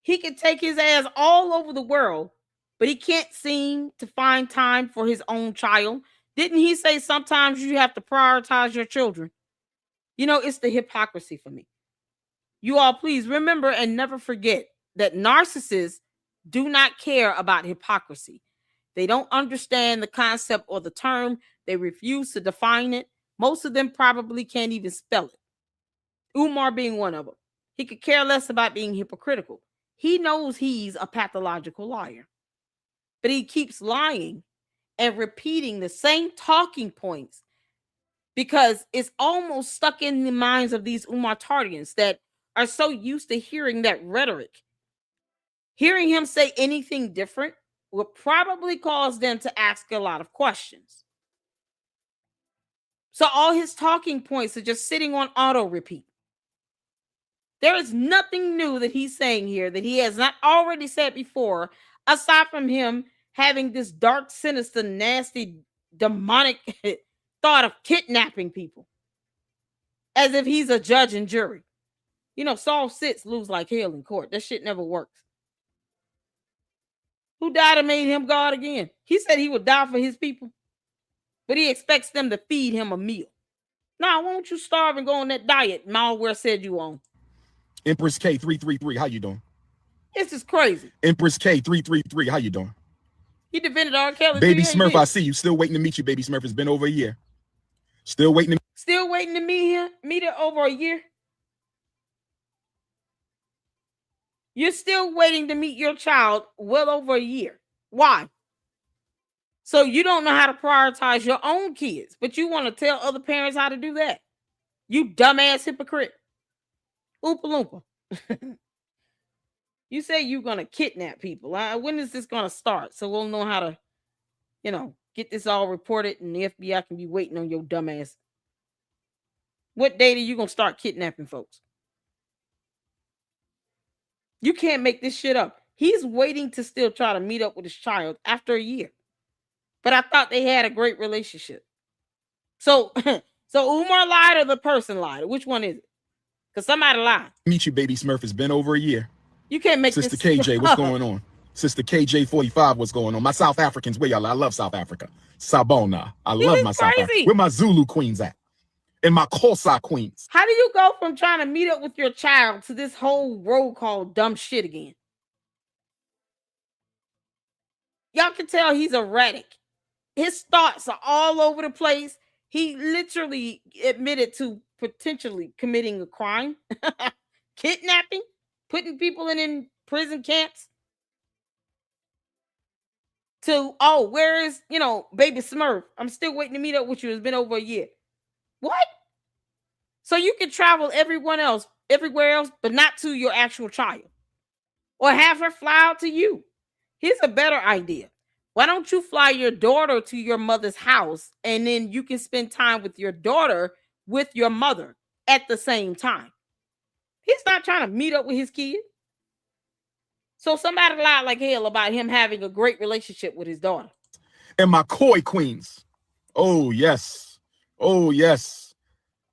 He could take his ass all over the world, but he can't seem to find time for his own child. Didn't he say sometimes you have to prioritize your children? You know, it's the hypocrisy for me. You all please remember and never forget that narcissists do not care about hypocrisy. They don't understand the concept or the term. They refuse to define it. Most of them probably can't even spell it. Umar being one of them. He could care less about being hypocritical. He knows he's a pathological liar. But he keeps lying and repeating the same talking points because it's almost stuck in the minds of these Umartardians that are so used to hearing that rhetoric. Hearing him say anything different will probably cause them to ask a lot of questions. So all his talking points are just sitting on auto repeat. There is nothing new that he's saying here that he has not already said before, aside from him having this dark, sinister, nasty, demonic thought of kidnapping people. As if he's a judge and jury. You know, Saul sits, lose like hell in court. That shit never works. Who died and made him God again? He said he would die for his people, but he expects them to feed him a meal. Now, why don't you starve and go on that diet Malware said you on? Empress K333, how you doing? This is crazy. Empress K333, how you doing? He defended R. Kelly. Baby Smurf, I see you. Still waiting to meet you, Baby Smurf. It's been over a year. Still waiting to meet him? Meet her over a year? You're still waiting to meet your child well over a year. Why? So you don't know how to prioritize your own kids, but you want to tell other parents how to do that. You dumbass hypocrite. Oompa Loompa. You say you're going to kidnap people. When is this going to start? So we'll know how to, you know, get this all reported and the FBI can be waiting on your dumbass. What date are you going to start kidnapping folks? You can't make this shit up. He's waiting to still try to meet up with his child after a year. But I thought they had a great relationship. So Umar lied or the person lied? Which one is it? Because somebody lied. meet you, Baby Smurf. It's been over a year. You can't make Sister this KJ, what's going on? Sister KJ45, what's going on? My South Africans, where y'all? I love South Africa. Sabona. I love my South Africa. Where my Zulu queens at? And my Xhosa queens. How do you go from trying to meet up with your child to this whole road called dumb shit again? Y'all can tell he's erratic. His thoughts are all over the place. He literally admitted to potentially committing a crime, kidnapping, putting people in prison camps. To, oh, where is, Baby Smurf? I'm still waiting to meet up with you. It's been over a year. What? So you can travel everywhere else, but not to your actual child. Or have her fly out to you. Here's a better idea. Why don't you fly your daughter to your mother's house and then you can spend time with your daughter with your mother at the same time? He's not trying to meet up with his kid. So somebody lied like hell about him having a great relationship with his daughter. And my Khoi queens. Oh, yes. Oh, yes.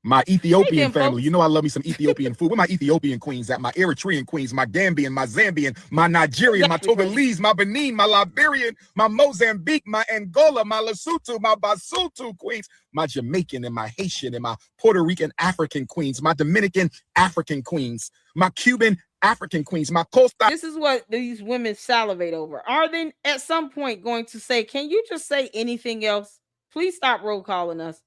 My Ethiopian family. Folks. You know I love me some Ethiopian food. Where my Ethiopian queens at? My Eritrean queens, my Gambian, my Zambian, my Nigerian, my Togolese, my Benin, my Liberian, my Mozambique, my Angola, my Lesotho, my Basutu queens, my Jamaican and my Haitian and my Puerto Rican African queens, my Dominican African queens, my Cuban African queens, my Costa. This is what these women salivate over. Are they at some point going to say, can you just say anything else? Please stop roll calling us.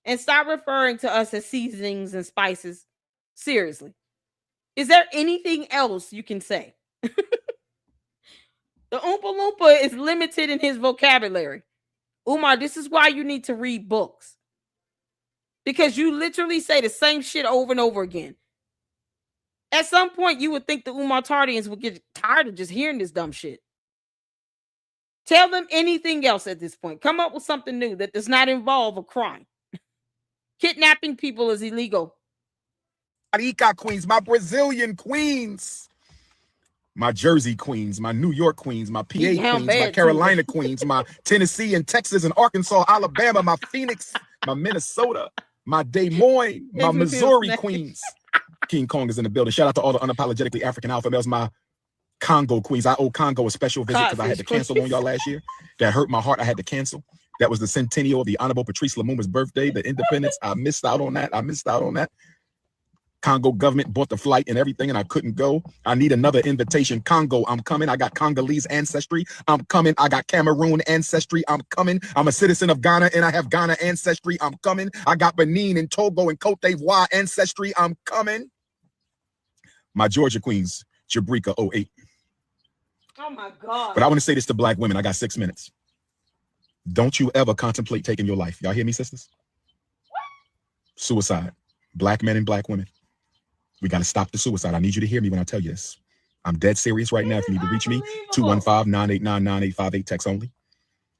And stop referring to us as seasonings and spices. Seriously. Is there anything else you can say? The Oompa Loompa is limited in his vocabulary. Umar, this is why you need to read books. Because you literally say the same shit over and over again. At some point, you would think the Umartardians would get tired of just hearing this dumb shit. Tell them anything else at this point. Come up with something new that does not involve a crime. Kidnapping people is illegal. Rica queens, my Brazilian queens, my Jersey queens, my New York queens, my PA queens, my Carolina queens, my Tennessee and Texas and Arkansas, Alabama, my Phoenix, my Minnesota, my Des Moines, my Missouri queens. King Kong is in the building. Shout out to all the unapologetically African alpha males, my Congo Queens. I owe Congo a special visit because I had to Codfish cancel on y'all last year. That hurt my heart. I had to cancel. That was the centennial of the Honorable Patrice Lumumba's birthday, the independence. I missed out on that. Congo government bought the flight and everything, and I couldn't go. I need another invitation. Congo, I'm coming. I got Congolese ancestry. I'm coming. I got Cameroon ancestry. I'm coming. I'm a citizen of Ghana, and I have Ghana ancestry. I'm coming. I got Benin and Togo and Cote d'Ivoire ancestry. I'm coming. My Georgia Queens, Jabrika 08. Oh my God. But I want to say this to Black women. I got 6 minutes. Don't you ever contemplate taking your life. Y'all hear me, sisters? Suicide. Black men and Black women. We got to stop the suicide. I need you to hear me when I tell you this. I'm dead serious right now. If you need to reach me, 215-989-9858, text only.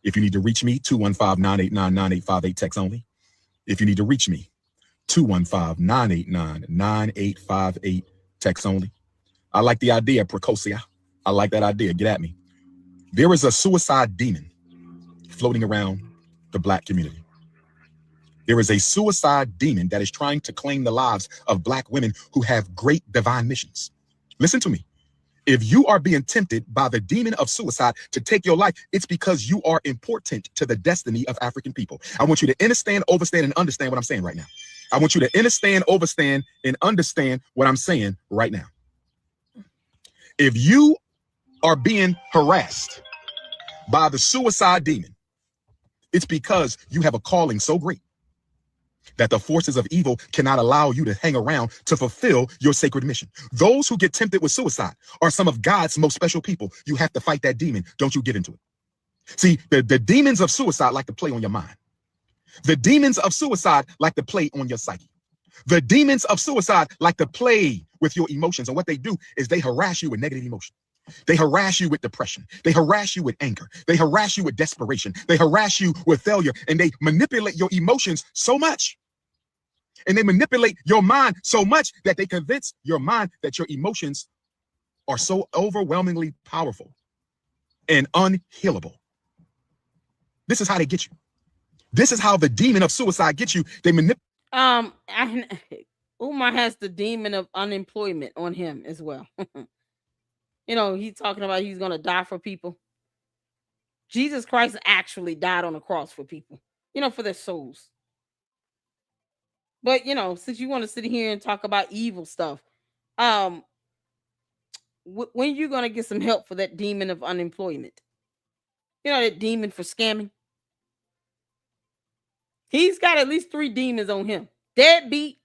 If you need to reach me, 215-989-9858, text only. If you need to reach me, 215-989-9858, text only. I like the idea, Precocia. I like that idea. Get at me. There is a suicide demon floating around the Black community. There is a suicide demon that is trying to claim the lives of Black women who have great divine missions. Listen to me. If you are being tempted by the demon of suicide to take your life, it's because you are important to the destiny of African people. I want you to understand, overstand, and understand what I'm saying right now. I want you to understand, overstand, and understand what I'm saying right now. If you are being harassed by the suicide demon, it's because you have a calling so great that the forces of evil cannot allow you to hang around to fulfill your sacred mission. Those who get tempted with suicide are some of God's most special people. You have to fight that demon. Don't you get into it. See, the demons of suicide like to play on your mind. The demons of suicide like to play on your psyche. The demons of suicide like to play with your emotions. And what they do is they harass you with negative emotion. They harass you with depression. They harass you with anger. They harass you with desperation. They harass you with failure. And they manipulate your emotions so much. And they manipulate your mind so much that they convince your mind that your emotions are so overwhelmingly powerful and unhealable. This is how they get you. This is how the demon of suicide gets you. They manipulate. Umar has the demon of unemployment on him as well. You know, he's talking about he's going to die for people. Jesus Christ actually died on the cross for people, you know, for their souls. But, you know, since you want to sit here and talk about evil stuff, when you going to get some help for that demon of unemployment? You know, that demon for scamming? He's got at least 3 demons on him. Deadbeat,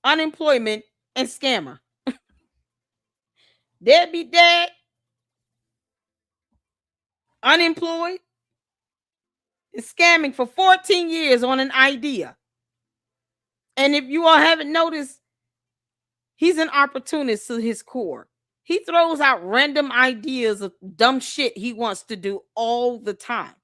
unemployment, and scammer. Deadbeat dad, unemployed, is scamming for 14 years on an idea. And if you all haven't noticed, he's an opportunist to his core. He throws out random ideas of dumb shit he wants to do all the time.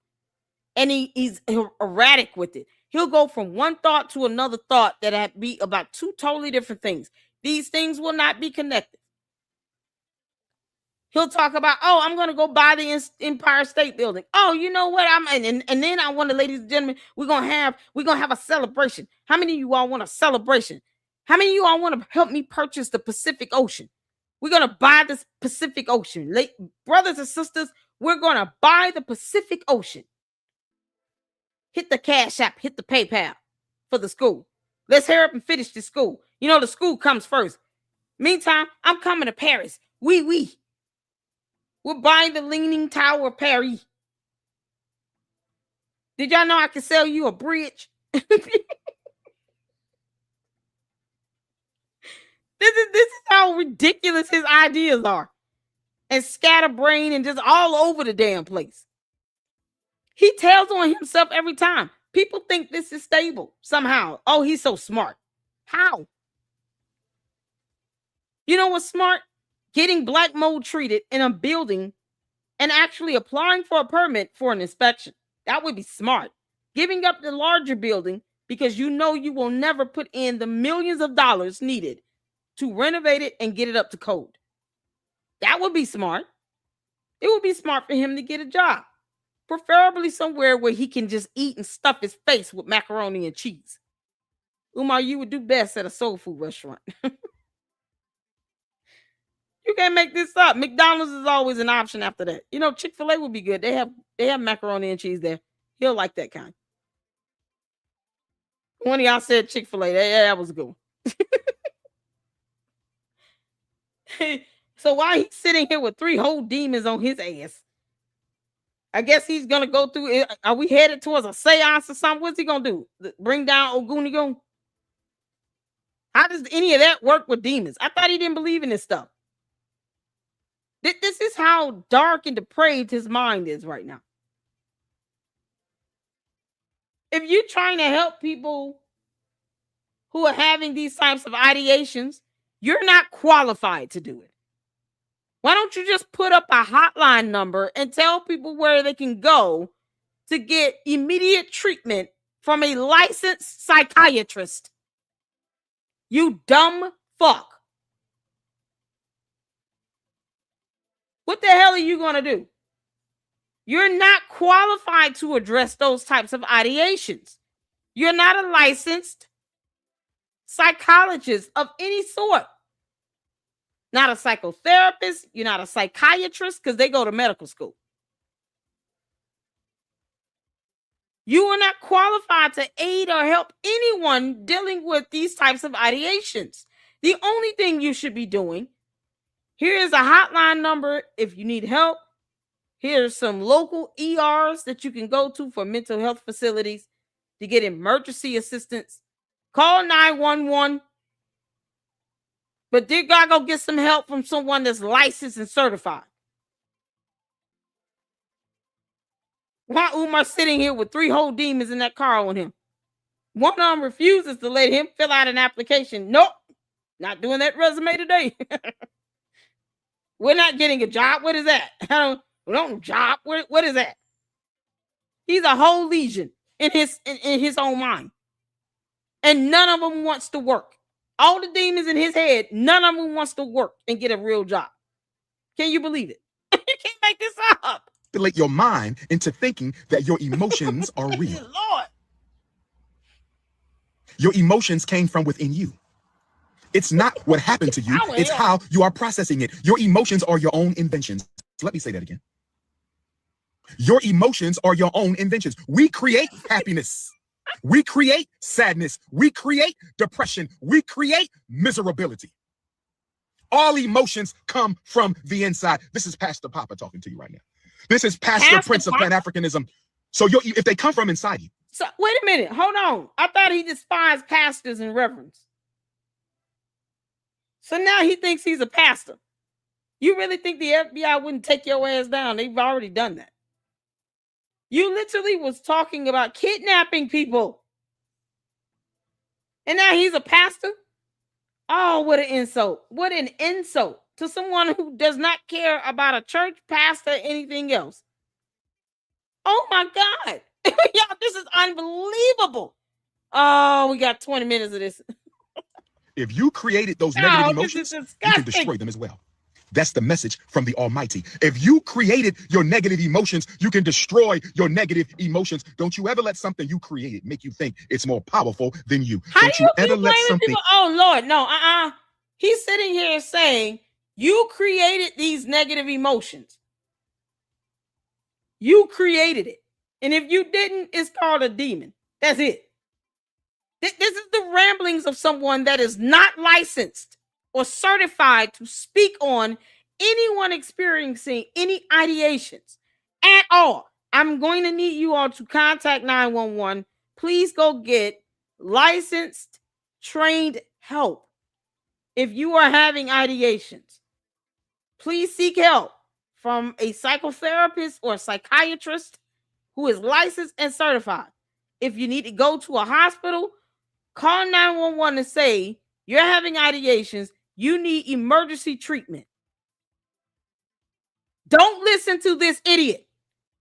And he's erratic with it. He'll go from one thought to another thought that be about 2 totally different things. These things will not be connected. He'll talk about, oh, I'm going to go buy the Empire State Building. Oh, you know what? And then I want to, ladies and gentlemen, we're going to have a celebration. How many of you all want a celebration? How many of you all want to help me purchase the Pacific Ocean? We're going to buy this Pacific Ocean. Brothers and sisters, we're going to buy the Pacific Ocean. Hit the Cash App, hit the PayPal for the school. Let's hurry up and finish the school. You know, the school comes first. Meantime, I'm coming to Paris. Oui. We're buying the Leaning Tower of Paris. Did y'all know I could sell you a bridge? This is how ridiculous his ideas are. And scatterbrained and just all over the damn place. He tells on himself every time. People think this is stable somehow. Oh, he's so smart. How? You know what's smart? Getting black mold treated in a building and actually applying for a permit for an inspection. That would be smart. Giving up the larger building because you know you will never put in the millions of dollars needed to renovate it and get it up to code. That would be smart. It would be smart for him to get a job, preferably somewhere where he can just eat and stuff his face with macaroni and cheese. Umar, you would do best at a soul food restaurant. You can't make this up. McDonald's is always an option after that. You know, Chick-fil-A would be good. They have macaroni and cheese there. He'll like that kind. One of y'all said Chick-fil-A. That was a good one. So why he's sitting here with 3 whole demons on his ass? I guess he's gonna go through it. Are we headed towards a seance or something? What's he gonna do? Bring down Ogunigon? How does any of that work with demons? I thought he didn't believe in this stuff. This is how dark and depraved his mind is right now. If you're trying to help people who are having these types of ideations, you're not qualified to do it. Why don't you just put up a hotline number and tell people where they can go to get immediate treatment from a licensed psychiatrist? You dumb fuck. What the hell are you going to do? You're not qualified to address those types of ideations. You're not a licensed psychologist of any sort. Not a psychotherapist. You're not a psychiatrist because they go to medical school. You are not qualified to aid or help anyone dealing with these types of ideations. The only thing you should be doing, here is a hotline number if you need help. Here's some local ERs that you can go to for mental health facilities to get emergency assistance. Call 911. But dear God, go get some help from someone that's licensed and certified. Why Umar sitting here with 3 whole demons in that car on him? One of them refuses to let him fill out an application. Nope, not doing that resume today. We're not getting a job. What is that? We don't job. What is that? He's a whole legion in his own mind. And none of them wants to work. All the demons in his head, none of them wants to work and get a real job. Can you believe it? You can't make this up. Manipulate your mind into thinking that your emotions are real. Lord. Your emotions came from within you. It's not what happened to you. It's how you are processing it. Your emotions are your own inventions. Let me say that again. Your emotions are your own inventions. We create happiness. We create sadness. We create depression. We create miserability. All emotions come from the inside. This is Pastor Papa talking to you right now. This is Pastor Prince of Pan-Africanism. So if they come from inside you. So wait a minute. Hold on. I thought he despised pastors and reverends. So now he thinks he's a pastor. You really think the FBI wouldn't take your ass down? They've already done that. You literally was talking about kidnapping people. And now he's a pastor? Oh, what an insult. What an insult to someone who does not care about a church, pastor, anything else. Oh my God. Y'all, this is unbelievable. Oh, we got 20 minutes of this. If you created those negative emotions, you can destroy them as well. That's the message from the Almighty. If you created your negative emotions, you can destroy your negative emotions. Don't you ever let something you created make you think it's more powerful than you. Don't you ever let something... People? Oh, Lord, no, He's sitting here saying, you created these negative emotions. You created it. And if you didn't, it's called a demon. That's it. This is the ramblings of someone that is not licensed or certified to speak on anyone experiencing any ideations at all. I'm going to need you all to contact 911. Please go get licensed, trained help. If you are having ideations, please seek help from a psychotherapist or a psychiatrist who is licensed and certified. If you need to go to a hospital, call 911 and say you're having ideations. You need emergency treatment. Don't listen to this idiot.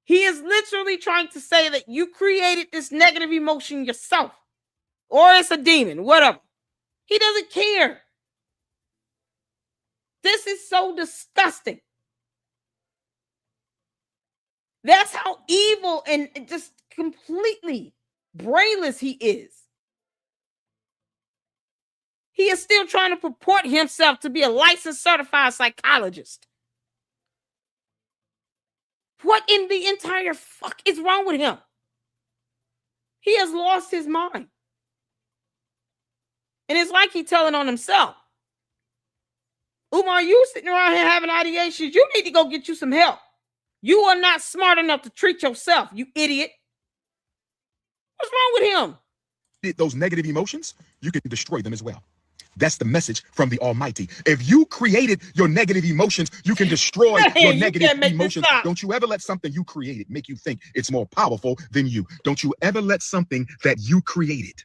He is literally trying to say that you created this negative emotion yourself, or it's a demon, whatever. He doesn't care. This is so disgusting. That's how evil and just completely brainless he is. He He is still trying to purport himself to be a licensed certified psychologist. What in the entire fuck is wrong with him? He has lost his mind. And it's like he's telling on himself. Umar, you sitting around here having ideations. You need to go get you some help. You are not smart enough to treat yourself, you idiot. What's wrong with him? Those negative emotions, you can destroy them as well. That's the message from the Almighty. If you created your negative emotions, you can destroy your negative emotions. Don't you ever let something you created make you think it's more powerful than you. Don't you ever let something that you created.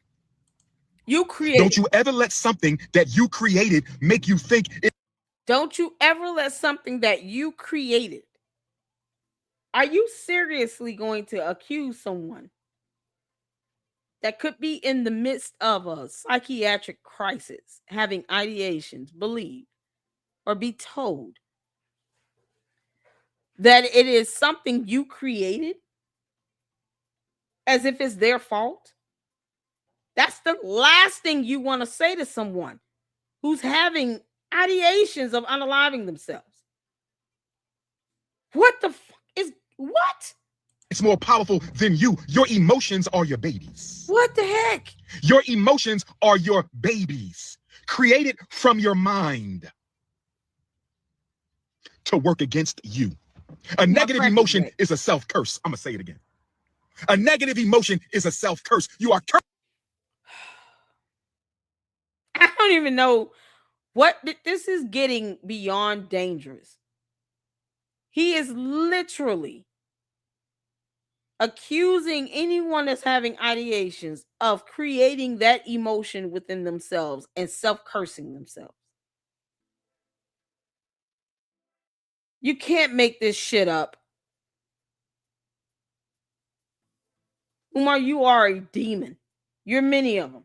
Don't you ever let something that you created make you think it. Don't you ever let something that you created. Are you seriously going to accuse someone that could be in the midst of a psychiatric crisis, having ideations, believe, or be told that it is something you created as if it's their fault? That's the last thing you want to say to someone who's having ideations of unaliving themselves. What the fuck is what? It's more powerful than you. Your emotions are your babies. What the heck? Your emotions are your babies, created from your mind to work against you. A negative emotion is a self-curse. I'm going to say it again. A negative emotion is a self-curse. You are cursed. I don't even know what this is getting beyond dangerous. He is literally accusing anyone that's having ideations of creating that emotion within themselves and self-cursing themselves. You can't make this shit up. Umar, you are a demon. You're many of them.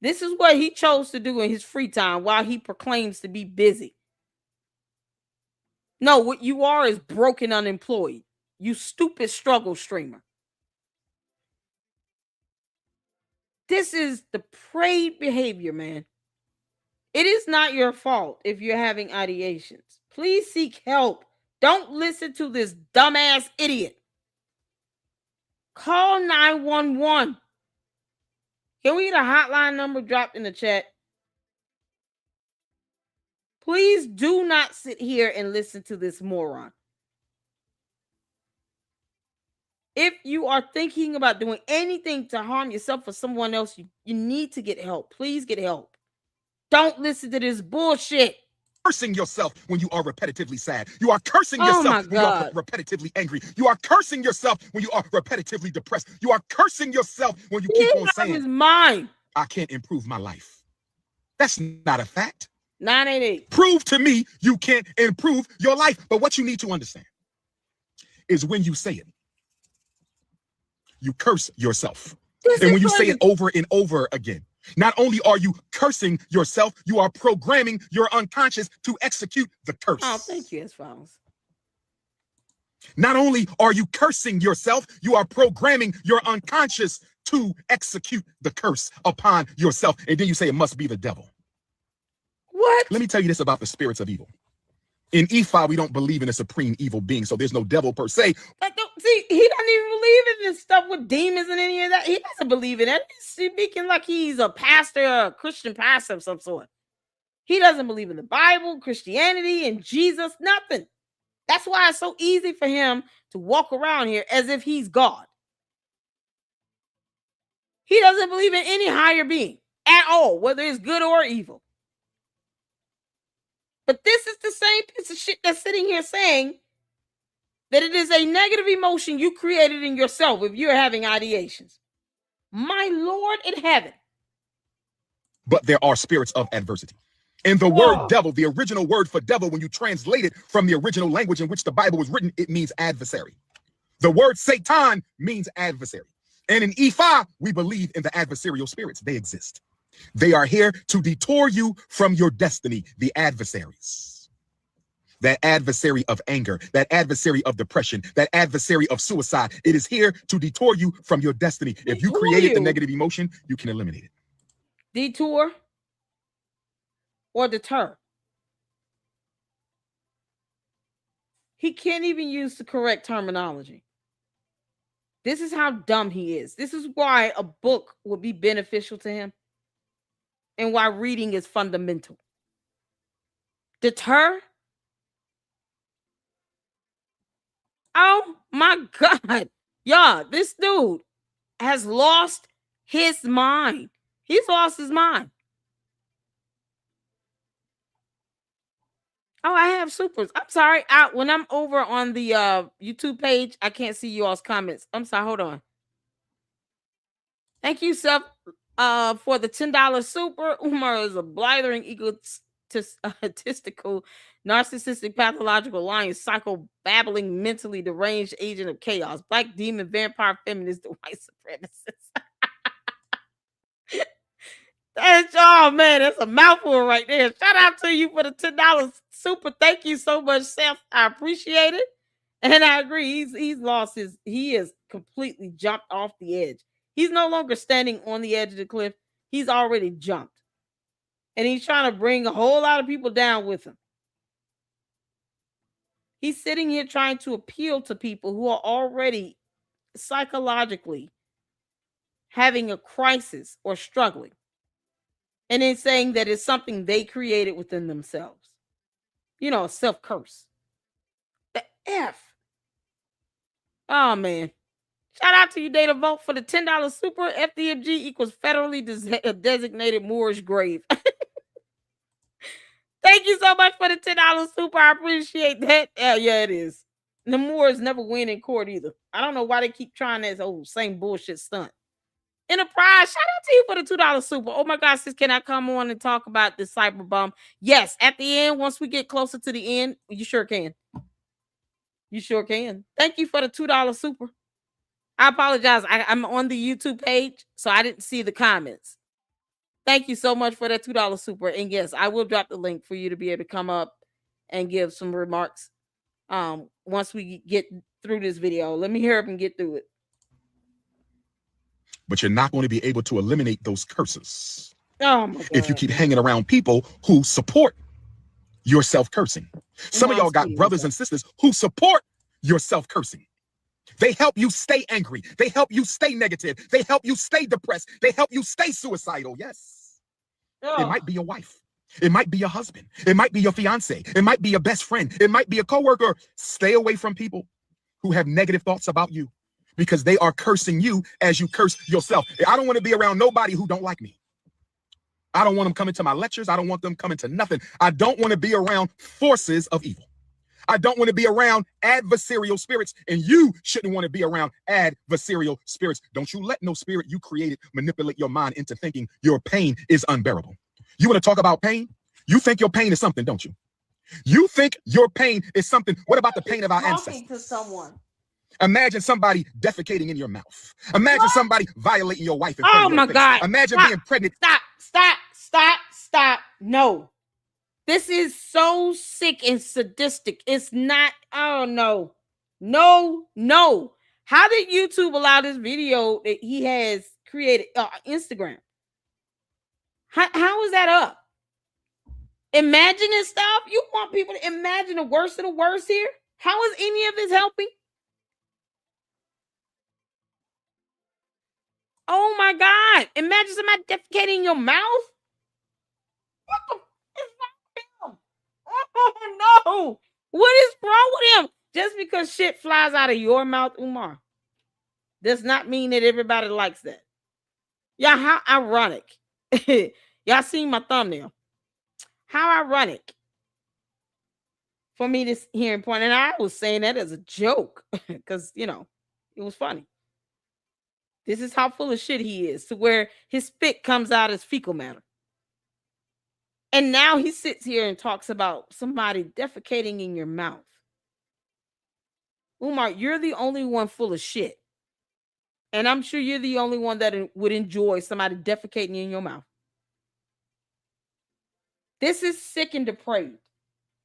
This is what he chose to do in his free time while he proclaims to be busy. No, what you are is broken unemployed. You stupid struggle streamer. This is depraved behavior, man. It is not your fault if you're having ideations. Please seek help. Don't listen to this dumbass idiot. Call 911. Can we get a hotline number dropped in the chat? Please do not sit here and listen to this moron. If you are thinking about doing anything to harm yourself or someone else, you need to get help. Please get help. Don't listen to this bullshit. Cursing yourself when you are repetitively sad. You are cursing yourself when you are repetitively angry. You are cursing yourself when you are repetitively depressed. You are cursing yourself when you keep on saying, his mind. I can't improve my life. That's not a fact. 988. Prove to me you can't improve your life. But what you need to understand is when you say it, you curse yourself. And when you say it over and over again, not only are you cursing yourself, you are programming your unconscious to execute the curse. Oh, thank you, as follows. Not only are you cursing yourself, you are programming your unconscious to execute the curse upon yourself. And then you say it must be the devil. What? Let me tell you this about the spirits of evil. In Ifa, we don't believe in a supreme evil being, so there's no devil per se. See, he doesn't even believe in this stuff with demons and any of that. He doesn't believe in it. He's speaking like he's a pastor or a Christian pastor of some sort. He doesn't believe in the Bible, Christianity, and Jesus, nothing. That's why it's so easy for him to walk around here as if he's God. He doesn't believe in any higher being at all, whether it's good or evil. But this is the same piece of shit that's sitting here saying that it is a negative emotion you created in yourself if you're having ideations. My Lord in heaven. But there are spirits of adversity. And the word devil, the original word for devil, when you translate it from the original language in which the Bible was written, it means adversary. The word Satan means adversary. And in Ifa, we believe in the adversarial spirits. They exist. They are here to detour you from your destiny, the adversaries. That adversary of anger, that adversary of depression, that adversary of suicide. It is here to detour you from your destiny. If you created the negative emotion, you can eliminate it. Detour? or deter. He can't even use the correct terminology. This is how dumb he is. This is why a book would be beneficial to him and why reading is fundamental. Deter? Oh my God. Yeah, this dude has lost his mind. He's lost his mind. Oh, I have supers. I'm sorry. When I'm over on the YouTube page, I can't see you all's comments. I'm sorry. Hold on. Thank you, Seth, for the $10 super. Umar is a blithering, egotistical, narcissistic, pathological, lying, psycho, babbling, mentally deranged agent of chaos, black demon, vampire, feminist, the white supremacist. Oh man, that's a mouthful right there. Shout out to you for the $10 super. Thank you so much, Seth. I appreciate it. And I agree. He's lost he is completely jumped off the edge. He's no longer standing on the edge of the cliff. He's already jumped. And he's trying to bring a whole lot of people down with him. He's sitting here trying to appeal to people who are already psychologically having a crisis or struggling. And then saying that it's something they created within themselves. You know, a self-curse. The F. Oh, man. Shout out to you, Data Vote, for the $10 super. FDMG equals federally designated Moorish grave. Thank you so much for the $10 super. I appreciate that. Yeah, it is. The Moors never win in court either. I don't know why they keep trying that same bullshit stunt. Enterprise, shout out to you for the $2 super. Oh my God, sis, can I come on and talk about this cyber bomb? Yes, at the end, once we get closer to the end, you sure can. You sure can. Thank you for the $2 super. I apologize. I'm on the YouTube page, so I didn't see the comments. Thank you so much for that $2 super. And yes, I will drop the link for you to be able to come up and give some remarks once we get through this video. Let me hear up and get through it. But you're not going to be able to eliminate those curses if you keep hanging around people who support your self-cursing. Some of y'all got brothers and sisters who support your self-cursing. They help you stay angry. They help you stay negative. They help you stay depressed. They help you stay suicidal. Yes. It might be your wife. It might be your husband. It might be your fiance. It might be your best friend. It might be a coworker. Stay away from people who have negative thoughts about you, because they are cursing you as you curse yourself. I don't want to be around nobody who don't like me. I don't want them coming to my lectures. I don't want them coming to nothing. I don't want to be around forces of evil. I don't want to be around adversarial spirits, and you shouldn't want to be around adversarial spirits. Don't you let no spirit you created manipulate your mind into thinking your pain is unbearable. You want to talk about pain? You think your pain is something, don't you? You think your pain is something. What about the pain of our ancestors? To someone. Imagine somebody defecating in your mouth. Imagine somebody violating your wife. Oh my God. Imagine being pregnant. Stop. No. This is so sick and sadistic. It's not. Oh, no. No. How did YouTube allow this video that he has created? Instagram. How is that up? Imagining stuff? You want people to imagine the worst of the worst here? How is any of this helping? Oh my God. Imagine somebody defecating in your mouth. What the is wrong with him? Oh no. What is wrong with him? Just because shit flies out of your mouth, Umar, does not mean that everybody likes that. Yeah, how ironic. Y'all seen my thumbnail. How ironic for me to hear him point. And I was saying that as a joke because, it was funny. This is how full of shit he is, to where his spit comes out as fecal matter. And now he sits here and talks about somebody defecating in your mouth. Umar, you're the only one full of shit. And I'm sure you're the only one that would enjoy somebody defecating in your mouth. This is sick and depraved.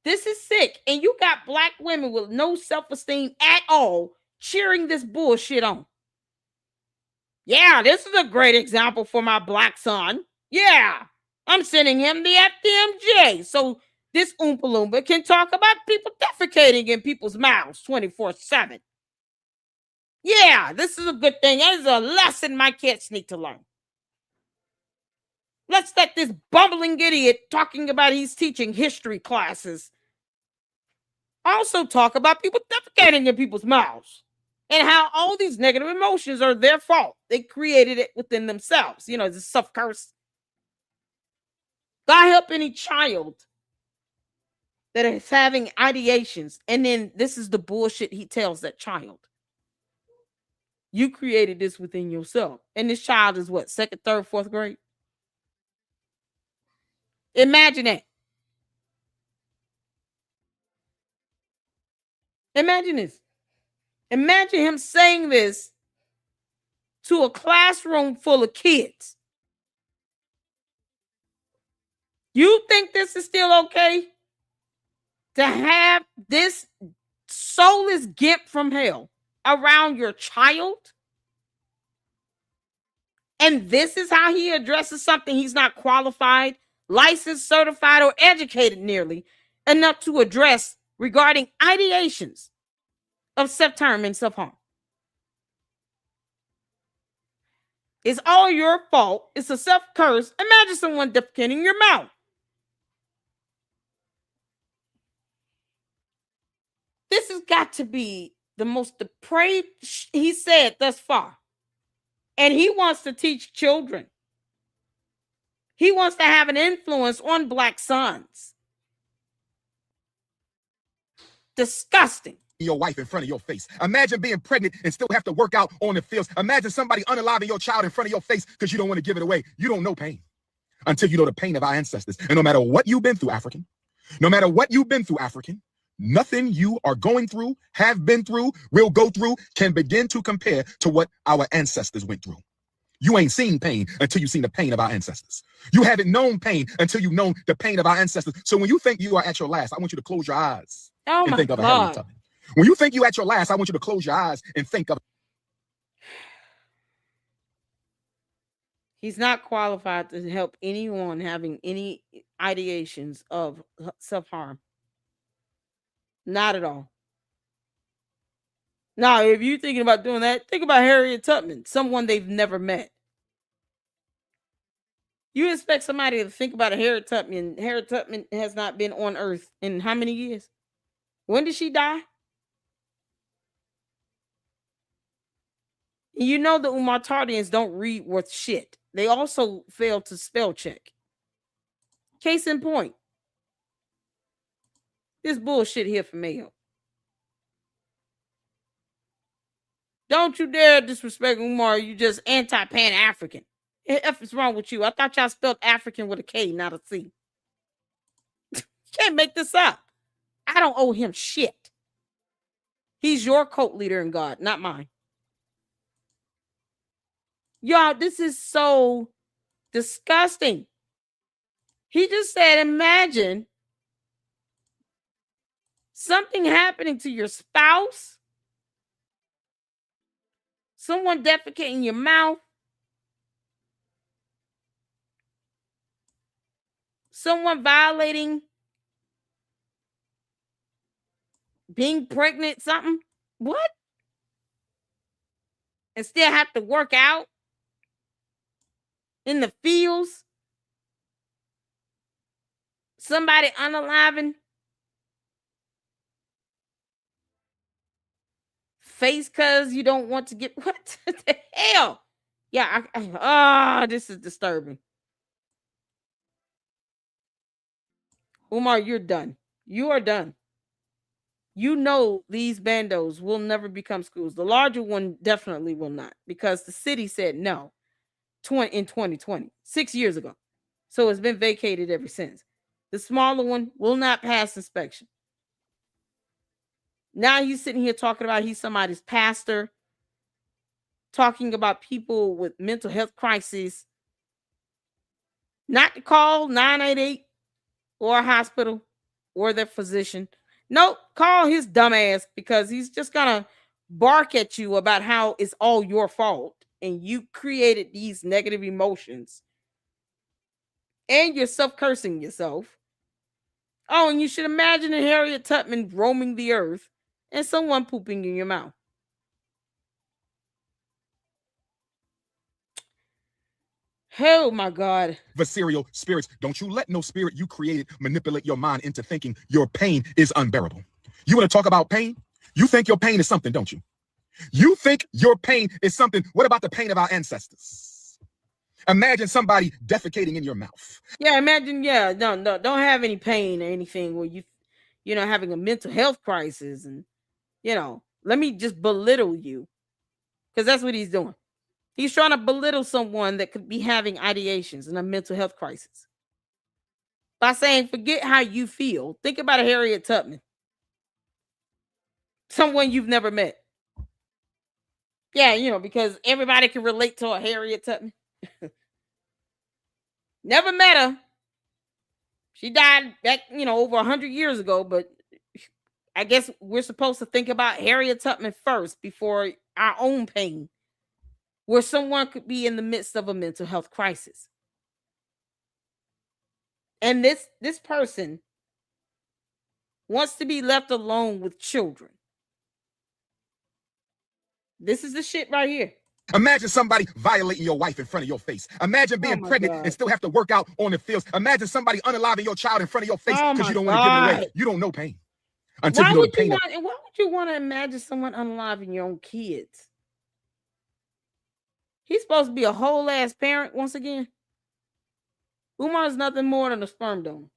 This is sick. And you got black women with no self-esteem at all cheering this bullshit on. Yeah, this is a great example for my black son. Yeah. I'm sending him the FDMJ so this Oompa Loompa can talk about people defecating in people's mouths 24/7. Yeah, this is a good thing. That is a lesson my kids need to learn. Let's let this bumbling idiot talking about he's teaching history classes also talk about people defecating in people's mouths and how all these negative emotions are their fault. They created it within themselves. You know, it's a self-curse. God help any child that is having ideations, and then this is the bullshit he tells that child. You created this within yourself. And this child is what, second, third, fourth grade? Imagine that. Imagine this. Imagine him saying this to a classroom full of kids. You think this is still okay? To have this soulless gimp from hell around your child? And this is how he addresses something he's not qualified, licensed, certified, or educated nearly enough to address regarding ideations of self-harm and self-harm. It's all your fault. It's a self-curse. Imagine someone defecating in your mouth. This has got to be the most depraved he said thus far. And he wants to teach children. He wants to have an influence on black sons. Disgusting. Your wife in front of your face. Imagine being pregnant and still have to work out on the fields. Imagine somebody unaliving your child in front of your face because you don't want to give it away. You don't know pain until you know the pain of our ancestors. And no matter what you've been through, African, nothing you are going through, have been through, will go through, can begin to compare to what our ancestors went through. You ain't seen pain until you've seen the pain of our ancestors. You haven't known pain until you've known the pain of our ancestors. So when you think you are at your last, I want you to close your eyes and think of a Harriet Tubman. When you think you're at your last, I want you to close your eyes and think of. He's not qualified to help anyone having any ideations of self-harm. Not at all. Now, if you're thinking about doing that, think about Harriet Tubman, someone they've never met. You expect somebody to think about a Harriet Tubman. Harriet Tubman has not been on Earth in how many years? When did she die? You know the Umar don't read worth shit. They also fail to spell check. Case in point. This bullshit here for mail. Don't you dare disrespect Umar. You just anti-Pan-African. F is wrong with you. I thought y'all spelled African with a K, not a C. Can't make this up. I don't owe him shit. He's your cult leader in God, not mine. Y'all, this is so disgusting. He just said, imagine something happening to your spouse, someone defecating in your mouth, someone violating, being pregnant, something. What? And still have to work out in the fields. Somebody unaliving. Face cause you don't want to get what the hell? Yeah, this is disturbing. Umar, you're done. You are done. You know these bandos will never become schools. The larger one definitely will not, because the city said no in 2020, 6 years ago. So it's been vacated ever since. The smaller one will not pass inspection. Now he's sitting here talking about he's somebody's pastor, talking about people with mental health crises, not to call 988 or a hospital or their physician. Nope, call his dumbass, because he's just gonna bark at you about how it's all your fault and you created these negative emotions and you're self-cursing yourself. Oh, and you should imagine a Harriet Tubman roaming the earth and someone pooping in your mouth. Oh my God. Adversarial spirits. Don't you let no spirit you created manipulate your mind into thinking your pain is unbearable. You want to talk about pain? You think your pain is something, don't you? You think your pain is something. What about the pain of our ancestors? Imagine somebody defecating in your mouth. Yeah, imagine, don't have any pain or anything where you know, having a mental health crisis and, you know, let me just belittle you. Because that's what he's doing. He's trying to belittle someone that could be having ideations and a mental health crisis. By saying, forget how you feel. Think about a Harriet Tubman. Someone you've never met. Yeah, you know, because everybody can relate to a Harriet Tubman. Never met her. She died back, you know, over 100 years ago, but I guess we're supposed to think about Harriet Tubman first before our own pain, where someone could be in the midst of a mental health crisis. And this person wants to be left alone with children. This is the shit right here. Imagine somebody violating your wife in front of your face. Imagine being pregnant and still have to work out on the fields. Imagine somebody unaliving your child in front of your face because you don't want to give it away. You don't know pain until you know the pain. Why would you want to imagine someone unaliving your own kids? He's supposed to be a whole ass parent once again. Umar is nothing more than a sperm donor.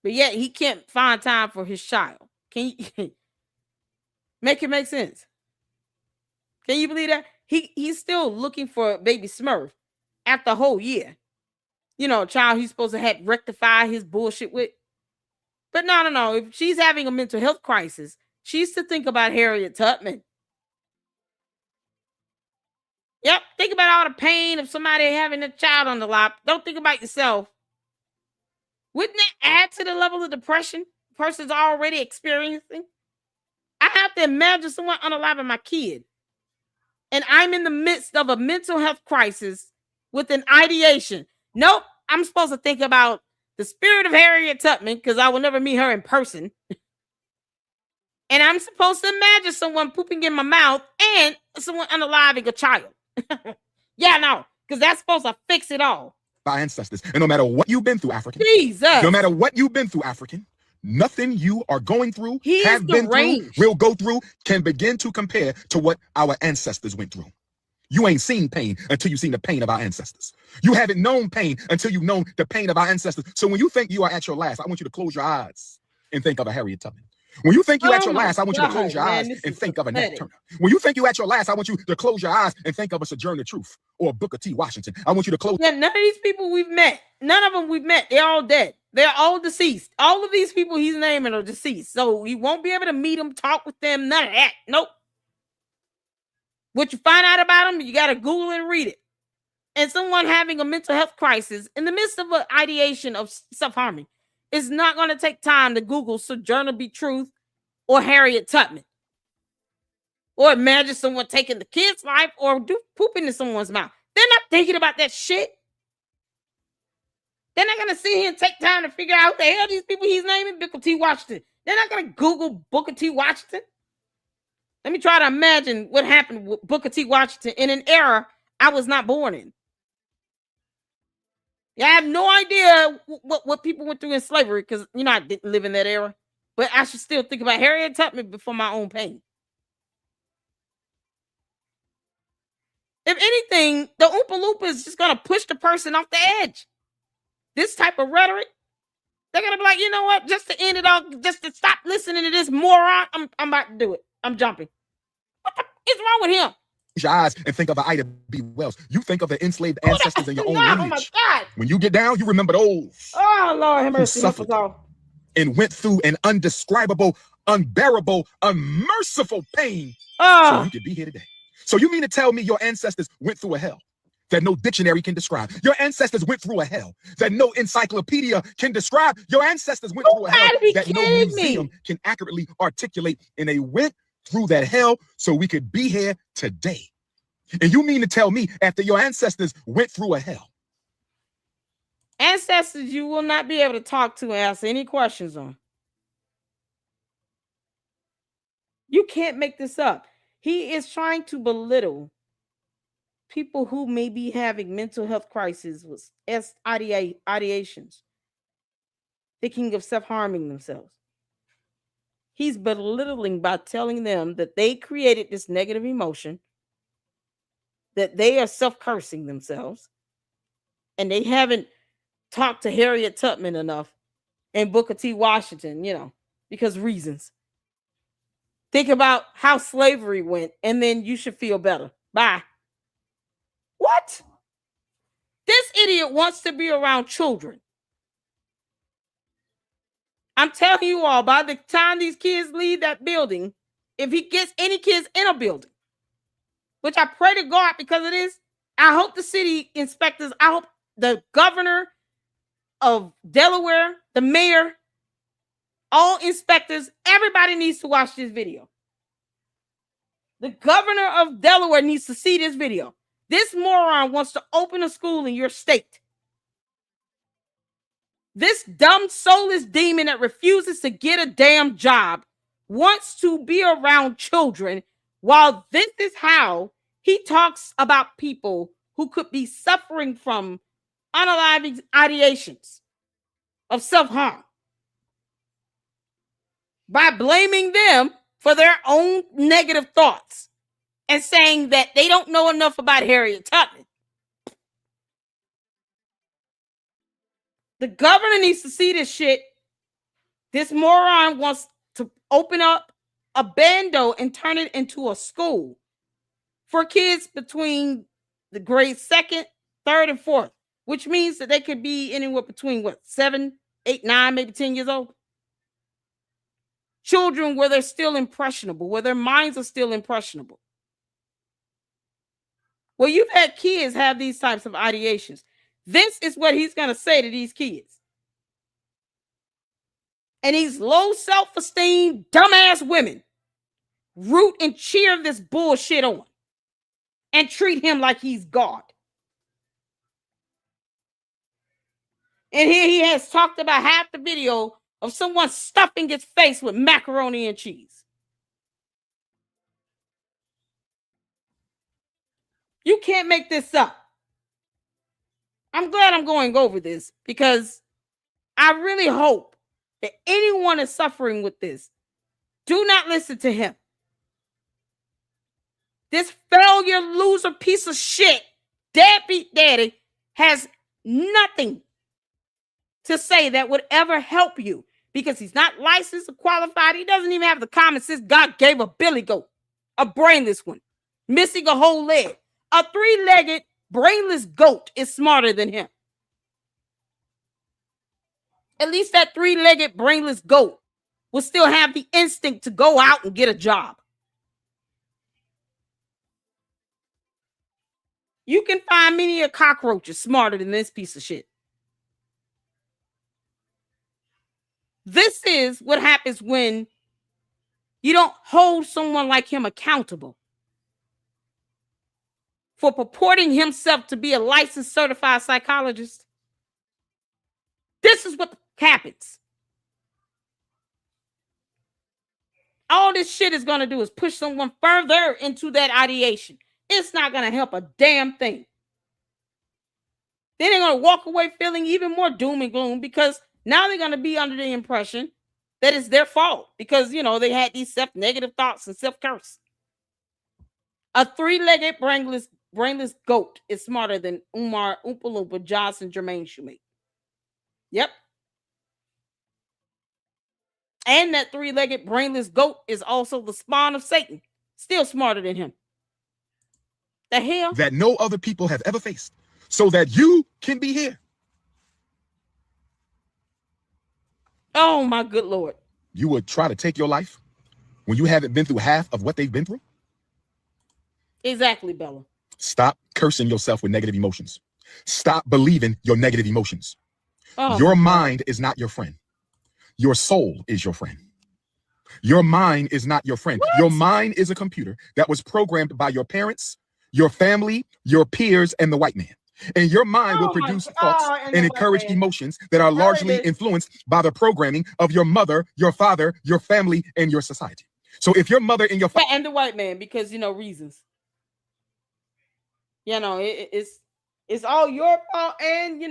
But yet he can't find time for his child. Can you make it make sense? Can you believe that? He's still looking for baby Smurf after a whole year. You know, a child he's supposed to have rectified his bullshit with. But no. If she's having a mental health crisis, she's to think about Harriet Tubman. Yep, think about all the pain of somebody having a child on the lap. Don't think about yourself. Wouldn't that add to the level of depression the person's already experiencing? I have to imagine someone unaliving my kid. And I'm in the midst of a mental health crisis with an ideation. Nope, I'm supposed to think about the spirit of Harriet Tubman because I will never meet her in person. And I'm supposed to imagine someone pooping in my mouth and someone unaliving a child. Yeah, no, because that's supposed to fix it all. Our ancestors. And no matter what you've been through, African. Jesus. No matter what you've been through, African. Nothing you are going through, have been through, will go through, can begin to compare to what our ancestors went through. You ain't seen pain until you've seen the pain of our ancestors. You haven't known pain until you've known the pain of our ancestors. So when you think you are at your last, I want you to close your eyes and think of a Harriet Tubman. When you think you're at your last, I want you to close your eyes and think of a Nat Turner. When you think you're at your last, I want you to close your eyes and think of a Sojourner Truth or a Booker T. Washington. I want you to close. Yeah, none of these people we've met, none of them we've met. They're all dead. They're all deceased. All of these people he's naming are deceased. So you won't be able to meet them, talk with them, none of that. Nope. What you find out about them, you got to Google and read it. And someone having a mental health crisis in the midst of an ideation of self-harming is not going to take time to Google Sojourner Truth or Harriet Tubman. Or imagine someone taking the kid's life or pooping in someone's mouth. They're not thinking about that shit. They're not going to sit here and take time to figure out who the hell these people he's naming. Booker T. Washington. They're not going to Google Booker T. Washington. Let me try to imagine what happened with Booker T. Washington in an era I was not born in. Yeah, I have no idea what people went through in slavery because, you know, I didn't live in that era. But I should still think about Harriet Tubman before my own pain. If anything, the Oompa Loompa is just going to push the person off the edge. This type of rhetoric, they're going to be like, you know what? Just to end it all, just to stop listening to this moron, I'm about to do it. I'm jumping. What the is wrong with him? Your eyes and think of Ida B. Wells. You think of the enslaved ancestors in your own lineage. Oh my God. When you get down, you remember those. Oh, Lord, have mercy. Suffered and went through an undescribable, unbearable, unmerciful pain so you could be here today. So you mean to tell me your ancestors went through a hell that no dictionary can describe? Your ancestors went through a hell that no encyclopedia can describe. Your ancestors went through a hell that no museum can accurately articulate. And they went through that hell so we could be here today. And you mean to tell me after your ancestors went through a hell that no encyclopedia can describe, your ancestors went through a hell that no museum can accurately articulate. And they went through that hell so we could be here today. And you mean to tell me after your ancestors went through a hell that no encyclopedia can describe, your ancestors went through a hell that no museum can accurately articulate. And they went through that hell so we could be here today. And you mean to tell me after your ancestors went through a hell Ancestors you will not be able to talk to and ask any questions on. You can't make this up. He is trying to belittle people who may be having mental health crises with ideations, thinking of self-harming themselves. He's belittling by telling them that they created this negative emotion, that they are self-cursing themselves, and they haven't talked to Harriet Tubman enough and Booker T. Washington, because reasons. Think about how slavery went, and then you should feel better. Bye. What? This idiot wants to be around children. I'm telling you all, by the time these kids leave that building, if he gets any kids in a building, which I pray to God because it is, I hope the city inspectors, I hope the governor of Delaware, the mayor, all inspectors, everybody needs to watch this video. The governor of Delaware needs to see this video. This moron wants to open a school in your state. This dumb, soulless demon that refuses to get a damn job wants to be around children, while this is how he talks about people who could be suffering from unaliving ideations of self-harm by blaming them for their own negative thoughts and saying that they don't know enough about Harriet Tubman. The governor needs to see this shit. This moron wants to open up a bando and turn it into a school for kids between the grade 2nd, 3rd, and 4th, which means that they could be anywhere between 7, 8, 9, maybe 10 years old. Children where they're still impressionable, where their minds are still impressionable. Well, you've had kids have these types of ideations. This is what he's going to say to these kids. And these low self-esteem, dumbass women root and cheer this bullshit on and treat him like he's God. And here he has talked about half the video of someone stuffing his face with macaroni and cheese. You can't make this up. I'm glad I'm going over this because I really hope that anyone is suffering with this, do not listen to him. This failure, loser, piece of shit, deadbeat daddy has nothing to say that would ever help you because he's not licensed or qualified. He doesn't even have the common sense God gave a billy goat, a brainless one, missing a whole leg. A 3-legged, brainless goat is smarter than him. At least that 3-legged, brainless goat will still have the instinct to go out and get a job. You can find many a cockroaches smarter than this piece of shit. This is what happens when you don't hold someone like him accountable for purporting himself to be a licensed certified psychologist. This is what happens. All this shit is going to do is push someone further into that ideation. It's not going to help a damn thing. Then they're going to walk away feeling even more doom and gloom because now they're going to be under the impression that it's their fault because, they had these self-negative thoughts and self-curse. A 3-legged, brainless goat is smarter than Umar, Oompa Loompa, Johnson, Jermaine Shoemake. Yep. And that 3-legged, brainless goat is also the spawn of Satan. Still smarter than him. The hell? That no other people have ever faced, so that you can be here. Oh, my good Lord. You would try to take your life when you haven't been through half of what they've been through? Exactly, Bella. Stop cursing yourself with negative emotions. Stop believing your negative emotions. Oh, your mind is not your friend. Your soul is your friend. Your mind is not your friend. What? Your mind is a computer that was programmed by your parents, your family, your peers, and the white man. And your mind will produce thoughts and encourage emotions that are largely influenced by the programming of your mother, your father, your family, and your society. So if your mother and your father and the white man, because reasons. It's all your fault, and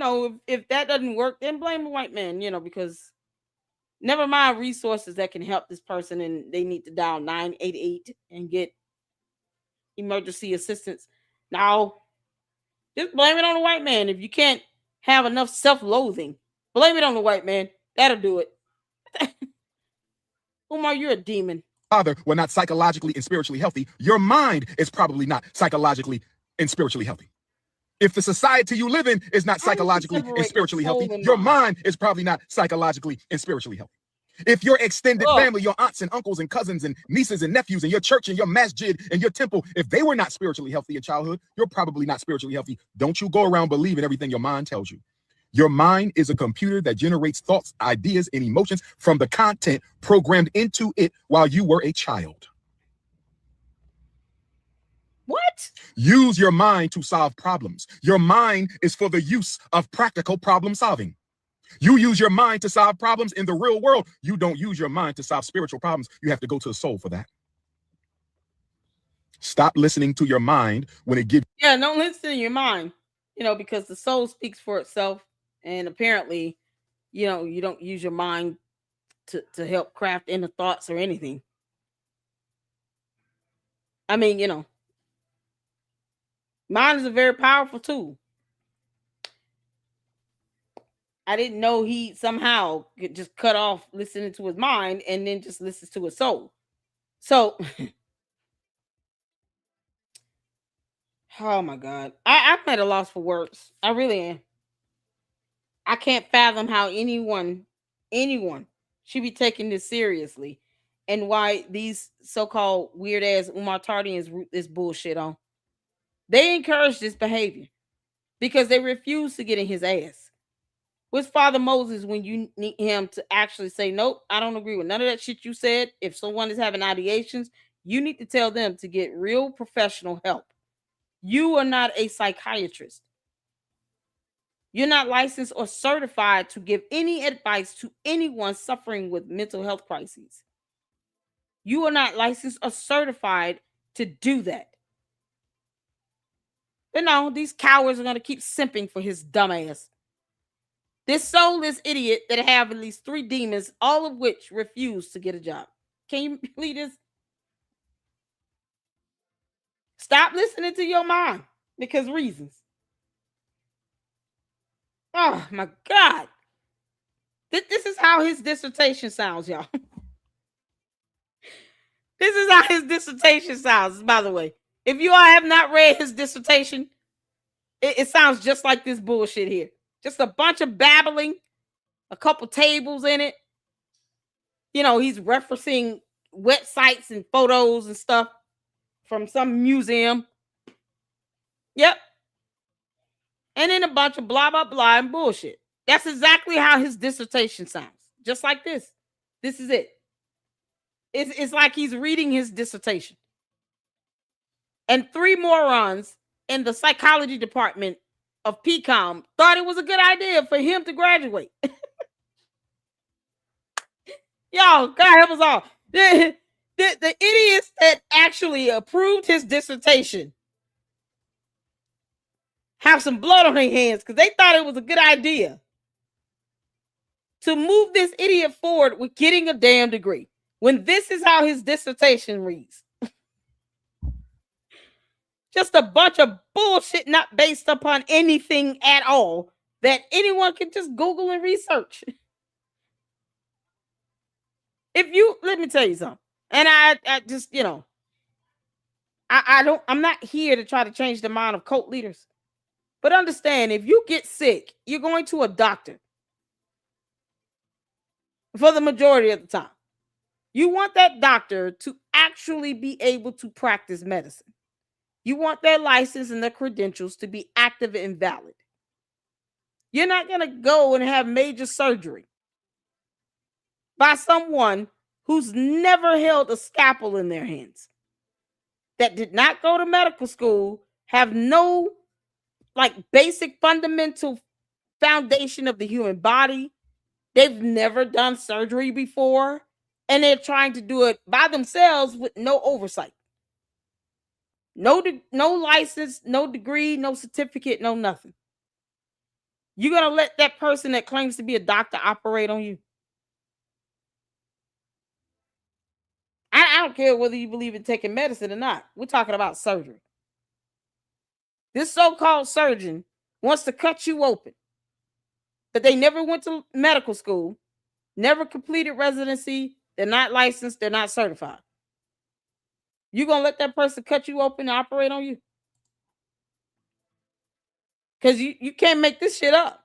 if that doesn't work, then blame the white man. Because never mind resources that can help this person, and they need to dial 988 and get emergency assistance. Now, just blame it on the white man. If you can't have enough self-loathing, blame it on the white man. That'll do it. Umar, you're a demon. Father were not psychologically and spiritually healthy. Your mind is probably not psychologically and spiritually healthy. If the society you live in is not psychologically and spiritually healthy, your mind is probably not psychologically and spiritually healthy. If your extended family, your aunts and uncles and cousins and nieces and nephews and your church and your masjid and your temple, if they were not spiritually healthy in childhood, you're probably not spiritually healthy. Don't you go around believing everything your mind tells you. Your mind is a computer that generates thoughts, ideas, and emotions from the content programmed into it while you were a child. What? Use your mind to solve problems. Your mind is for the use of practical problem solving. You use your mind to solve problems in the real world. You don't use your mind to solve spiritual problems. You have to go to the soul for that. Stop listening to your mind when it gives. Yeah, don't listen to your mind, because the soul speaks for itself. And apparently, you don't use your mind to help craft inner thoughts or anything. I mean, mind is a very powerful tool. I didn't know he somehow could just cut off listening to his mind and then just listens to his soul. So, oh my God. I'm at a loss for words. I really am. I can't fathom how anyone should be taking this seriously, and why these so-called weird ass Umar Tardians root this bullshit on. They encourage this behavior because they refuse to get in his ass. With Father Moses, when you need him to actually say, nope, I don't agree with none of that shit you said. If someone is having ideations, you need to tell them to get real professional help. You are not a psychiatrist. You're not licensed or certified to give any advice to anyone suffering with mental health crises. You are not licensed or certified to do that. But no, these cowards are going to keep simping for his dumb ass. This soulless idiot that have at least 3 demons, all of which refuse to get a job. Can you believe this? Stop listening to your mind because reasons. Oh my God. This is how his dissertation sounds, y'all. This is how his dissertation sounds, by the way. If you all have not read his dissertation, it sounds just like this bullshit here. Just a bunch of babbling, a couple tables in it. He's referencing websites and photos and stuff from some museum. Yep. And then a bunch of blah, blah, blah and bullshit. That's exactly how his dissertation sounds. Just like this. This is it. It's like he's reading his dissertation. And 3 morons in the psychology department of PCOM thought it was a good idea for him to graduate. Y'all, God help us all. The idiots that actually approved his dissertation have some blood on their hands because they thought it was a good idea to move this idiot forward with getting a damn degree when this is how his dissertation reads. Just a bunch of bullshit not based upon anything at all that anyone can just Google and research. Let me tell you something. And I just, I'm not here to try to change the mind of cult leaders. But understand, if you get sick, you're going to a doctor for the majority of the time. You want that doctor to actually be able to practice medicine. You want their license and their credentials to be active and valid. You're not going to go and have major surgery by someone who's never held a scalpel in their hands, that did not go to medical school, have no like basic fundamental foundation of the human body. They've never done surgery before, and they're trying to do it by themselves with no oversight. No license, no degree, no certificate, no nothing. You're gonna let that person that claims to be a doctor operate on you? I don't care whether you believe in taking medicine or not. We're talking about surgery. This so-called surgeon wants to cut you open, but they never went to medical school, never completed residency, they're not licensed, they're not certified. You gonna let that person cut you open and operate on you? Because you can't make this shit up.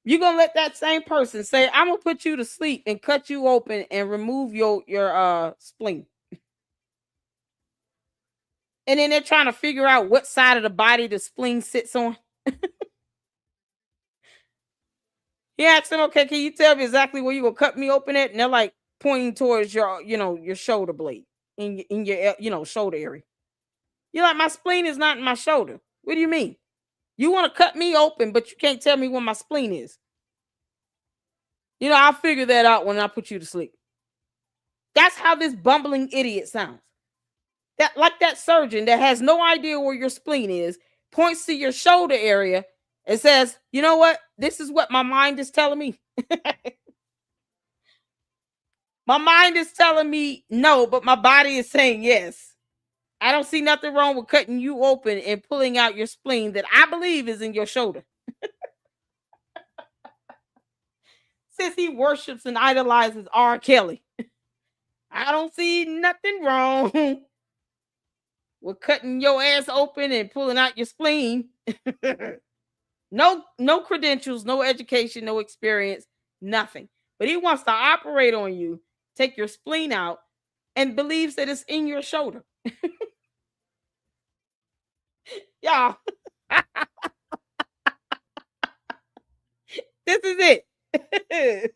You gonna let that same person say, I'm gonna put you to sleep and cut you open and remove your spleen. And then they're trying to figure out what side of the body the spleen sits on. He asked them, okay, can you tell me exactly where you gonna cut me open at? And they're like pointing towards your shoulder blade in your shoulder area. You're like, my spleen is not in my shoulder. What do you mean? You want to cut me open, but you can't tell me where my spleen is. I'll figure that out when I put you to sleep. That's how this bumbling idiot sounds. That surgeon that has no idea where your spleen is, points to your shoulder area and says, you know what? This is what my mind is telling me. My mind is telling me no, but my body is saying yes. I don't see nothing wrong with cutting you open and pulling out your spleen that I believe is in your shoulder. Since he worships and idolizes R. Kelly, I don't see nothing wrong with cutting your ass open and pulling out your spleen. No credentials, no education, no experience, nothing. But he wants to operate on you, take your spleen out, and believes that it's in your shoulder. Y'all, this is it.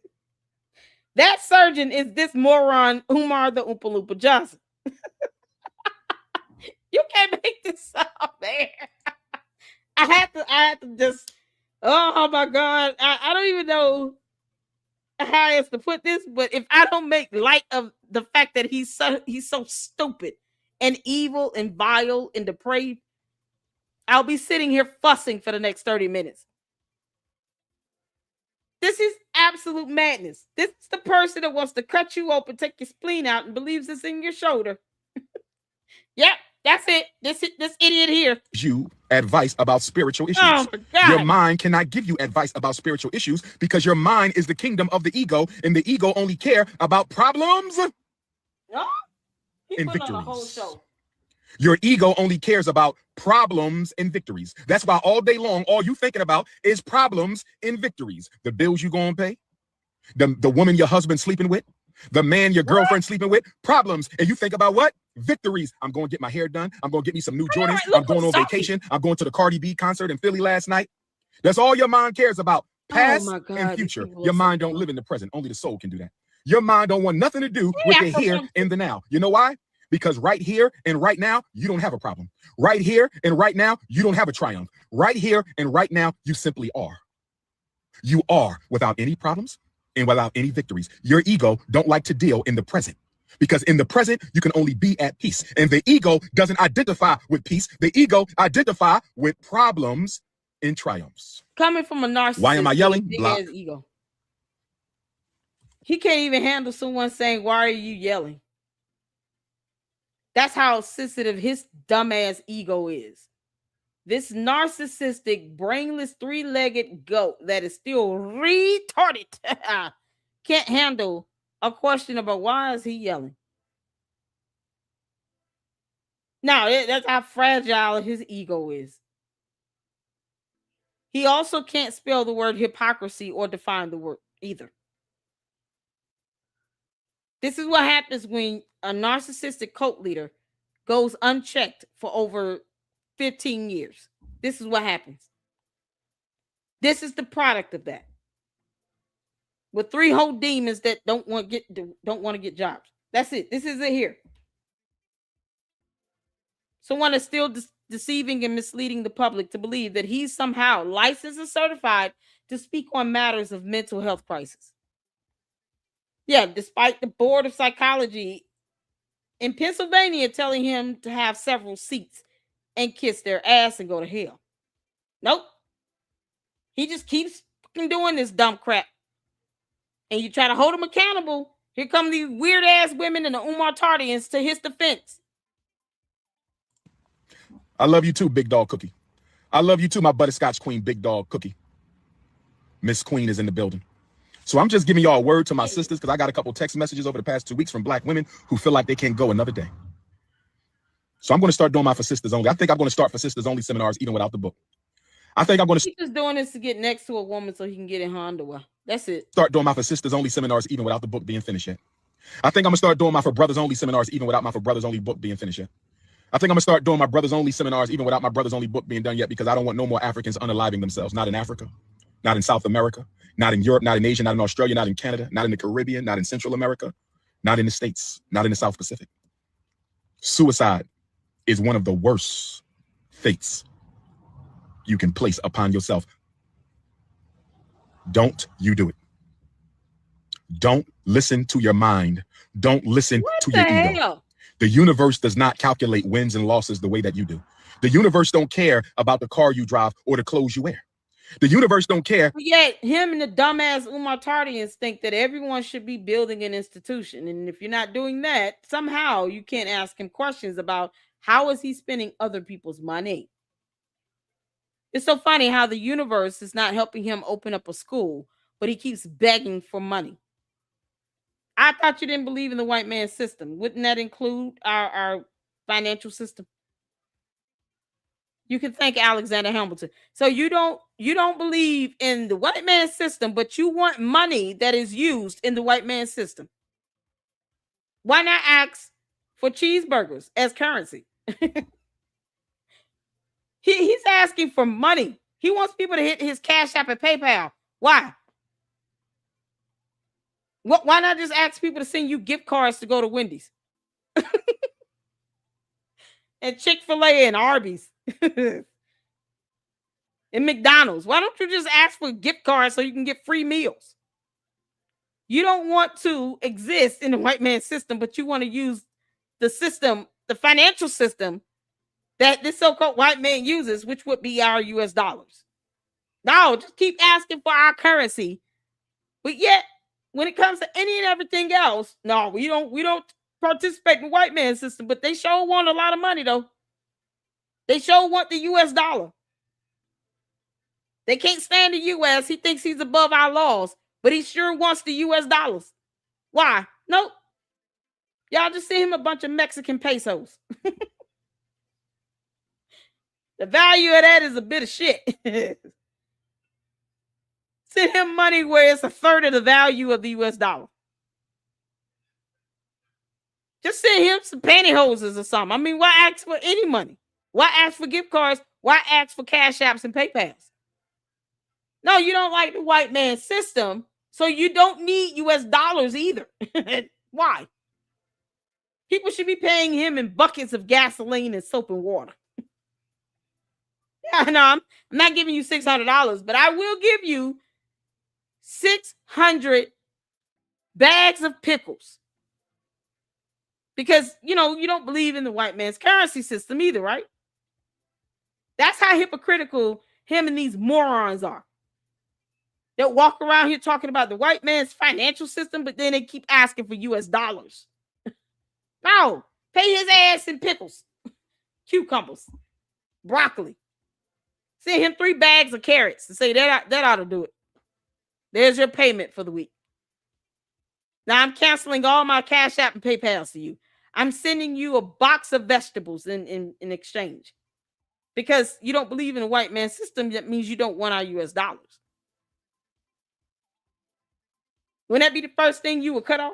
That surgeon is this moron, Umar the Oompa Loompa Johnson. You can't make this up, man. I had to just, oh my God. I don't even know how else to put this, but if I don't make light of the fact that he's so stupid and evil and vile and depraved, I'll be sitting here fussing for the next 30 minutes. This is absolute madness. This is the person that wants to cut you open, take your spleen out, and believes it's in your shoulder. Yep, that's it. This idiot here. You advice about spiritual issues. Oh my God. Your mind cannot give you advice about spiritual issues because your mind is the kingdom of the ego, and the ego only care about problems and victories. On a whole show. Your ego only cares about problems and victories. That's why all day long, all you thinking about is problems and victories. The bills you gonna pay, the woman your husband sleeping with, the man your girlfriend sleeping with, problems. And you think about what? Victories. I'm going to get my hair done. I'm going to get me some new Jordans. I'm going on vacation. I'm going to the Cardi B concert in Philly last night. That's all your mind cares about. Past and future. Your mind don't live in the present. Only the soul can do that. Your mind don't want nothing to do with the here and the now. You know why? Because right here and right now, you don't have a problem. Right here and right now, you don't have a triumph. Right here and right now, you simply are. You are without any problems and without any victories. Your ego don't like to deal in the present. Because in the present, you can only be at peace. And the ego doesn't identify with peace. The ego identify with problems and triumphs. Coming from a narcissist. Why am I yelling? Block. Ego. He can't even handle someone saying, why are you yelling? That's how sensitive his dumbass ego is. This narcissistic, brainless, three-legged goat that is still retarded can't handle a question about why is he yelling. Now, that's how fragile his ego is. He also can't spell the word hypocrisy or define the word either. This is what happens when a narcissistic cult leader goes unchecked for over 15 years. This is what happens. This is the product of that. With 3 whole demons that don't want to get jobs. That's it. This is it here. Someone is still deceiving and misleading the public to believe that he's somehow licensed and certified to speak on matters of mental health crisis. Yeah, despite the Board of Psychology in Pennsylvania telling him to have several seats and kiss their ass and go to hell. Nope. He just keeps doing this dumb crap. And you try to hold him accountable. Here come these weird ass women and the Umar Tardians to his defense. I love you too, Big Dog Cookie. I love you too, my butterscotch queen, Big Dog Cookie. Miss Queen is in the building. So I'm just giving y'all a word to my sisters because I got a couple text messages over the past 2 weeks from black women who feel like they can't go another day. So I'm going to start doing my for sisters only. I think I'm going to start for sisters only seminars even without the book. I think I'm going to He's just doing this to get next to a woman so he can get in her underwear. That's it. Start doing my for sisters only seminars even without the book being finished yet. I think I'm going to start doing my for brothers only seminars even without my for brothers only book being finished yet. I think I'm going to start doing my brothers only seminars even without my brothers only book being done yet because I don't want no more Africans unaliving themselves. Not in Africa, not in South America, not in Europe, not in Asia, not in Australia, not in Canada, not in the Caribbean, not in Central America, not in the States, not in the South Pacific. Suicide is one of the worst fates you can place upon yourself. Don't you do it. Don't listen to your mind. Don't listen to your ego. The universe does not calculate wins and losses the way that you do. The universe don't care about the car you drive or the clothes you wear. The universe don't care. But yet him and the dumbass Umar Tardians think that everyone should be building an institution. And if you're not doing that, somehow you can't ask him questions about how is he spending other people's money. It's so funny how the universe is not helping him open up a school, but he keeps begging for money. I thought you didn't believe in the white man's system. Wouldn't that include our financial system? You can thank Alexander Hamilton. So you don't believe in the white man's system, but you want money that is used in the white man's system. Why not ask for cheeseburgers as currency? He's asking for money. He wants people to hit his Cash App and PayPal. Why? Why not just ask people to send you gift cards to go to Wendy's and Chick-fil-A and Arby's and McDonald's? Why don't you just ask for gift cards so you can get free meals? You don't want to exist in the white man's system, but you want to use the system, the financial system that this so-called white man uses, which would be our US dollars. No, just keep asking for our currency. But yet, when it comes to any and everything else, no, we don't participate in the white man's system, but they sure want a lot of money, though. They sure want the US dollar. They can't stand the US. He thinks he's above our laws, but he sure wants the US dollars. Why? Nope. Y'all just send him a bunch of Mexican pesos. The value of that is a bit of shit. Send him money where it's a third of the value of the US dollar. Just send him some pantyhoses or something. I mean, why ask for any money? Why ask for gift cards? Why ask for Cash Apps and PayPals? No, you don't like the white man's system, so you don't need US dollars either. Why? People should be paying him in buckets of gasoline and soap and water. Yeah, no, I'm not giving you $600, but I will give you 600 bags of pickles. Because, you don't believe in the white man's currency system either, right? That's how hypocritical him and these morons are. They'll walk around here talking about the white man's financial system, but then they keep asking for US dollars. No, pay his ass in pickles, cucumbers, broccoli. Send him 3 bags of carrots and say that ought to do it. There's your payment for the week. Now I'm canceling all my Cash App and PayPals to you. I'm sending you a box of vegetables in exchange. Because you don't believe in a white man's system, that means you don't want our US dollars. Wouldn't that be the first thing you would cut off?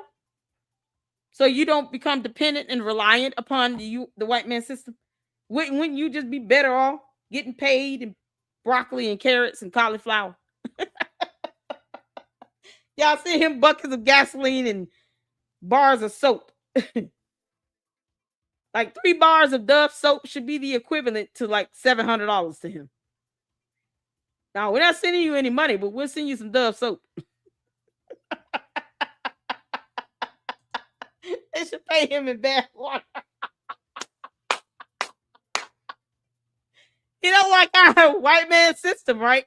So you don't become dependent and reliant upon the white man's system? Wouldn't you just be better off getting paid in broccoli and carrots and cauliflower? Y'all send him buckets of gasoline and bars of soap. Like 3 bars of Dove soap should be the equivalent to like $700 to him. Now, we're not sending you any money, but we'll send you some Dove soap. They should pay him in bath water. You know, like our white man system, right?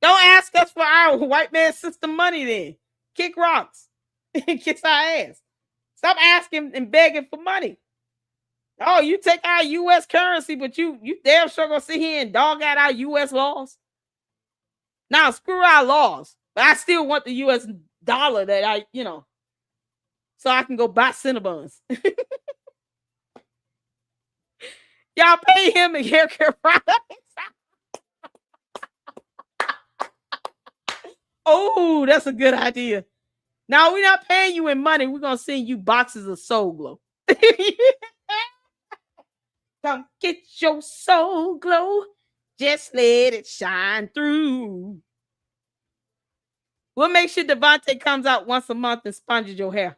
Don't ask us for our white man system money then. Kick rocks. Kiss our ass. Stop asking and begging for money. Oh, you take our U.S. currency, but you damn sure gonna sit here and dog out our U.S. laws. Now, screw our laws, but I still want the U.S. dollar that I, so I can go buy Cinnabons. Y'all pay him in hair care products. Oh, that's a good idea. Now, we're not paying you in money. We're going to send you boxes of Soul Glow. Come get your Soul Glow. Just let it shine through. We'll make sure Devontae comes out once a month and sponges your hair.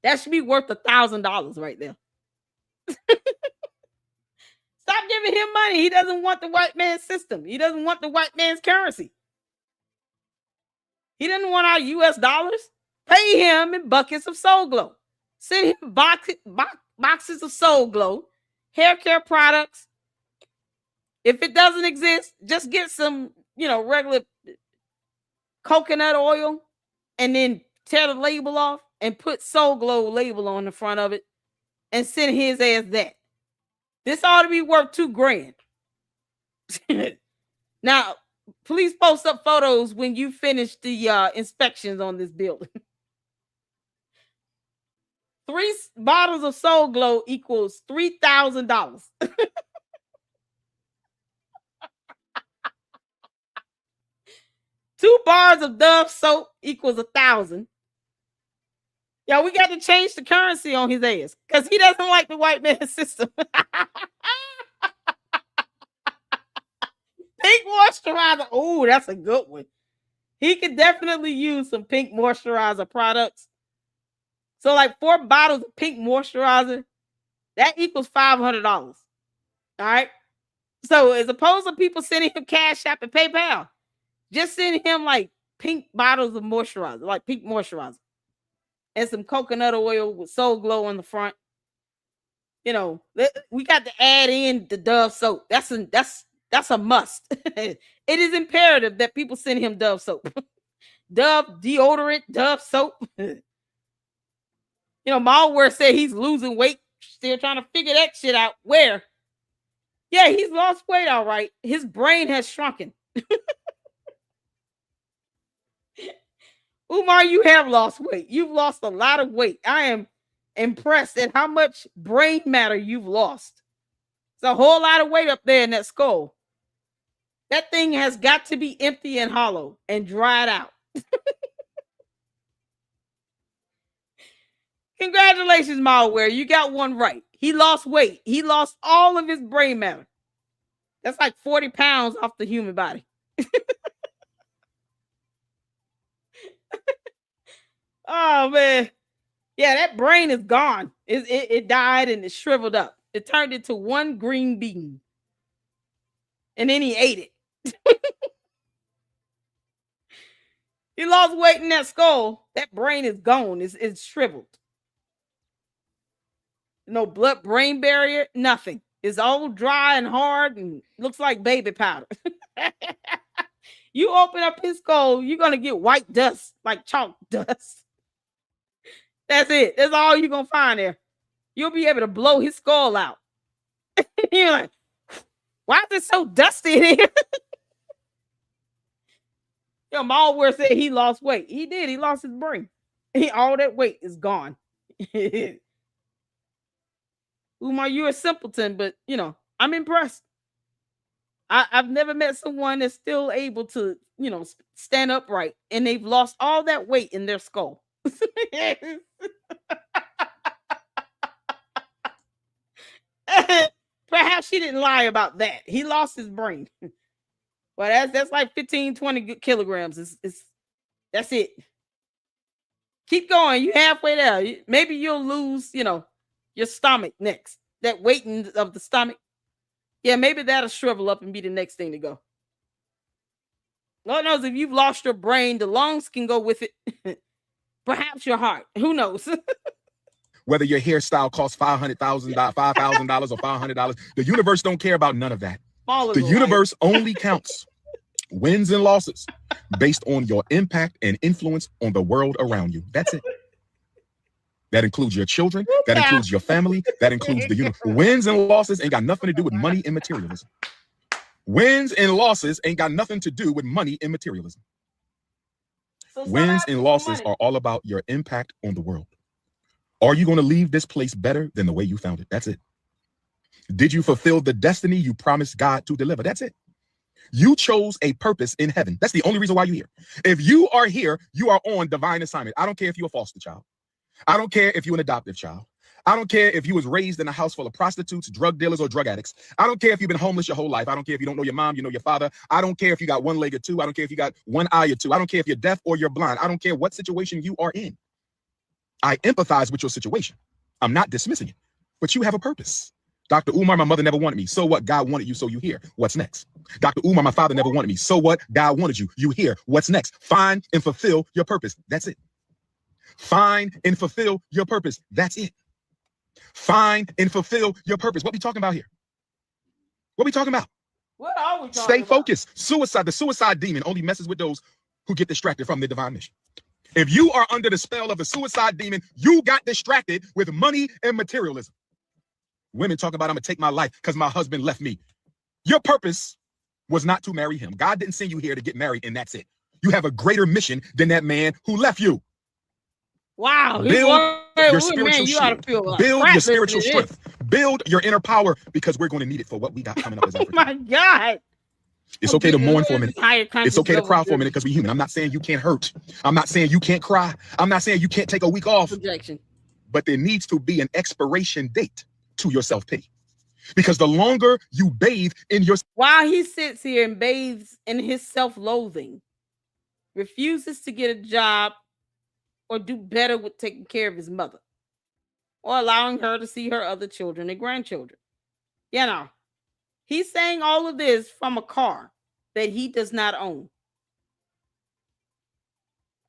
That should be worth $1,000 right there. Stop giving him money. He doesn't want the white man's system. He doesn't want the white man's currency. He doesn't want our U.S. dollars. Pay him in buckets of Soul Glow. Send him boxes of Soul Glow, hair care products. If it doesn't exist, just get some, regular coconut oil and then tear the label off and put Soul Glow label on the front of it and send his ass that. This ought to be worth $2,000. Now, please post up photos when you finish the inspections on this building. 3 bottles of Soul Glow equals $3,000. 2 bars of Dove soap equals 1,000. Yeah, we got to change the currency on his ass because he doesn't like the white man's system. Pink moisturizer. Oh, that's a good one. He could definitely use some pink moisturizer products. So like 4 bottles of pink moisturizer, that equals $500. All right. So as opposed to people sending him Cash App and PayPal, just send him like pink bottles of moisturizer, like pink moisturizer. And some coconut oil with Soul Glow on the front. We got to add in the Dove soap. That's a must. It is imperative that people send him Dove soap. Dove deodorant, Dove soap. Malware said he's losing weight. Still trying to figure that shit out. Where? Yeah, he's lost weight, all right. His brain has shrunken. Umar, you have lost weight. You've lost a lot of weight. I am impressed at how much brain matter you've lost. It's a whole lot of weight up there in that skull. That thing has got to be empty and hollow and dried out. Congratulations, Malware. You got one right. He lost weight. He lost all of his brain matter. That's like 40 pounds off the human body. Oh, man. Yeah, that brain is gone. It died and it shriveled up. It turned into one green bean. And then he ate it. He lost weight in that skull. That brain is gone. It's shriveled. No blood brain barrier, nothing. It's all dry and hard and looks like baby powder. You open up his skull, you're going to get white dust, like chalk dust. That's it. That's all you're going to find there. You'll be able to blow his skull out. You're like, why is it so dusty in here? Malware said he lost weight. He did. He lost his brain. All that weight is gone. Umar, you're a simpleton, but, I'm impressed. I've never met someone that's still able to, stand upright and they've lost all that weight in their skull. Perhaps she didn't lie about that. He lost his brain. Well, that's like 15, 20 kilograms. That's it. Keep going. You halfway there. Maybe you'll lose, your stomach next. That weighting of the stomach. Yeah, maybe that'll shrivel up and be the next thing to go. Lord knows if you've lost your brain, the lungs can go with it. Perhaps your heart. Who knows? Whether your hairstyle costs $500,000, $5,000, or $500, the universe don't care about none of that. The universe only counts wins and losses based on your impact and influence on the world around you. That's it. That includes your children. That includes your family. That includes the universe. Wins and losses ain't got nothing to do with money and materialism. Wins and losses ain't got nothing to do with money and materialism. So wins and losses are all about your impact on the world. Are you going to leave this place better than the way you found it? That's it. Did you fulfill the destiny you promised God to deliver? That's it. You chose a purpose in heaven. That's the only reason why you're here. If you are here, you are on divine assignment. I don't care if you're a foster child. I don't care if you're an adoptive child. I don't care if you was raised in a house full of prostitutes, drug dealers, or drug addicts. I don't care if you've been homeless your whole life. I don't care if you don't know your mom, you know your father. I don't care if you got one leg or two. I don't care if you got one eye or two. I don't care if you're deaf or you're blind. I don't care what situation you are in. I empathize with your situation. I'm not dismissing it, but you have a purpose. Dr. Umar, my mother never wanted me. So what? God wanted you, so you here. What's next? Dr. Umar, my father never wanted me. So what? God wanted you. You here. What's next? Find and fulfill your purpose. That's it. Find and fulfill your purpose. That's it. Find and fulfill your purpose. What we talking about here? What we talking about? What are we talking Stay about? focused. Suicide, the suicide demon only messes with those who get distracted from their divine mission. If you are under the spell of the suicide demon, you got distracted with money and materialism. Women talk about, I'm going to take my life because my husband left me. Your purpose was not to marry him. God didn't send you here to get married, and that's it. You have a greater mission than that man who left you. Wow. Build your spiritual shield. Build your spiritual strength. Build your inner power, because we're going to need it for what we got coming up as Africa. Oh, my God. It's okay to mourn for a minute. It's okay to cry for a minute because we're human. I'm not saying you can't hurt. I'm not saying you can't cry. I'm not saying you can't take a week off. Projection. But there needs to be an expiration date to your self-pity. Because the longer you bathe in your... While he sits here and bathes in his self-loathing, refuses to get a job or do better with taking care of his mother, or allowing her to see her other children and grandchildren. He's saying all of this from a car that he does not own.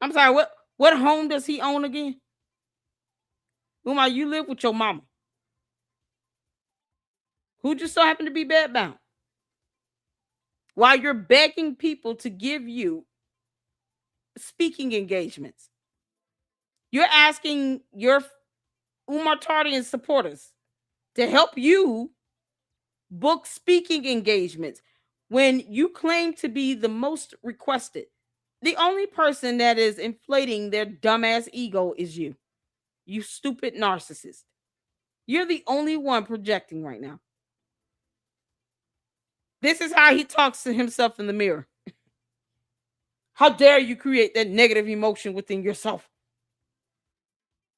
I'm sorry, what home does he own again? Umar, you live with your mama, who just so happened to be bedbound, while you're begging people to give you speaking engagements. You're asking your Umar Tardian supporters to help you book speaking engagements when you claim to be the most requested. The only person that is inflating their dumbass ego is you. You stupid narcissist. You're the only one projecting right now. This is how he talks to himself in the mirror. How dare you create that negative emotion within yourself?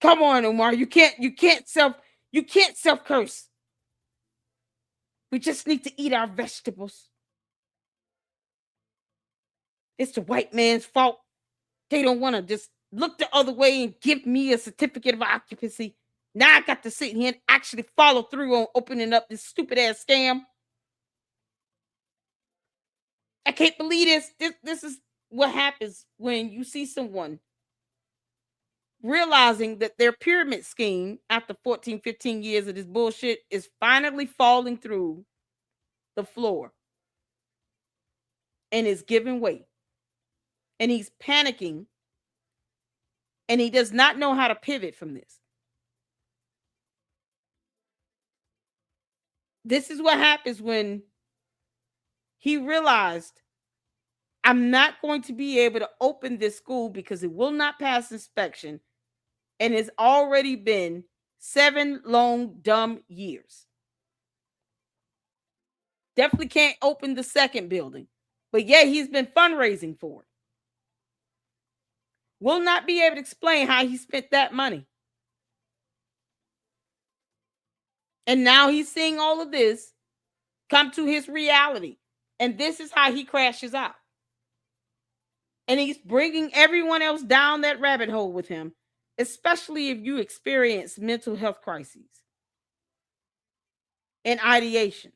Come on, Umar. You can't self curse. We just need to eat our vegetables. It's the white man's fault. They don't want to just look the other way and give me a certificate of occupancy. Now I got to sit here and actually follow through on opening up this stupid ass scam. I can't believe this. This is what happens when you see someone realizing that their pyramid scheme, after 14, 15 years of this bullshit, is finally falling through the floor and is giving way. And he's panicking, and he does not know how to pivot from this. This is what happens when he realized, I'm not going to be able to open this school because it will not pass inspection, and it's already been 7 long, dumb years. Definitely can't open the second building, but yet he's been fundraising for it. Will not be able to explain how he spent that money. And now he's seeing all of this come to his reality. And this is how he crashes out. And he's bringing everyone else down that rabbit hole with him especially if you experience mental health crises and ideations.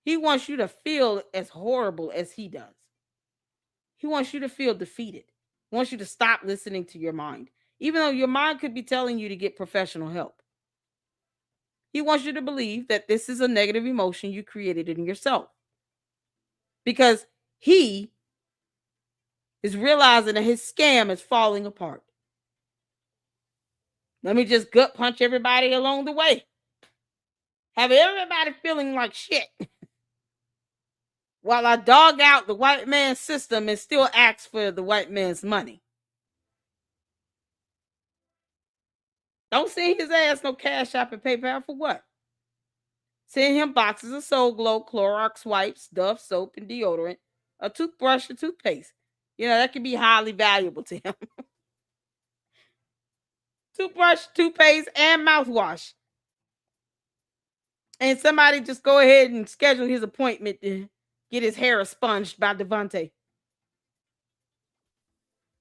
He wants you to feel as horrible as he does. He wants you to feel defeated. He wants you to stop listening to your mind, even though your mind could be telling you to get professional help. He wants you to believe that this is a negative emotion you created in yourself, because he is realizing that his scam is falling apart. Let me just gut punch everybody along the way. Have everybody feeling like shit while I dog out the white man's system and still ask for the white man's money. Don't send his ass no Cash App and PayPal for what? Send him boxes of Soul Glow, Clorox wipes, Dove soap, and deodorant, a toothbrush, and toothpaste. You know, that can be highly valuable to him. Toothbrush, toothpaste, and mouthwash. And somebody just go ahead and schedule his appointment to get his hair expunged by Devontae.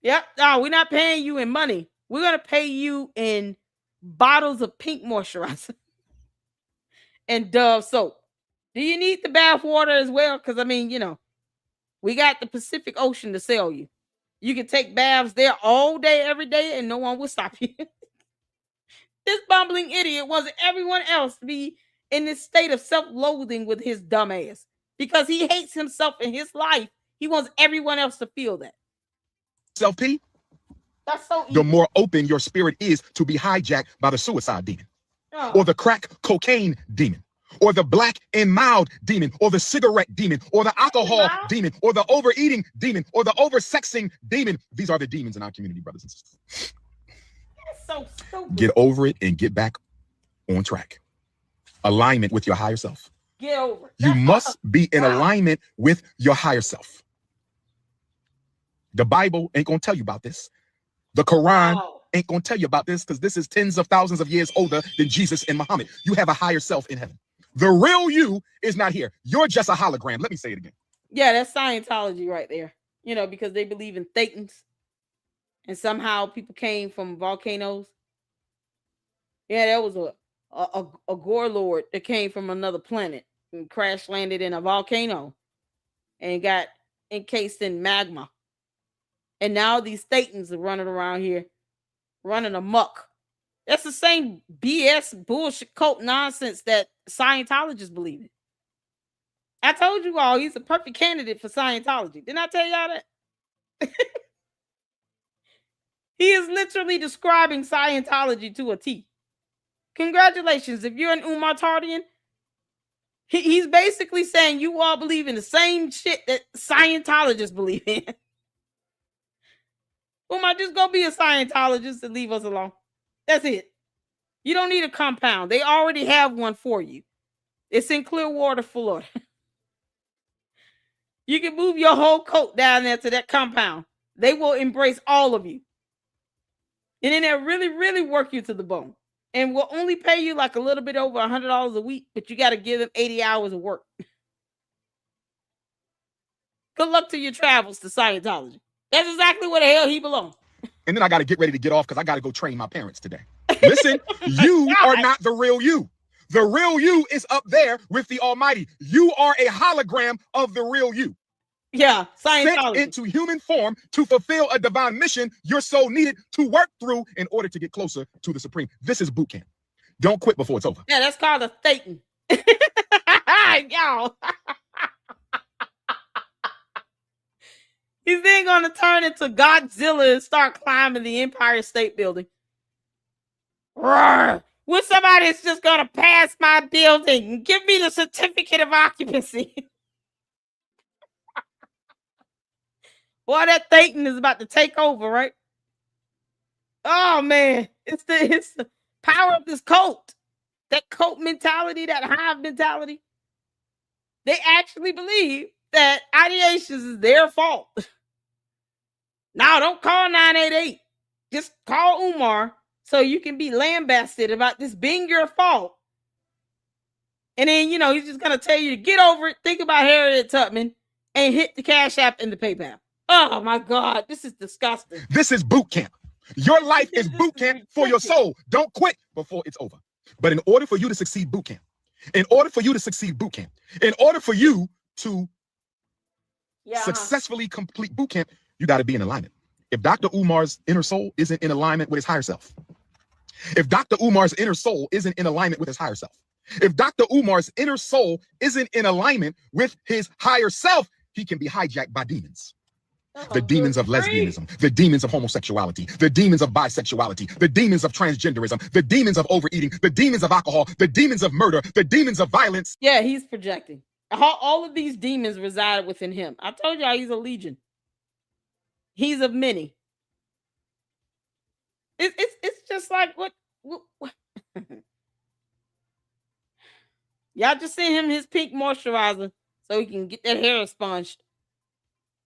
Yep. No, we're not paying you in money. We're going to pay you in bottles of pink moisturizer and Dove soap. Do you need the bath water as well? Because, I mean, you know, we got the Pacific Ocean to sell you. You can take baths there all day, every day, and no one will stop you. This bumbling idiot wants everyone else to be in this state of self-loathing with his dumb ass. Because he hates himself in his life. He wants everyone else to feel that. Self-P, that's so easy. The more open your spirit is to be hijacked by the suicide demon, or the crack cocaine demon, or the black and mild demon, or the cigarette demon, or the alcohol demon, or the overeating demon, or the oversexing demon. These are the demons in our community, brothers and sisters. That's so stupid. Get over it and get back on track. Alignment with your higher self. Get over it. You must be in alignment with your higher self. The Bible ain't gonna tell you about this. The Quran ain't gonna tell you about this, because this is tens of thousands of years older than Jesus and Muhammad. You have a higher self in heaven. The real you is not here. You're just a hologram. Let me say it again. Yeah, that's Scientology right there. You know, because they believe in Thetans. And somehow people came from volcanoes. Yeah, there was a gore lord that came from another planet and crash landed in a volcano and got encased in magma. And now these Thetans are running around here, running amok. That's the same BS bullshit cult nonsense that Scientologists believe in. I told you all he's a perfect candidate for Scientology. Didn't I tell y'all that? He is literally describing Scientology to a T. Congratulations. If you're an Umar Tardian, he's basically saying you all believe in the same shit that Scientologists believe in. Umar, just go be a Scientologist and leave us alone. That's it. You don't need a compound. They already have one for you. It's in Clearwater, Florida. You can move your whole coat down there to that compound. They will embrace all of you. And then they'll really, really work you to the bone. And will only pay you like a little bit over $100 a week, but you got to give them 80 hours of work. Good luck to your travels to Scientology. That's exactly where the hell he belongs. And then I got to get ready to get off because I got to go train my parents today. Listen, you are not the real you. The real you is up there with the Almighty. You are a hologram of the real you. Yeah, Sent Scientology. into human form to fulfill a divine mission your soul needed to work through in order to get closer to the Supreme. This is boot camp. Don't quit before it's over. Yeah, that's called a Thetan. Y'all. He's then going to turn into Godzilla and start climbing the Empire State Building. Roar. With somebody that's just going to pass my building and give me the certificate of occupancy. Boy, that Thetan is about to take over, right? Oh, man. It's the power of this cult. That cult mentality, that hive mentality. They actually believe that ideations is their fault. Now, don't call 988. Just call Umar so you can be lambasted about this being your fault. And then, you know, he's just going to tell you to get over it, think about Harriet Tubman, and hit the Cash App and the PayPal. Oh, my God. This is disgusting. This is boot camp. Your life is boot camp for your soul. Don't quit before it's over. But in order for you to succeed boot camp, in order for you to successfully complete boot camp, you got to be in alignment. If Dr. Umar's inner soul isn't in alignment with his higher self, if Dr. Umar's inner soul isn't in alignment with his higher self, if Dr. Umar's inner soul isn't in alignment with his higher self, he can be hijacked by demons. The demons of lesbianism, the demons of homosexuality, the demons of bisexuality, the demons of transgenderism, the demons of overeating, the demons of alcohol, the demons of murder, the demons of violence. Yeah, he's projecting. All of these demons reside within him. I told y'all he's a legion. He's of many. It's just like what y'all just send him his pink moisturizer so he can get that hair expunged.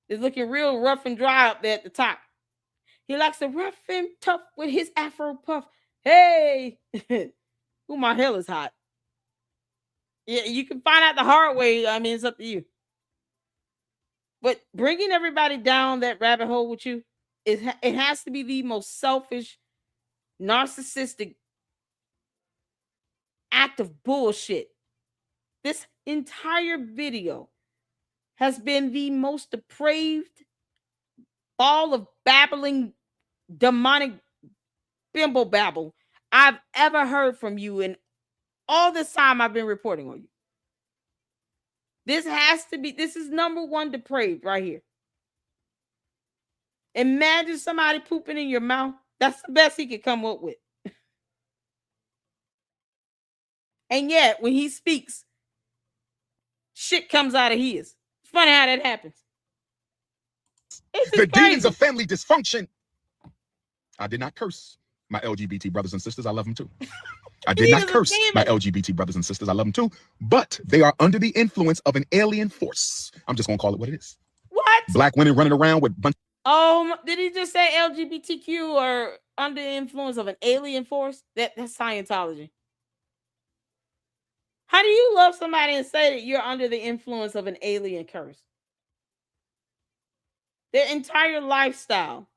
It's looking real rough and dry up there at the top. He likes to rough and tough with his afro puff. Hey, ooh, my hair is hot. Yeah, you can find out the hard way. I mean, it's up to you. But bringing everybody down that rabbit hole with you, it has to be the most selfish, narcissistic act of bullshit. This entire video has been the most depraved ball of babbling, demonic bimbo babble I've ever heard from you in all this time I've been reporting on you. This is number one depraved right here. Imagine somebody pooping in your mouth. That's the best he could come up with. And yet, when he speaks, shit comes out of his. It's funny how that happens. The demons of family dysfunction. I did not curse my LGBT brothers and sisters. I love them too. I did not curse my LGBT brothers and sisters. I love them too. But they are under the influence of an alien force. I'm just going to call it what it is. What? Black women running around with bunch. Did he just say LGBTQ or under the influence of an alien force? That's Scientology. How do you love somebody and say that you're under the influence of an alien curse? Their entire lifestyle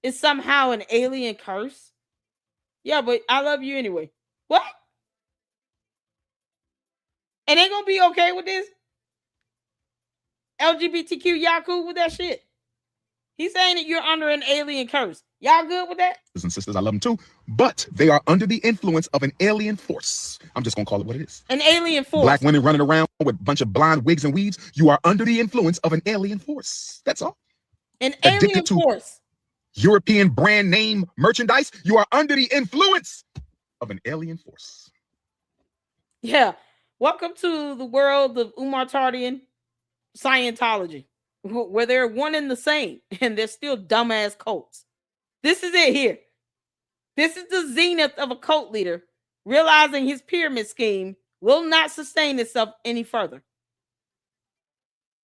is somehow an alien curse? Yeah, but I love you anyway. What? And they gonna be okay with this? LGBTQ, y'all cool with that shit? He's saying that you're under an alien curse. Y'all good with that? And sisters, I love them too. But they are under the influence of an alien force. I'm just going to call it what it is. An alien force. Black women running around with a bunch of blonde wigs and weaves. You are under the influence of an alien force. That's all. An alien force. European brand name merchandise. You are under the influence of an alien force. Yeah. Welcome to the world of Umar Tardian Scientology, where they're one and the same, and they're still dumbass cults. This is it here. This is the zenith of a cult leader, realizing his pyramid scheme will not sustain itself any further.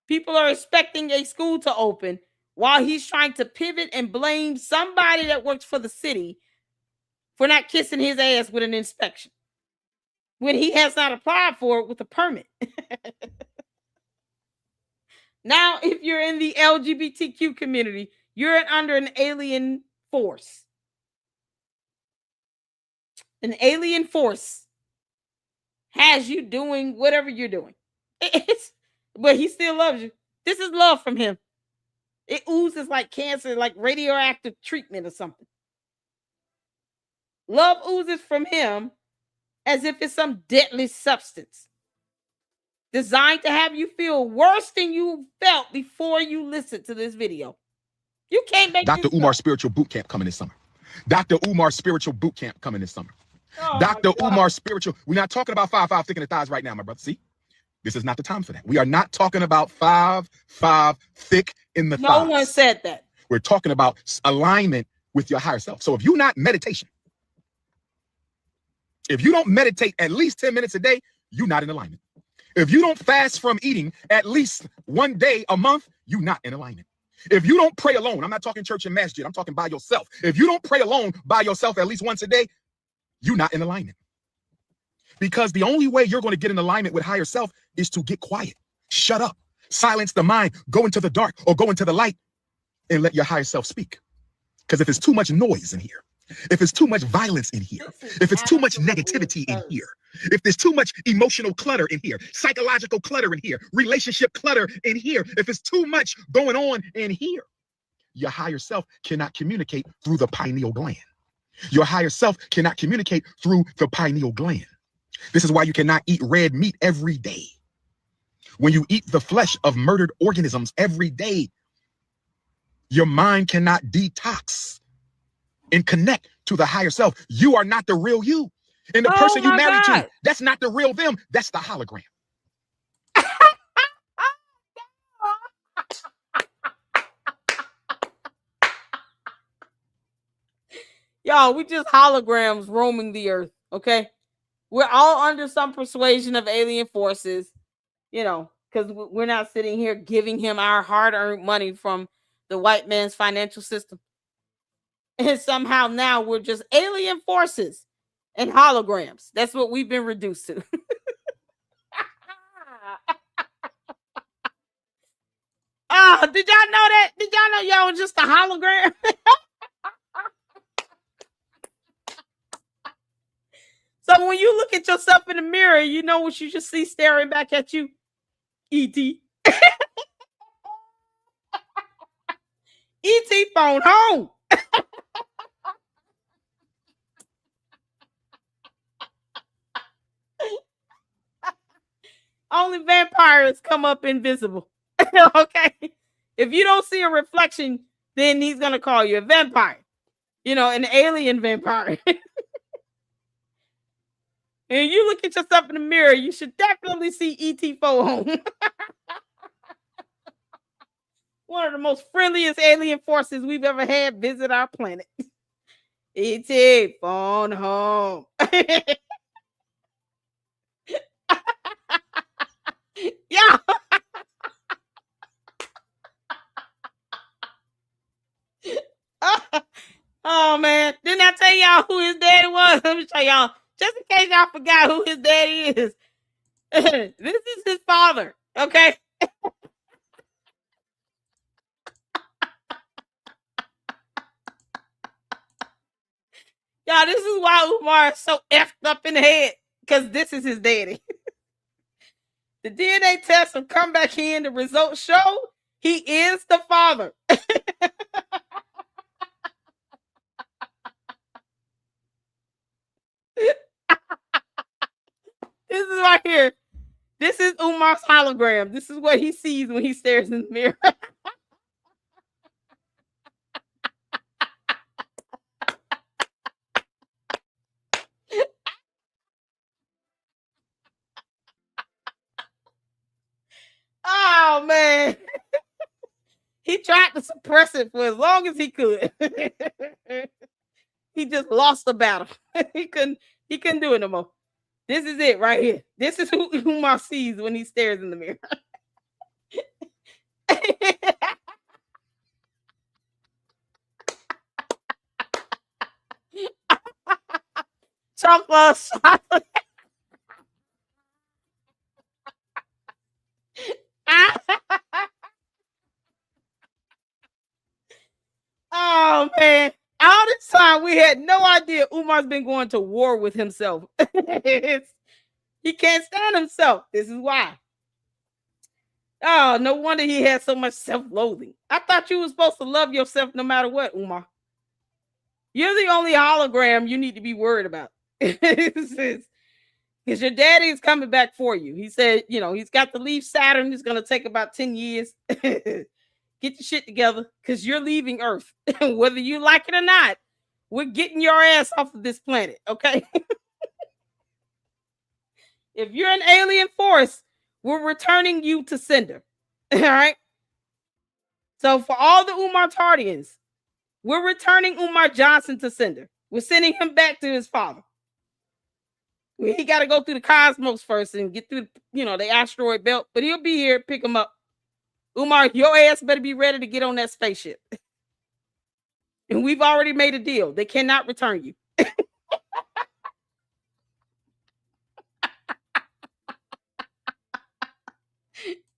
People are expecting a school to open while he's trying to pivot and blame somebody that works for the city for not kissing his ass with an inspection when he has not applied for it with a permit. Now, if you're in the LGBTQ community, you're under an alien force. An alien force has you doing whatever you're doing. But he still loves you. This is love from him. It oozes like cancer, like radioactive treatment or something. Love oozes from him as if it's some deadly substance designed to have you feel worse than you felt before you listened to this video. You can't make Dr. Umar Spiritual Boot Camp coming this summer. Dr. Umar Spiritual Boot Camp coming this summer. Oh Dr. Umar Spiritual. We're not talking about 5'5" thick in the thighs right now, my brother. See? This is not the time for that. We are not talking about 5'5" thick in the thighs. No one said that. We're talking about alignment with your higher self. So if you're not meditation, if you don't meditate at least 10 minutes a day, you're not in alignment. If you don't fast from eating at least one day a month, you're not in alignment. If you don't pray alone, I'm not talking church and masjid, I'm talking by yourself. If you don't pray alone by yourself at least once a day, you're not in alignment. Because the only way you're going to get in alignment with higher self is to get quiet, shut up, silence the mind, go into the dark or go into the light and let your higher self speak. Because if it's too much noise in here, if it's too much violence in here, if it's too much negativity in here, if there's too much emotional clutter in here, psychological clutter in here, relationship clutter in here, if it's too much going on in here, your higher self cannot communicate through the pineal gland. Your higher self cannot communicate through the pineal gland. This is why you cannot eat red meat every day. When you eat the flesh of murdered organisms every day, your mind cannot detox and connect to the higher self. You are not the real you. And the person you married to, that's not the real them. That's the hologram. Y'all, we just holograms roaming the earth, okay? We're all under some persuasion of alien forces, you know, because we're not sitting here giving him our hard-earned money from the white man's financial system. And somehow now we're just alien forces and holograms. That's what we've been reduced to. Oh, did y'all know that? Did y'all know y'all was just a hologram? So when you look at yourself in the mirror, you know what you just see staring back at you? E.T. E.T. phone home. Only vampires come up invisible. Okay? If you don't see a reflection, then he's going to call you a vampire. You know, an alien vampire. And you look at yourself in the mirror, you should definitely see E.T. phone home. One of the most friendliest alien forces we've ever had visit our planet. E.T. phone home. Yeah. Oh man, didn't I tell y'all who his daddy was? Let me tell y'all, just in case y'all forgot who his daddy is. This is his father, okay? Y'all, this is why Umar is so effed up in the head, because this is his daddy. The DNA tests have come back in. The results show he is the father. This is right here. This is Umar's hologram. This is what he sees when he stares in the mirror. Oh man. He tried to suppress it for as long as he could. He just lost the battle. He couldn't do it no more. This is it right here. This is who Umar sees when he stares in the mirror. Chocolate. Oh man. All this time we had no idea Umar's been going to war with himself. He can't stand himself. This is why. Oh, no wonder he had so much self-loathing. I thought you were supposed to love yourself no matter what, Umar. You're the only hologram you need to be worried about. Because your daddy is coming back for you. He said, you know, he's got to leave Saturn. It's going to take about 10 years. Get your shit together because you're leaving Earth. Whether you like it or not, we're getting your ass off of this planet, okay? If you're an alien force, we're returning you to sender. All right? So for all the Umar Tardians, we're returning Umar Johnson to sender. We're sending him back to his father. He got to go through the cosmos first and get through, you know, the asteroid belt, but he'll be here, pick him up. Umar, your ass better be ready to get on that spaceship. And we've already made a deal. They cannot return you.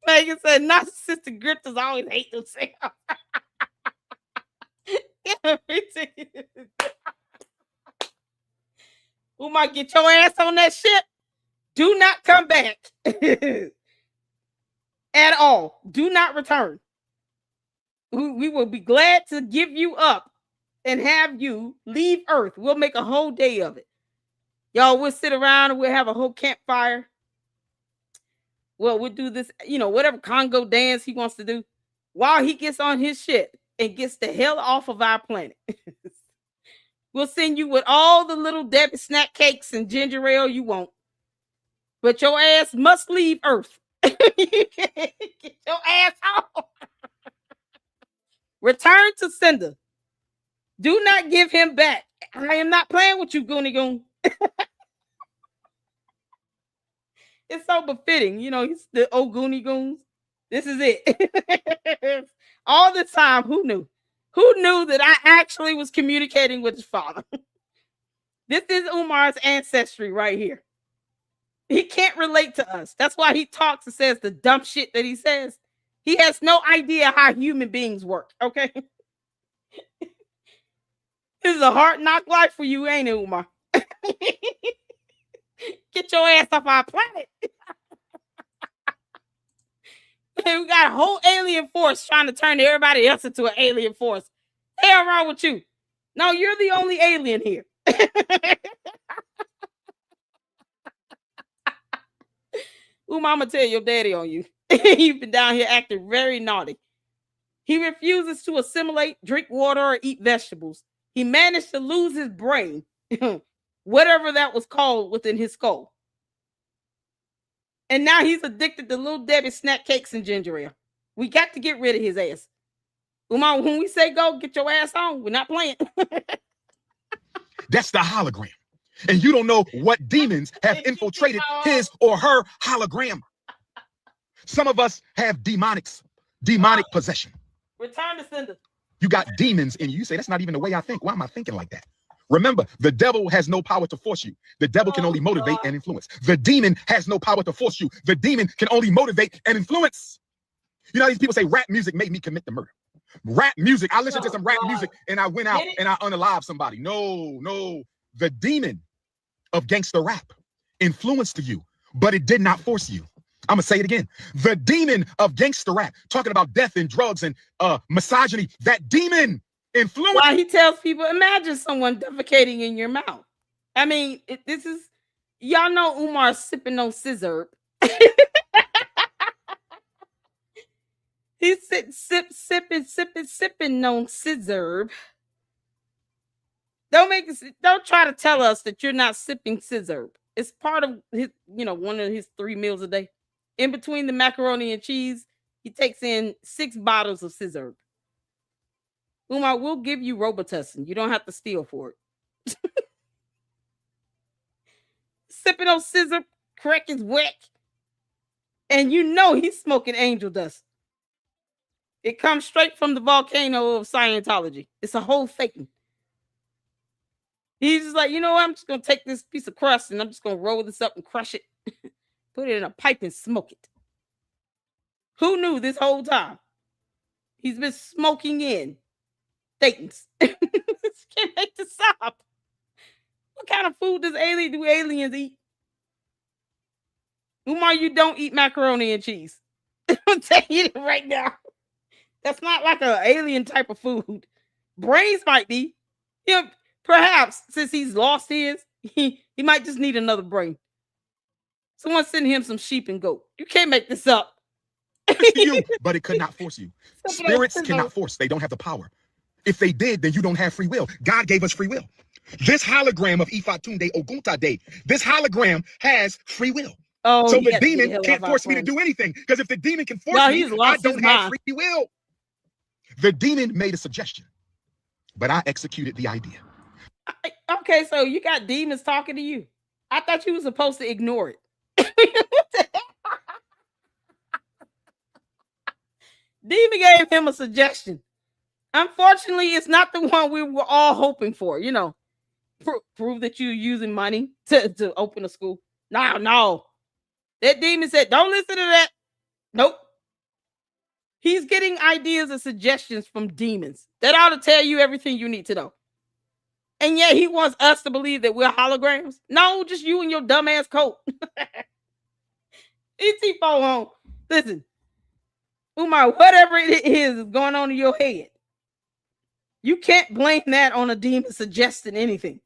Megan said, narcissistic grifters always hate themselves. Umar, get your ass on that ship. Do not come back at all. Do not return. We will be glad to give you up and have you leave Earth. We'll make a whole day of it. Y'all, we'll sit around and we'll have a whole campfire. Well, we'll do this, whatever Congo dance he wants to do while he gets on his ship and gets the hell off of our planet. We'll send you with all the little Debbie snack cakes and ginger ale you want. But your ass must leave Earth. Get your ass off. Return to sender. Do not give him back. I am not playing with you, Goonie Goon. It's so befitting. He's the old Goonie Goons. This is it. All the time. Who knew? Who knew that I actually was communicating with his father? This is Umar's ancestry right here. He can't relate to us. That's why he talks and says the dumb shit that he says. He has no idea how human beings work, okay? This is a hard knock life for you, ain't it, Umar? Get your ass off our planet. We got a whole alien force trying to turn everybody else into an alien force. Hell wrong with you? No, you're the only alien here. Umar, I'm gonna tell your daddy on you. You've been down here acting very naughty. He refuses to assimilate, drink water, or eat vegetables. He managed to lose his brain, whatever that was called within his skull. And now he's addicted to little Debbie snack cakes and ginger ale. We got to get rid of his ass. Umar, when we say go, get your ass on. We're not playing. That's the hologram. And you don't know what demons have infiltrated his or her hologram. Some of us have demonic possession. Return to sender. You got demons in you. You say, that's not even the way I think. Why am I thinking like that? Remember, the devil has no power to force you. The devil can only motivate and influence. The demon has no power to force you. The demon can only motivate and influence. You know, these people say rap music made me commit the murder. Rap music. I listened to some rap music and I went out and I unalived somebody. No. The demon of gangster rap influenced you, but it did not force you. I'm gonna say it again. The demon of gangster rap, talking about death and drugs and misogyny, that demon influenced. Why he tells people, imagine someone defecating in your mouth. I mean, this is, y'all know Umar sipping on scissor. He's sipping on scissor. Don't try to tell us that you're not sipping scissor. It's part of his, one of his 3 meals a day. In between the macaroni and cheese, he takes in 6 bottles of scissor. Umar, we'll give you Robitussin. You don't have to steal for it. Sipping on scissor, crack is wet. And he's smoking angel dust. It comes straight from the volcano of Scientology. It's a whole faking. He's just like, you know what? I'm just going to take this piece of crust and I'm just going to roll this up and crush it. Put it in a pipe and smoke it. Who knew this whole time? He's been smoking in things. Can't make this up. What kind of food do aliens eat? Umar, you don't eat macaroni and cheese. I'm telling you right now. That's not like an alien type of food. Brains might be. Perhaps since he's lost his, he might just need another brain. Someone send him some sheep and goat. You can't make this up. You, but it could not force you. Spirits cannot force. They don't have the power. If they did, then you don't have free will. God gave us free will. This hologram of Ifatunde Oguntade, this hologram has free will. Oh, so the demon can't force me to do anything. Because if the demon can force me, I don't have free will. The demon made a suggestion, but I executed the idea. Okay, so you got demons talking to you. I thought you were supposed to ignore it. Demon gave him a suggestion. Unfortunately, it's not the one we were all hoping for. Prove that you're using money to open a school. No. That demon said, don't listen to that. Nope. He's getting ideas and suggestions from demons. That ought to tell you everything you need to know. And yet he wants us to believe that we're holograms. No, just you and your dumbass coat. ET phone home. Listen, Umar, whatever it is going on in your head, you can't blame that on a demon suggesting anything.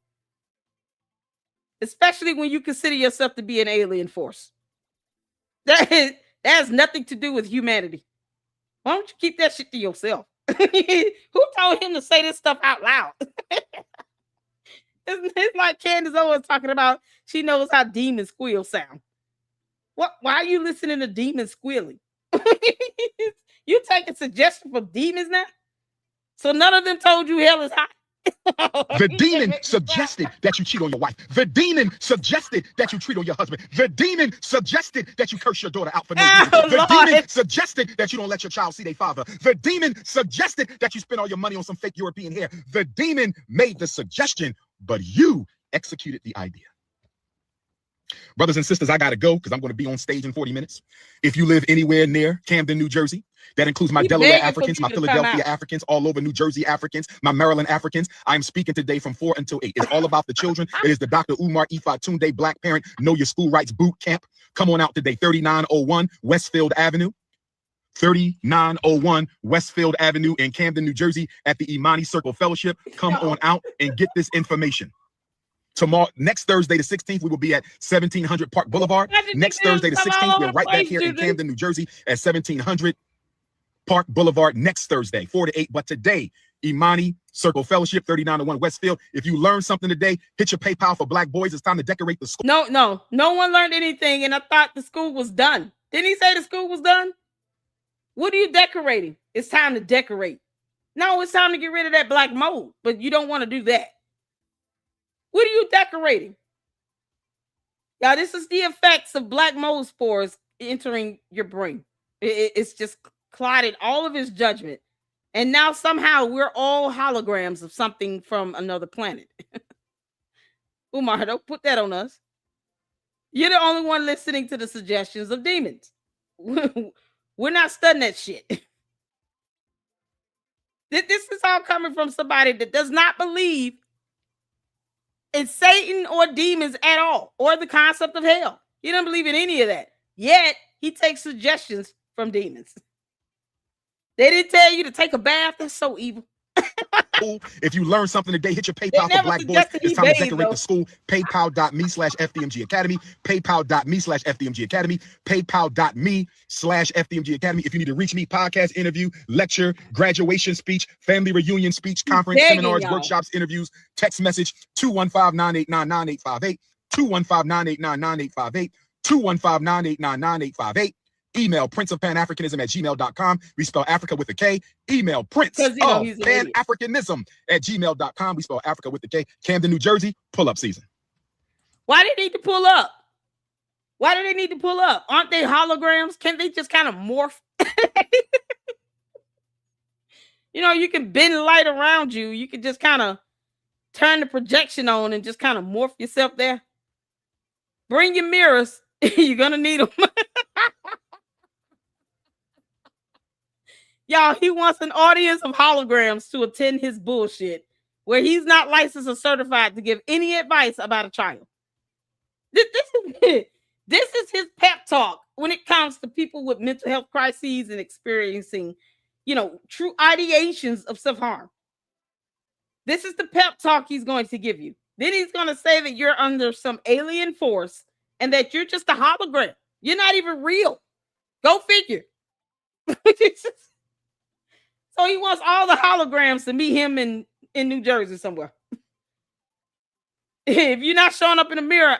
Especially when you consider yourself to be an alien force. That has nothing to do with humanity. Why don't you keep that shit to yourself? Who told him to say this stuff out loud? It's like Candace Owens talking about she knows how demon squeal sound. What? Why are you listening to demons squealing? You taking suggestions from demons now? So none of them told you hell is hot. The demon suggested that you cheat on your wife. The demon suggested that you cheat on your husband. The demon suggested that you curse your daughter out for no reason. The demon suggested that you don't let your child see their father. The demon suggested that you spend all your money on some fake European hair. The demon made the suggestion, but you executed the idea. Brothers and sisters, I got to go because I'm going to be on stage in 40 minutes. If you live anywhere near Camden, New Jersey, that includes my Delaware Africans, my Philadelphia Africans, all over New Jersey Africans, my Maryland Africans. I'm speaking today from 4 until 8. It's all about the children. It is the Dr. Umar Ifatunde Black Parent Know Your School Rights Boot Camp. Come on out today, 3901 Westfield Avenue. 3901 Westfield Avenue in Camden, New Jersey at the Imani Circle Fellowship. Come on out and get this information. Tomorrow, next Thursday, the 16th, we will be at 1700 Park Boulevard. Next Thursday, the 16th, we're right back here in Camden, New Jersey at 1700 Park Boulevard next Thursday, 4 to 8. But today, Imani Circle Fellowship, 3901 Westfield. If you learned something today, hit your PayPal for Black Boys. It's time to decorate the school. No one learned anything, and I thought the school was done. Didn't he say the school was done? What are you decorating? It's time to decorate. No, it's time to get rid of that black mold, but you don't want to do that. What are you decorating? Y'all, this is the effects of black mold spores entering your brain. It's just clotted all of his judgment. And now somehow we're all holograms of something from another planet. Umar, don't put that on us. You're the only one listening to the suggestions of demons. We're not studying that shit. This is all coming from somebody that does not believe in Satan or demons at all, or the concept of hell. He doesn't believe in any of that. Yet, he takes suggestions from demons. They didn't tell you to take a bath. That's so evil. If you learn something today, hit your PayPal for Black Boys. It's time to decorate the school. PayPal.me/FDMG Academy. PayPal.me/FDMG Academy. PayPal.me/FDMG Academy. If you need to reach me, podcast, interview, lecture, graduation speech, family reunion speech, conference, seminars, workshops, interviews, text message 215-989-9858. 215-989-9858. 215-989-9858. Email princeofpanafricanism@gmail.com. We spell Africa with a K. Email princeofpanafricanism@gmail.com. We spell Africa with a K. Camden, New Jersey, pull-up season. Why do they need to pull up? Why do they need to pull up? Aren't they holograms? Can't they just kind of morph? You know, you can bend light around you. You can just kind of turn the projection on and just kind of morph yourself there. Bring your mirrors. You're going to need them. Y'all, he wants an audience of holograms to attend his bullshit where he's not licensed or certified to give any advice about a child. This is his pep talk when it comes to people with mental health crises and experiencing, true ideations of self-harm. This is the pep talk he's going to give you. Then he's going to say that you're under some alien force and that you're just a hologram. You're not even real. Go figure. So he wants all the holograms to meet him in New Jersey somewhere. If you're not showing up in the mirror,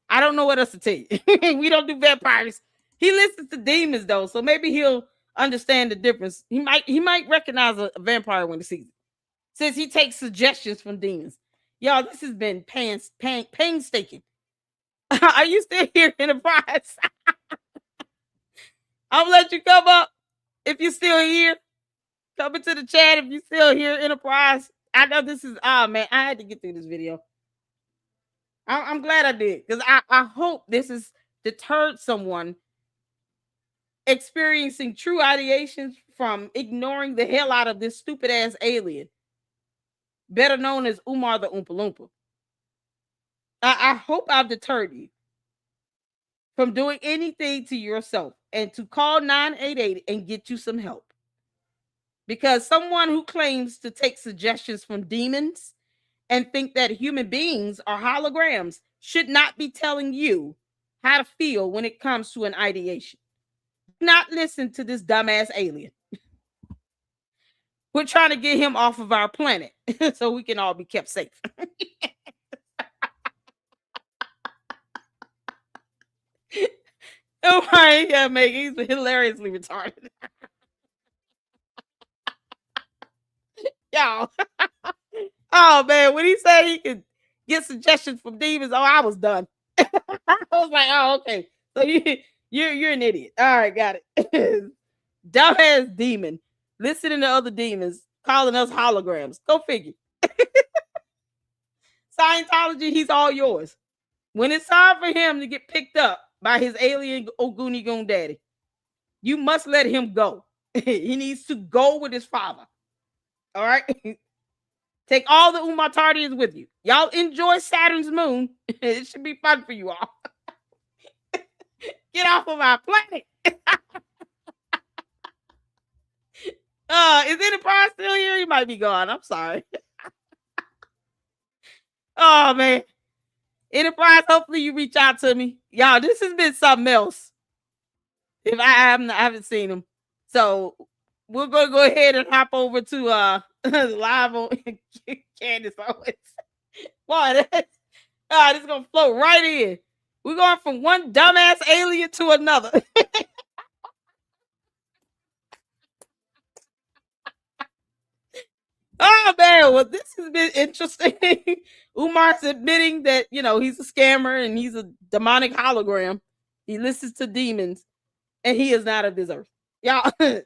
I don't know what else to tell you. We don't do vampires. He listens to demons though, so maybe he'll understand the difference. He might recognize a vampire when he sees it. Since he takes suggestions from demons. Y'all, this has been painstaking. Are you still here, Enterprise? I'll let you come up if you're still here. Come into the chat if you're still here, Enterprise. I know this is, man, I had to get through this video. I'm glad I did, because I hope this has deterred someone experiencing true ideations from ignoring the hell out of this stupid ass alien, better known as Umar the Oompa Loompa. I hope I've deterred you from doing anything to yourself and to call 988 and get you some help. Because someone who claims to take suggestions from demons and think that human beings are holograms should not be telling you how to feel when it comes to an ideation. Do not listen to this dumbass alien. We're trying to get him off of our planet so we can all be kept safe. Oh my, yeah, Megan, he's hilariously retarded. Y'all. Oh man, when he said he could get suggestions from demons, oh, I was done. I was like, oh, okay. So you're an idiot. All right, got it. Dumbass demon. Listening to other demons calling us holograms. Go figure. Scientology, he's all yours. When it's time for him to get picked up by his alien Ogoonie Goon daddy, you must let him go. He needs to go with his father. All right? Take all the Umatardians with you. Y'all enjoy Saturn's moon. It should be fun for you all. Get off of our planet. Is Enterprise still here? He might be gone. I'm sorry. Oh man. Enterprise, hopefully you reach out to me. Y'all, this has been something else. If I haven't seen him. So we're gonna go ahead and hop over to live on Candace Owens. Boy, this is gonna float right in. We're going from one dumbass alien to another. Oh man, well, this has been interesting. Umar's admitting that he's a scammer and he's a demonic hologram. He listens to demons, and he is not of this earth. Y'all, I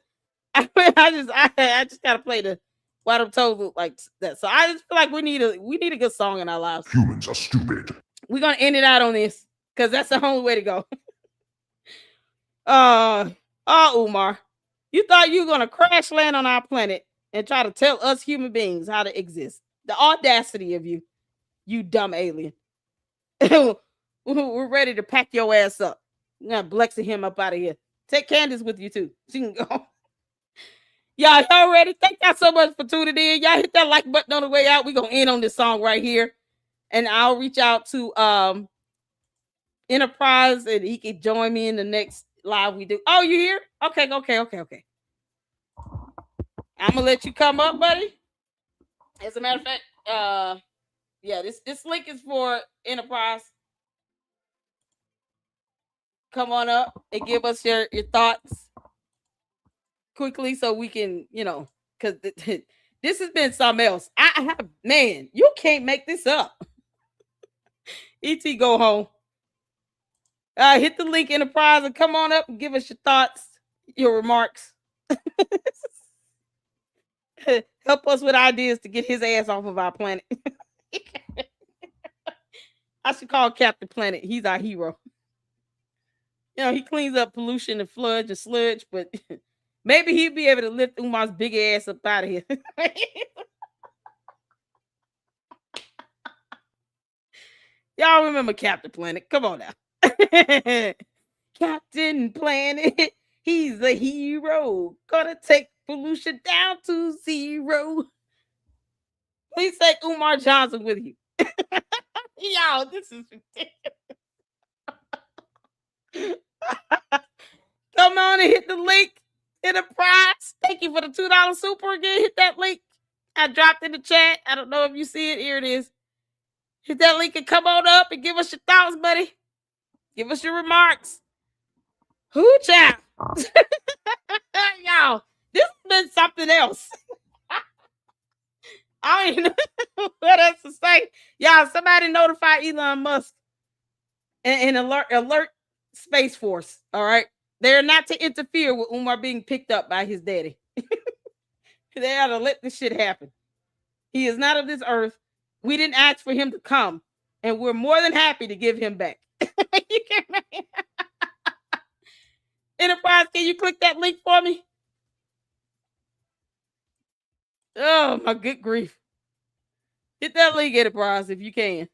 just gotta play the what I'm told like that. So I just feel like we need a good song in our lives. Humans are stupid. We're gonna end it out on this because that's the only way to go. Umar, you thought you were gonna crash land on our planet and try to tell us human beings how to exist. The audacity of you, you dumb alien. We're ready to pack your ass up. We're gonna Blexy him up out of here. Take Candace with you too. She can go. Y'all ready? Thank y'all so much for tuning in. Y'all hit that like button on the way out. We're gonna end on this song right here. And I'll reach out to Enterprise and he can join me in the next live we do. Oh, you here? Okay. I'm gonna let you come up, buddy. As a matter of fact, this link is for Enterprise. Come on up and give us your thoughts quickly so we can, because this has been something else. Man, you can't make this up. ET, go home. Hit the link, Enterprise, and come on up and give us your thoughts, your remarks. Help us with ideas to get his ass off of our planet. I should call Captain Planet. He's our hero. He cleans up pollution and floods and sludge, but maybe he'd be able to lift Umar's big ass up out of here. Y'all remember Captain Planet? Come on now. Captain Planet. He's a hero. Gonna take pollution down to zero. Please take Umar Johnson with you. Y'all, this is ridiculous. Come on and hit the link. Enterprise. Thank you for the $2 super again. Hit that link. I dropped in the chat. I don't know if you see it. Here it is. Hit that link and come on up and give us your thoughts, buddy. Give us your remarks. Hoo child. Y'all, this has been something else. I don't even know what else to say. Y'all, somebody notify Elon Musk and alert Space Force. All right. They're not to interfere with Umar being picked up by his daddy. They ought to let this shit happen. He is not of this earth. We didn't ask for him to come, and we're more than happy to give him back. Enterprise, can you click that link for me? Oh my good grief! Hit that link enterprise if you can.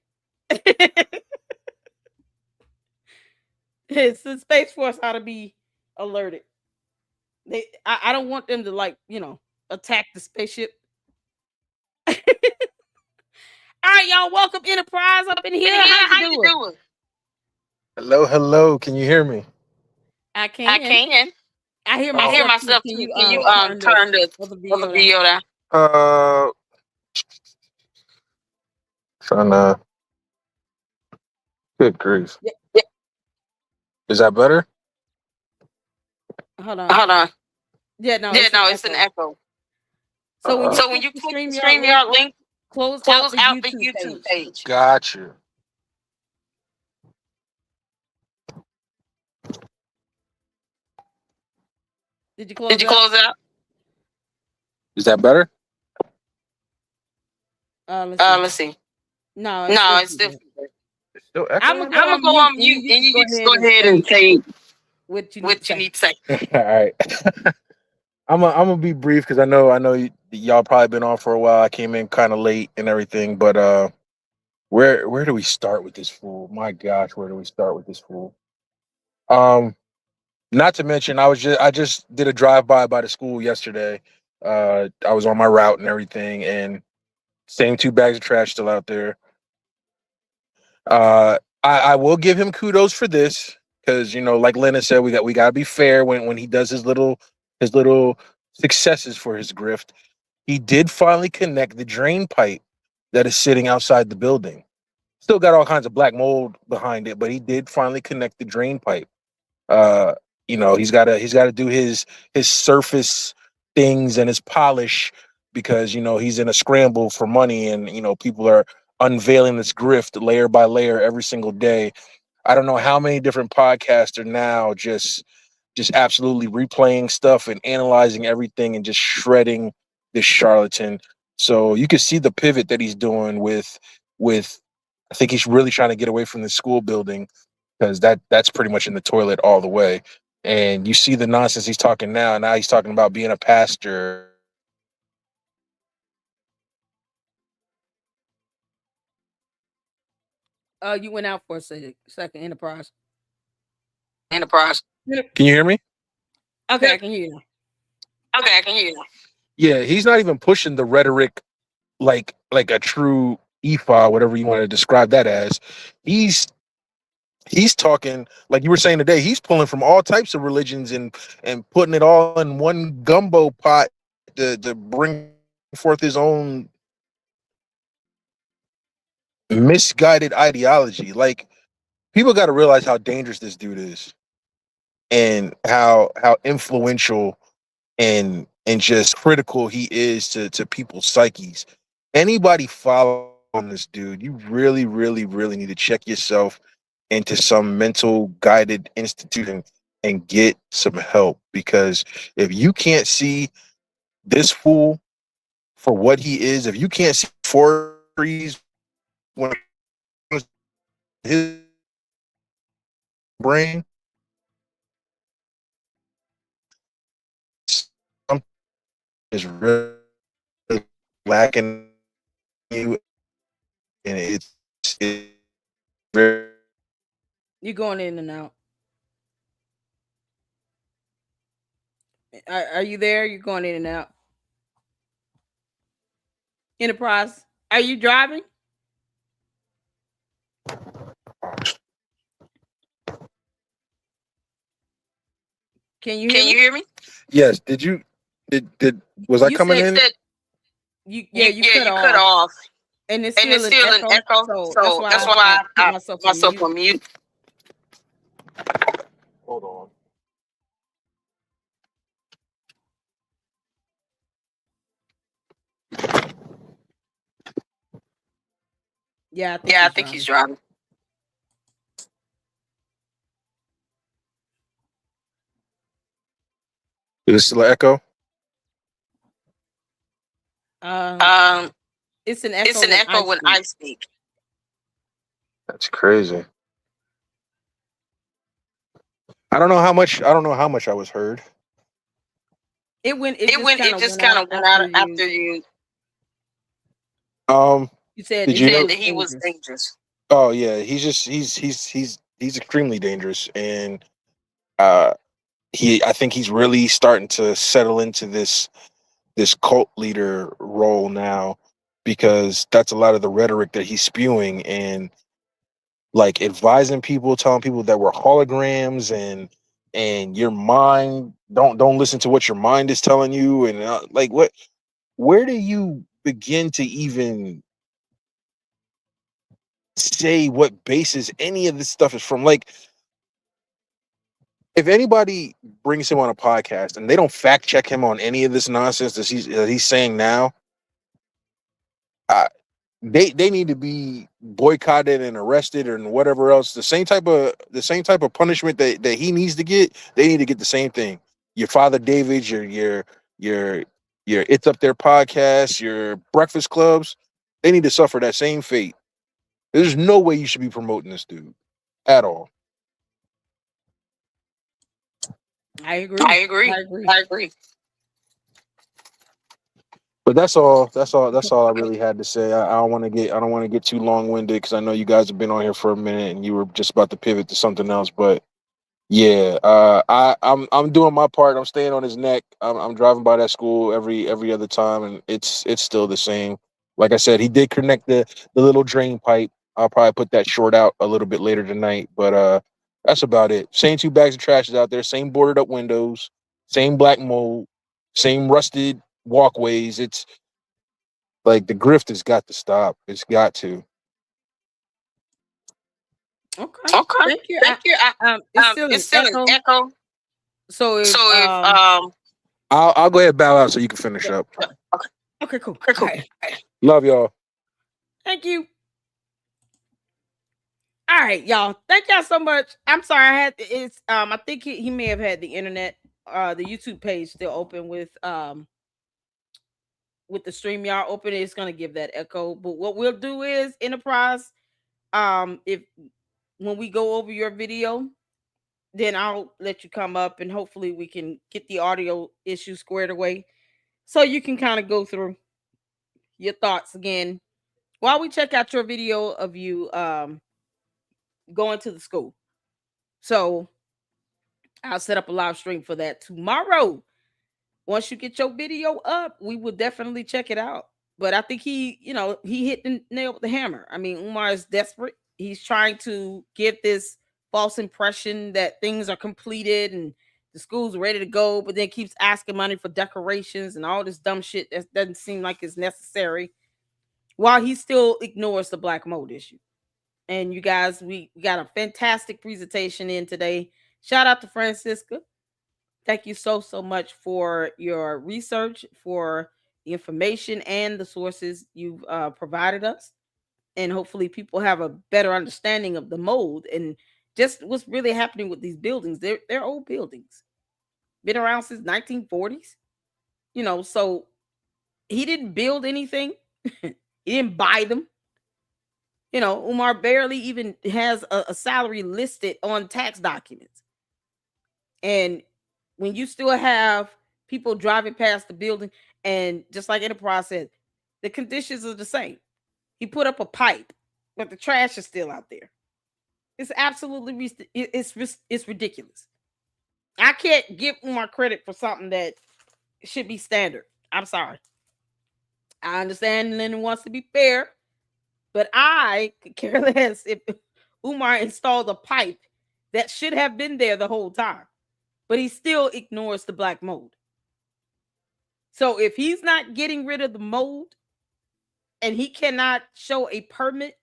It's the Space Force ought to be alerted. I don't want them to attack the spaceship. All right, y'all. Welcome Enterprise up in here. How you doing? Hello, hello. Can you hear me? I I can. can. I hear I hear myself too. myself Can too. you Can you turn the turn the other other video down? video down? Uh, trying to. Good grief. Yeah. Is that better? Hold on. Hold on. Yeah, no, Yeah, it's an no, it's an echo. echo. So when you So when click you the click the StreamYard link, StreamYard link, close out close the out the YouTube YouTube page. page. Got you. Did you close Did you out? close out? Is that better? Let's see. Let's see. No, it's No, still it's still. feedback. It's still I'm echoing. gonna I'm go gonna go on on mute, mute, and and you you just just go go ahead ahead and and say say what you need to what you say. need to say. All right. I'm gonna be brief because I know y'all probably been on for a while. I came in kind of late and everything, but where do we start with this fool? My gosh, where do we start with this fool? Um, Not to mention, I just did a drive by the school yesterday. I was on my route and everything, and same two bags of trash still out there. I will give him kudos for this because like Lena said, we gotta be fair when he does his little successes for his grift. He did finally connect the drain pipe that is sitting outside the building. Still got all kinds of black mold behind it, but he did finally connect the drain pipe. uh he's got to do his surface things and his polish because he's in a scramble for money, and people are unveiling this grift layer by layer every single day. I don't know how many different podcasts are now just absolutely replaying stuff and analyzing everything and just shredding this charlatan. So you can see the pivot that he's doing with I think he's really trying to get away from the school building because that's pretty much in the toilet all the way. And you see the nonsense he's talking now. Now he's talking about being a pastor. You went out for a second, Enterprise. Enterprise. Can you hear me? Okay, I can hear you now. Okay, I can hear you. Yeah, he's not even pushing the rhetoric like a true EFA, whatever you want to describe that as. He's he's talking like you were saying today. He's pulling from all types of religions and putting it all in one gumbo pot to bring forth his own misguided ideology. Like people got to realize how dangerous this dude is and how influential and just critical he is to people's psyches. Anybody following this dude, you really, really, really need to check yourself into some mental guided institution and get some help. Because if you can't see this fool for what he is, if you can't see four trees when it comes to his brain, something is really lacking you, and it's very. You're going in and out. Are you there? You're going in and out. Enterprise, are you driving? Can you hear Can me? you hear me? Yes. Did was I You coming said in? you cut You cut off, off, and it's and it's still an still an echo. echo. So that's So why that's I why put I myself put on myself mute. on mute. Hold on. Yeah, I think Yeah, I he's think he's driving. driving. Is it still an echo? Um, Um, it's an it's echo an when I echo when speak. I speak. That's crazy. I don't know how much I was heard. It just kind It of just went kind out of went after out you. after you. You said Did that you he know? was That he was dangerous. dangerous. Oh yeah, he's extremely dangerous, and uh, I think he's really starting to settle into this cult leader role now, because that's a lot of the rhetoric that he's spewing, and like advising people, telling people that we're holograms, and your mind don't listen to what your mind is telling you, and like what, where do you begin to even say what basis any of this stuff is from? Like, if anybody brings him on a podcast and they don't fact check him on any of this nonsense that he's saying now, uh, they need to be boycotted and arrested and whatever else. The same type of punishment that he needs to get. They need to get the same thing. Your Father David, your your It's Up There podcast, your Breakfast Clubs, they need to suffer that same fate. There's no way you should be promoting this dude at all. I I agree. agree. I agree. I agree. But that's all. That's all I really had to say. I don't want to get too long winded, because I know you guys have been on here for a minute and you were just about to pivot to something else. But yeah, I'm doing my part. I'm staying on his neck. I'm driving by that school every other time, and it's still the same. Like I said, he did connect the little drain pipe. I'll probably put that short out a little bit later tonight. But that's about it. Same two bags of trash is out there. Same boarded up windows. Same black mold. Same rusted walkways. It's like the grift has got to stop. It's got to. Okay. Okay. Thank you. Thank you. It's still It's an still an echo. echo. So if So if I'll go ahead and bow out so you can finish yeah. up. okay, Okay, cool. okay, All cool. right. Love y'all. Thank you. All right, y'all. Thank y'all so much. I'm sorry. I think he may have had the internet, the YouTube page still open with the stream y'all open. It's gonna give that echo. But what we'll do is Enterprise. If when we go over your video, then I'll let you come up and hopefully we can get the audio issue squared away so you can kind of go through your thoughts again while we check out your video of you going to the school. So I'll set up a live stream for that tomorrow. Once you get your video up, we will definitely check it out. But I think he hit the nail with the hammer. I mean, Umar is desperate. He's trying to give this false impression that things are completed and the school's ready to go, but then keeps asking money for decorations and all this dumb shit that doesn't seem like it's necessary, while he still ignores the black mold issue. And you guys, we got a fantastic presentation in today. Shout out to Francisca. Thank you so much for your research, for the information and the sources you've provided us. And hopefully, people have a better understanding of the mold and just what's really happening with these buildings. They're old buildings, been around since 1940s. So he didn't build anything. He didn't buy them. Umar barely even has a salary listed on tax documents. And when you still have people driving past the building, and just like Enterprise said, the conditions are the same. He put up a pipe, but the trash is still out there. It's absolutely it's ridiculous. I can't give Umar credit for something that should be standard. I'm sorry. I understand Lennon wants to be fair, but I could care less if Umar installed a pipe that should have been there the whole time, but he still ignores the black mold. So if he's not getting rid of the mold and he cannot show a permit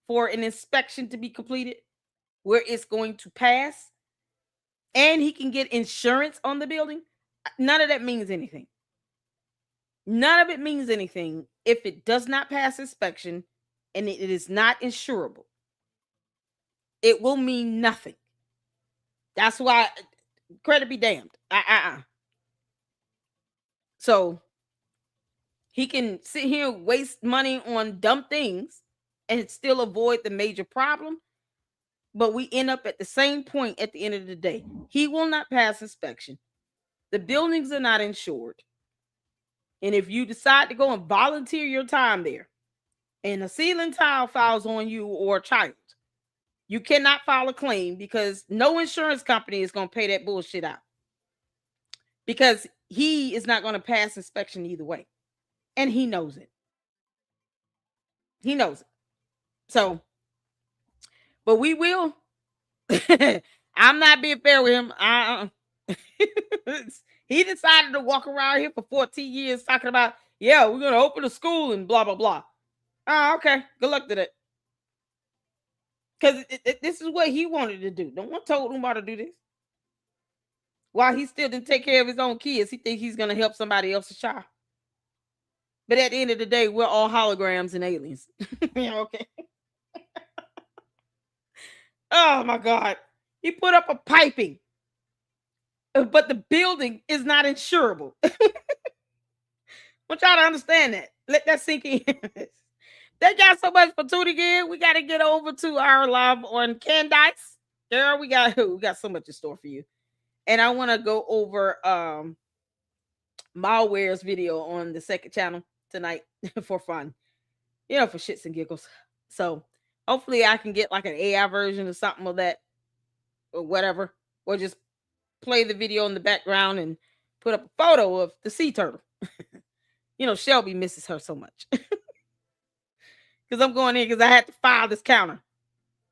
for an inspection to be completed where it's going to pass, and he can get insurance on the building, none of that means anything. None of it means anything if it does not pass inspection and it is not insurable. It will mean nothing. That's why, credit be damned. So he can sit here and waste money on dumb things and still avoid the major problem. But we end up at the same point at the end of the day. He will not pass inspection. The buildings are not insured. And if you decide to go and volunteer your time there and a ceiling tile falls on you or a child, you cannot file a claim because no insurance company is going to pay that bullshit out. Because he is not going to pass inspection either way. And he knows it. He knows it. So, but we will. I'm not being fair with him. He decided to walk around here for 14 years talking about, yeah, we're going to open a school and blah, blah, blah. Oh, okay. Good luck to that. Because this is what he wanted to do. No one told Umar to do this. While he still didn't take care of his own kids, he thinks he's going to help somebody else's child. But at the end of the day, we're all holograms and aliens. Okay. Oh, my God. He put up a piping. But the building is not insurable. I want y'all to understand that. Let that sink in. Thank y'all so much for tuning in. We got to get over to our live on Candice. Girl, we got so much in store for you. And I want to go over Malware's video on the second channel tonight for fun. You know, for shits and giggles. So hopefully I can get like an AI version or something of that or whatever. Or just play the video in the background and put up a photo of the sea turtle. You know, Shelby misses her so much. Because I'm going in because I had to file this counter.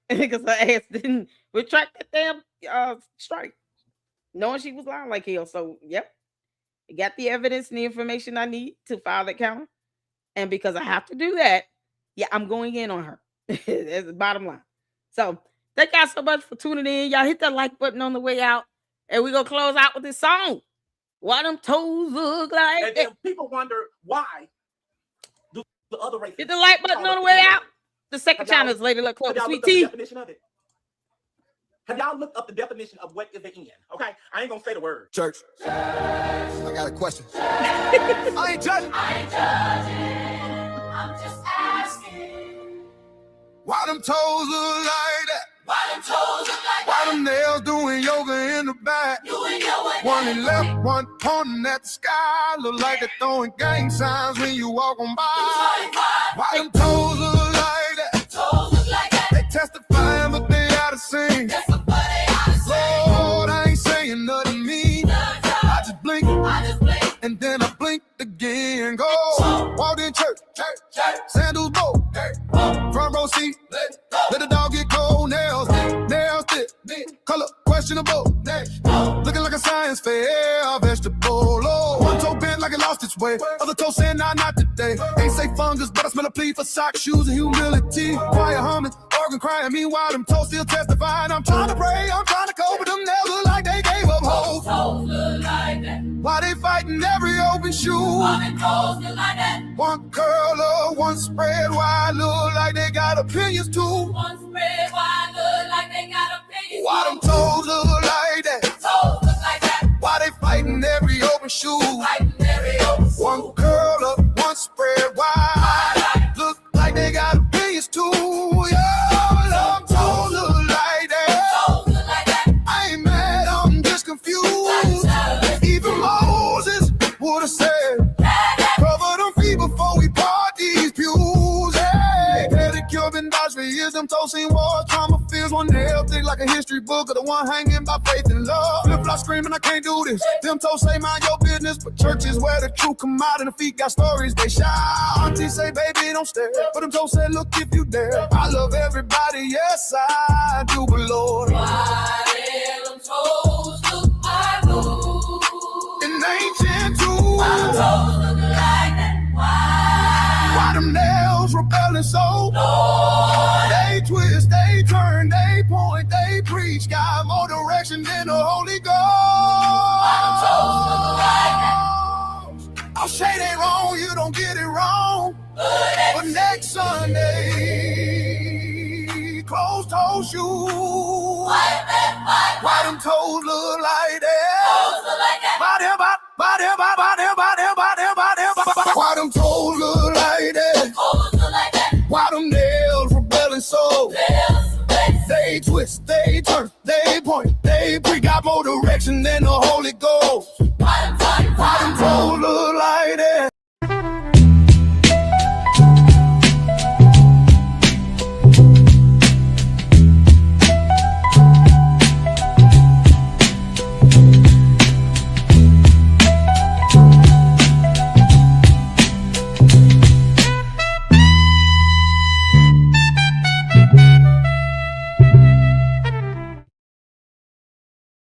Because her ass didn't retract that damn strike. Knowing she was lying like hell. So, yep. I got the evidence and the information I need to file that counter. And because I have to do that, yeah, I'm going in on her. That's the bottom line. So, thank y'all so much for tuning in. Y'all hit that like button on the way out. And we're going to close out with this song. Why them toes look like and then people wonder why do the other races hit the like button on the way out. The second channel is Lady Luck Club, Sweet Tea. Have y'all looked up the definition of what is the end? Okay, I ain't gonna say the word. Church. I got a question. I ain't judging. I'm just asking. Why them toes look like that? Why them toes look like Why them nails doing yoga in the back? One in left, one pointing at the sky. Look like they're throwing gang signs when you walk on by. Why them toes look like that? Toes look like that. They testifying, but they out of sync. Lord, I ain't saying nothing mean. I just blink, and then I blinked again. Go, walked in church, sandals bow, front row seat. Let the dog get cold, nails thick, color questionable. Looking like a science fair, vegetable. Oh, one toe bent like it lost its way. Other toe saying, nah, not today. Ain't say fungus, but I smell a plea for socks, shoes, and humility. Choir humming, organ crying. Meanwhile, them toes still testifying. I'm trying to pray, I'm trying to cope, but them nails look like they gave up hope. Toes look like that. Why they fighting every open shoe? Why them toes look like that. One curl up, one spread wide, look like they got opinions too. One spread wide, look like they got opinions. Why them toes look like that? Toes look like that. Why they fighting every open shoe? Fighting every open shoe. One curl up, one spread wide, look like they got opinions too. Yeah, them toes look like that. Toes look like that. I ain't mad, I'm just confused. Even Moses would have said, cover them feet before we part these pews. Hey, pedicure been dodged for years. Them toes seen war, trauma fears. One nail thick like a history book, or the one hanging by faith and love. Flip flop screaming, I can't do this. Them toes say mind your business, but church is where the truth come out, and the feet got stories they shout. Auntie say, baby, don't stare, but them toes say, look if you dare. I love everybody, yes I do, but Lord, Why them toes look like those? in ancient too. Why them toes look like that? Why them nails rebelling so? Lord, They twist, they turn, they point, they preach. Got more direction than the Holy Ghost. why them toes look like that? I'll say they wrong, you don't get it wrong. But next Sunday, closed toe shoes. Why them toes look like that? Toes look like that. Why them toes look like that? Toes look like that. Why them nails rebelling so? They twist, they turn, they point, they preach. Got more direction than the Holy